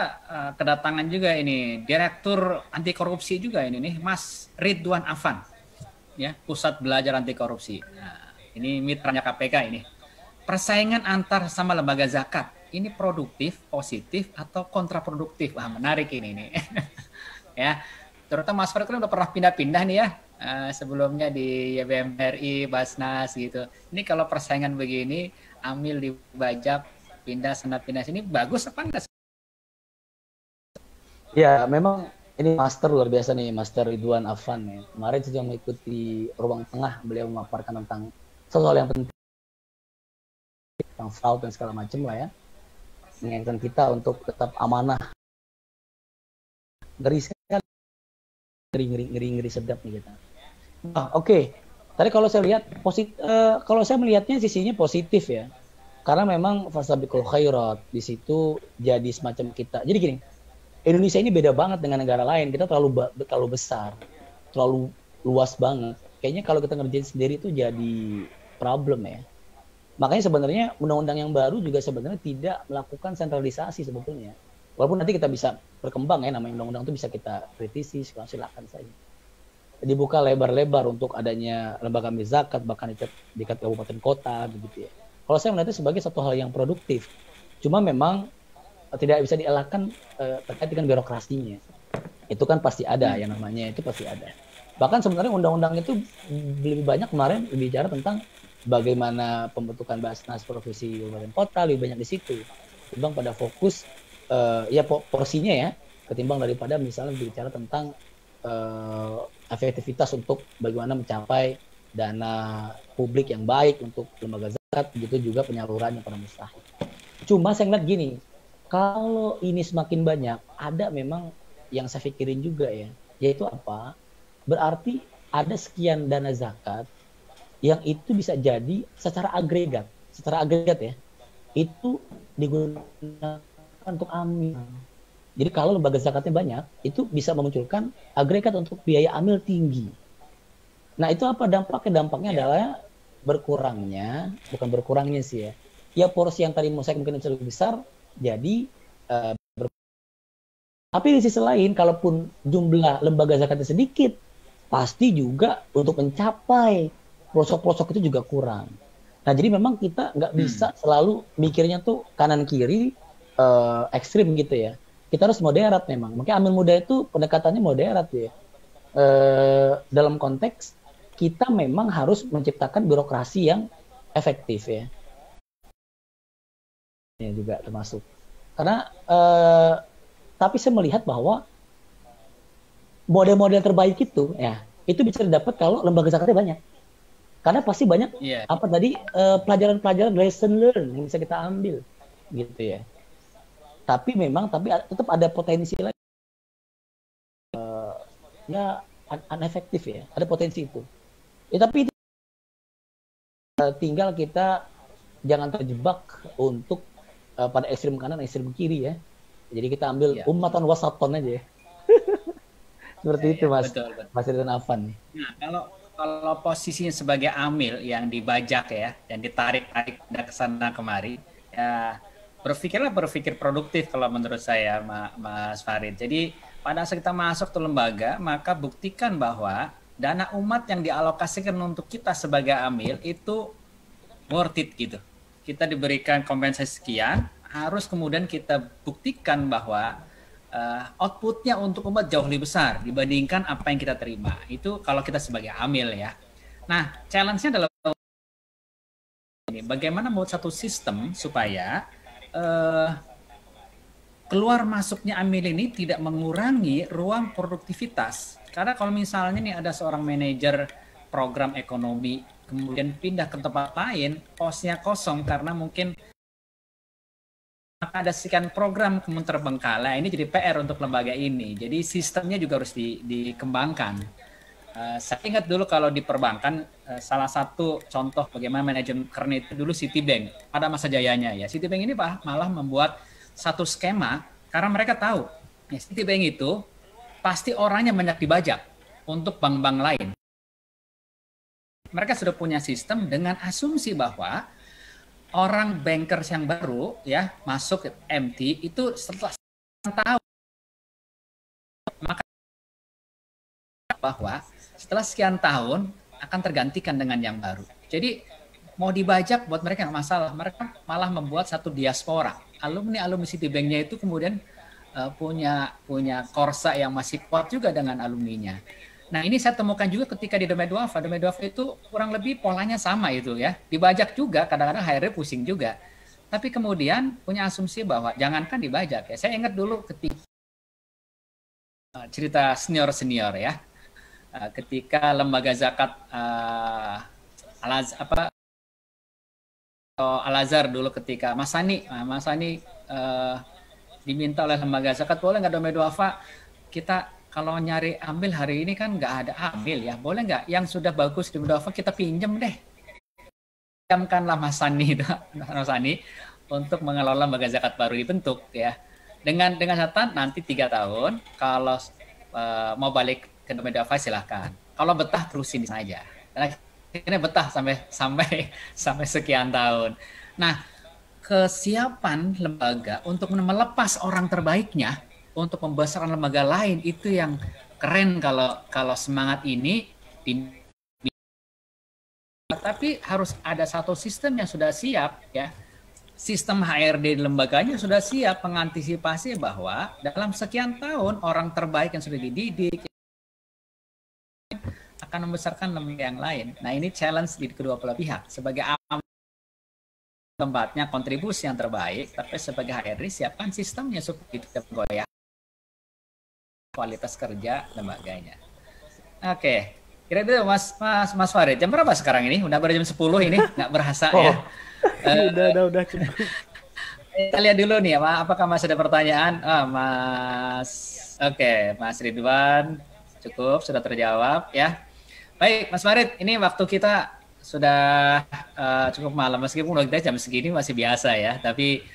kedatangan juga ini Direktur Anti Korupsi juga ini nih, Mas Ridwan Afan, ya, Pusat Belajar Anti Korupsi. Nah, ini mitranya KPK ini. Persaingan antar sama lembaga zakat ini produktif, positif atau kontraproduktif? Wah, menarik ini nih. Ya, terutama Mas Fred kan udah pernah pindah-pindah nih ya. Sebelumnya di YBMRI, Basnas gitu. Ini kalau persaingan begini, amil dibajak, pindah sini, bagus apa enggak? Ya, memang ini master luar biasa nih, Master Ridwan Afan ya. Kemarin saya mengikuti ruang tengah, beliau memaparkan tentang sesuatu yang penting, tentang fraud dan segala macam lah ya. Mengingatkan kita untuk tetap amanah. Ngeri sekali, ngeri sedap nih kita. Oke. Tadi kalau saya lihat kalau saya melihatnya sisinya positif ya. Karena memang fasabiqul khairat di situ jadi semacam kita. Jadi gini, Indonesia ini beda banget dengan negara lain. Kita terlalu besar, terlalu luas banget. Kayaknya kalau kita ngerjain sendiri itu jadi problem ya. Makanya sebenarnya undang-undang yang baru juga sebenarnya tidak melakukan sentralisasi sebetulnya. Walaupun nanti kita bisa berkembang ya, namanya undang-undang itu bisa kita kritisi, silakan saja. Dibuka lebar-lebar untuk adanya lembaga zakat, bahkan di kabupaten kota begitu ya. Kalau saya melihatnya sebagai satu hal yang produktif. Cuma memang tidak bisa dielakkan terkait dengan birokrasinya. Itu kan pasti ada, yang namanya itu pasti ada. Bahkan sebenarnya undang-undang itu lebih banyak kemarin bicara tentang bagaimana pembentukan Basnas Provinsi Kabupaten Kota, lebih banyak di situ. Ketimbang pada fokus porsinya ya, ketimbang daripada misalnya bicara tentang efektivitas untuk bagaimana mencapai dana publik yang baik untuk lembaga zakat, begitu juga penyalurannya pada mustahik. Cuma saya ngeliat gini, kalau ini semakin banyak, ada memang yang saya pikirin juga ya, yaitu apa? Berarti ada sekian dana zakat yang itu bisa jadi secara agregat ya, itu digunakan untuk amil. Jadi kalau lembaga zakatnya banyak, itu bisa memunculkan agregat untuk biaya amil tinggi. Nah itu apa dampaknya? Dampaknya adalah berkurangnya, bukan berkurangnya sih ya. Ya porsi yang tadi saya mungkin lebih besar, jadi tapi di sisi lain, kalaupun jumlah lembaga zakatnya sedikit, pasti juga untuk mencapai pelosok-pelosok itu juga kurang. Nah, jadi memang kita nggak bisa selalu mikirnya tuh kanan kiri ekstrim gitu ya. Kita harus moderat memang. Makanya amil muda itu pendekatannya moderat ya. Dalam konteks kita memang harus menciptakan birokrasi yang efektif ya. Ini juga termasuk. Karena tapi saya melihat bahwa model-model terbaik itu ya itu bisa didapat kalau lembaga zakatnya banyak. Karena pasti banyak pelajaran-pelajaran lesson learn yang bisa kita ambil gitu ya. Tapi tetap ada potensi lagi ya unefektif ya. Ada potensi itu. Ya, tapi tinggal kita jangan terjebak untuk pada ekstrem kanan, ekstrem kiri ya. Jadi kita ambil ummatan wasaton aja ya. Seperti itu Mas. Betul. Mas Ridwan Afan. Nah, kalau posisinya sebagai amil yang dibajak ya, dan ditarik-tarik ke sana kemari, ya berpikir produktif kalau menurut saya Mas Farid. Jadi pada saat kita masuk ke lembaga, maka buktikan bahwa dana umat yang dialokasikan untuk kita sebagai amil itu worth it gitu. Kita diberikan kompensasi sekian, harus kemudian kita buktikan bahwa outputnya untuk umat jauh lebih besar dibandingkan apa yang kita terima. Itu kalau kita sebagai amil ya. Nah, challenge-nya adalah ini, bagaimana membuat satu sistem supaya keluar masuknya amil ini tidak mengurangi ruang produktivitas. Karena kalau misalnya nih ada seorang manajer program ekonomi kemudian pindah ke tempat lain, posnya kosong karena mungkin maka ada sekian program kemudian terbengkalai. Ini jadi PR untuk lembaga ini. Jadi sistemnya juga harus dikembangkan. Saya ingat dulu kalau di perbankan, salah satu contoh bagaimana manajemen keren itu dulu Citibank pada masa jayanya ya. Citibank ini malah membuat satu skema karena mereka tahu ya, Citibank itu pasti orangnya banyak dibajak untuk bank-bank lain. Mereka sudah punya sistem dengan asumsi bahwa orang bankers yang baru ya masuk ke MT itu setelah tahun maka bahwa setelah sekian tahun akan tergantikan dengan yang baru. Jadi mau dibajak buat mereka nggak masalah. Mereka malah membuat satu diaspora. Alumni Citibank-nya itu kemudian punya korsa yang masih kuat juga dengan alumninya. Nah ini saya temukan juga ketika di Domain Duafa. Domain Duafa itu kurang lebih polanya sama itu ya. Dibajak juga, kadang-kadang HRD pusing juga. Tapi kemudian punya asumsi bahwa jangankan dibajak ya. Saya ingat dulu ketika cerita senior ya. Ketika lembaga zakat Al-Azhar dulu ketika Mas Sani diminta oleh lembaga zakat, boleh nggak Domain Duafa kita kalau nyari ambil hari ini kan nggak ada ambil ya, boleh nggak yang sudah bagus di Domain Duafa kita pinjam deh. Pinjamkanlah Mas Sani untuk mengelola lembaga zakat baru dibentuk ya. Dengan catatan nanti 3 tahun kalau mau balik ke Domain Duafa silahkan. Kalau betah terusin di sana aja. Karena akhirnya betah sampai sekian tahun. Nah, kesiapan lembaga untuk melepas orang terbaiknya untuk membesarkan lembaga lain itu yang keren kalau semangat ini tapi harus ada satu sistem yang sudah siap ya. Sistem HRD di lembaganya sudah siap mengantisipasi bahwa dalam sekian tahun orang terbaik yang sudah dididik akan membesarkan lembaga yang lain. Nah, ini challenge di kedua belah pihak. Sebagai tempatnya kontribusi yang terbaik, tapi sebagai HRD siapkan sistemnya supaya tidak goyah kualitas kerja lembaganya. Oke, kira-kira Mas Farid, jam berapa sekarang ini? Udah jam 10 ini, nggak berasa ya. Udah cukup. Kita lihat dulu nih, apakah masih ada pertanyaan? Mas Ridwan, cukup, sudah terjawab ya. Baik, Mas Farid, ini waktu kita sudah cukup malam, meskipun kita jam segini masih biasa ya, tapi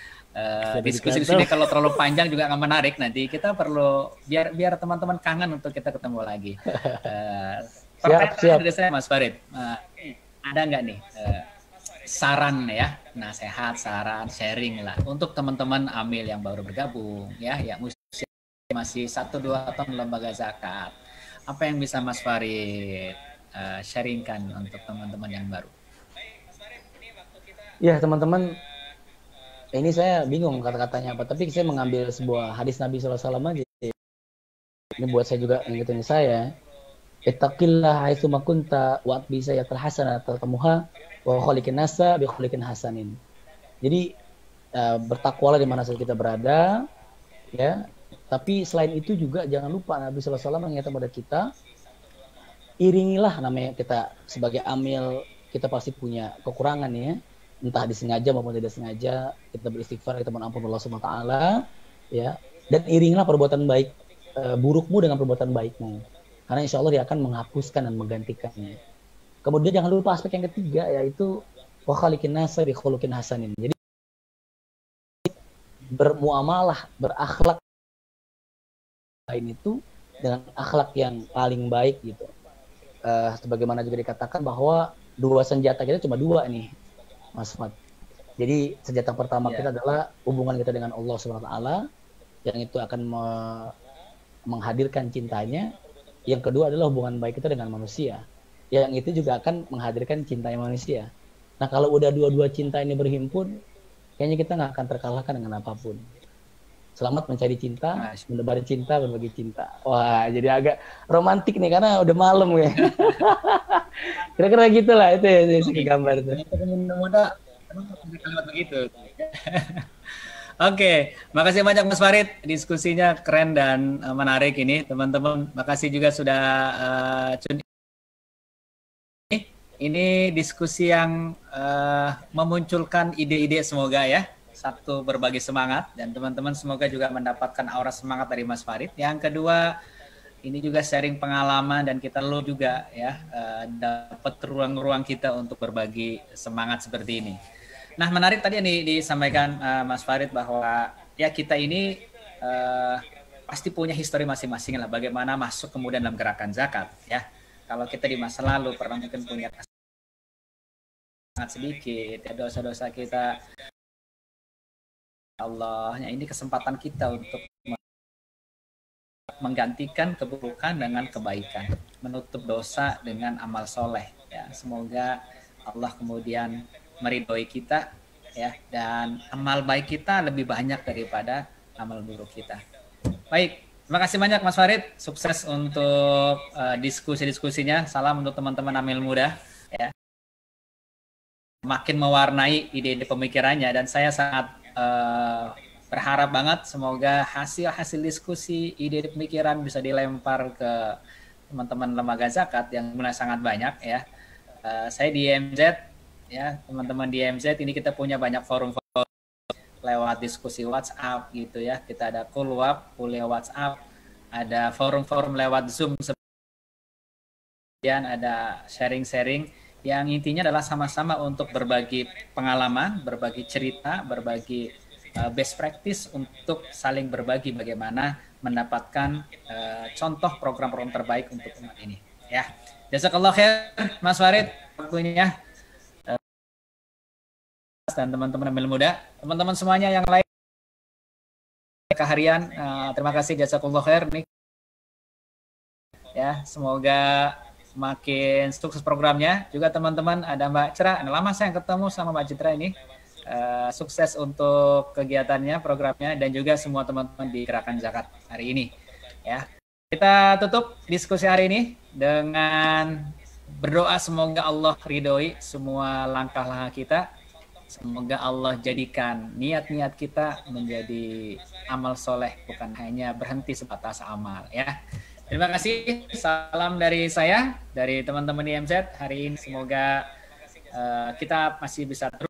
Diskusi di sini kalau terlalu panjang juga nggak menarik. Nanti kita perlu biar teman-teman kangen untuk kita ketemu lagi. Pertanyaan dari saya, Mas Farid, ada nggak nih saran ya, nasihat, saran, sharing lah untuk teman-teman Amil yang baru bergabung, ya, yang usia masih 1-2 tahun lembaga zakat. Apa yang bisa Mas Farid sharingkan untuk teman-teman yang baru? Ya teman-teman, ini saya bingung kata-katanya apa, tapi saya mengambil sebuah hadis Nabi SAW aja. Ini buat saya juga ingetin saya. Ittaqillah haitsu ma kunta wa bisa yatal hasanata tamuha wa khaliqin nasa bi khaliqin hasanin. Jadi bertakwalah di mana saja kita berada, ya. Tapi selain itu juga jangan lupa Nabi SAW mengingatkan kepada kita, iringilah, namanya kita sebagai amil, kita pasti punya kekurangan ya, entah disengaja maupun tidak sengaja, kita beristighfar, kita mohon ampun Allah Subhanahu wa taala, ya. Dan iringilah perbuatan baik burukmu dengan perbuatan baikmu. Karena insya Allah dia akan menghapuskan dan menggantikannya. Kemudian jangan lupa aspek yang ketiga, yaitu wa khaliqin nasa bi khuluqin hasanin. Jadi bermuamalah, berakhlak lain itu dengan akhlak yang paling baik gitu. Sebagaimana juga dikatakan bahwa dua senjata kita cuma dua nih, Mas Mat. Jadi senjata pertama kita adalah hubungan kita dengan Allah Subhanahu wa taala, yang itu akan menghadirkan cintanya. Yang kedua adalah hubungan baik kita dengan manusia, yang itu juga akan menghadirkan cinta manusia. Nah kalau udah dua-dua cinta ini berhimpun, kayaknya kita nggak akan terkalahkan dengan apapun. Selamat mencari cinta, menebar cinta, berbagi cinta. Wah, jadi agak romantik nih karena udah malam ya. Kira-kira gitulah itu ya, saya gambar itu. Muda kalimat begitu. Oke, makasih banyak Mas Farid, diskusinya keren dan menarik ini, teman-teman. Makasih juga sudah tune in. Ini diskusi yang memunculkan ide-ide, semoga ya. Satu, berbagi semangat, dan teman-teman semoga juga mendapatkan aura semangat dari Mas Farid. Yang kedua, ini juga sharing pengalaman dan kita juga ya dapat ruang-ruang kita untuk berbagi semangat seperti ini. Nah, menarik tadi yang disampaikan Mas Farid bahwa ya kita ini pasti punya histori masing-masing lah, bagaimana masuk kemudian dalam gerakan zakat ya. Kalau kita di masa lalu pernah mungkin punya sangat sedikit ya, dosa-dosa kita, Allah, ya ini kesempatan kita untuk menggantikan keburukan dengan kebaikan, menutup dosa dengan amal soleh ya. Semoga Allah kemudian meridhoi kita ya, dan amal baik kita lebih banyak daripada amal buruk kita. Baik, terima kasih banyak Mas Farid, sukses untuk diskusi-diskusinya. Salam untuk teman-teman Amil Muda ya. Makin mewarnai ide-ide pemikirannya, dan saya sangat berharap banget semoga hasil diskusi, ide pemikiran bisa dilempar ke teman-teman lembaga zakat yang mulai sangat banyak ya. Saya di MZ ya, teman-teman di MZ ini kita punya banyak forum-forum lewat diskusi WhatsApp gitu ya. Kita ada Kulwap, kuliah WhatsApp, ada forum-forum lewat Zoom, kemudian ada sharing-sharing yang intinya adalah sama-sama untuk berbagi pengalaman, berbagi cerita, berbagi best practice untuk saling berbagi bagaimana mendapatkan contoh program-program terbaik untuk umat ini ya. Jazakallah khair Mas Farid waktunya, dan teman-teman Amil Muda, teman-teman semuanya yang lain harian, terima kasih, jazakallah khair nih ya. Semoga makin sukses programnya. Juga teman-teman, ada Mbak Citra, lama saya ketemu sama Mbak Citra ini. Sukses untuk kegiatannya, programnya, dan juga semua teman-teman di Gerakan Zakat hari ini ya. Kita tutup diskusi hari ini dengan berdoa semoga Allah ridhoi semua langkah-langkah kita. Semoga Allah jadikan niat-niat kita menjadi amal soleh, bukan hanya berhenti sebatas amal ya. Terima kasih, salam dari saya, dari teman-teman di MZ hari ini. Semoga kita masih bisa terus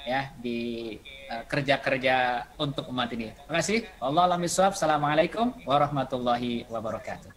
ya di kerja-kerja untuk umat ini. Terima kasih. Wallahu a'lam bishawab. Assalamualaikum warahmatullahi wabarakatuh.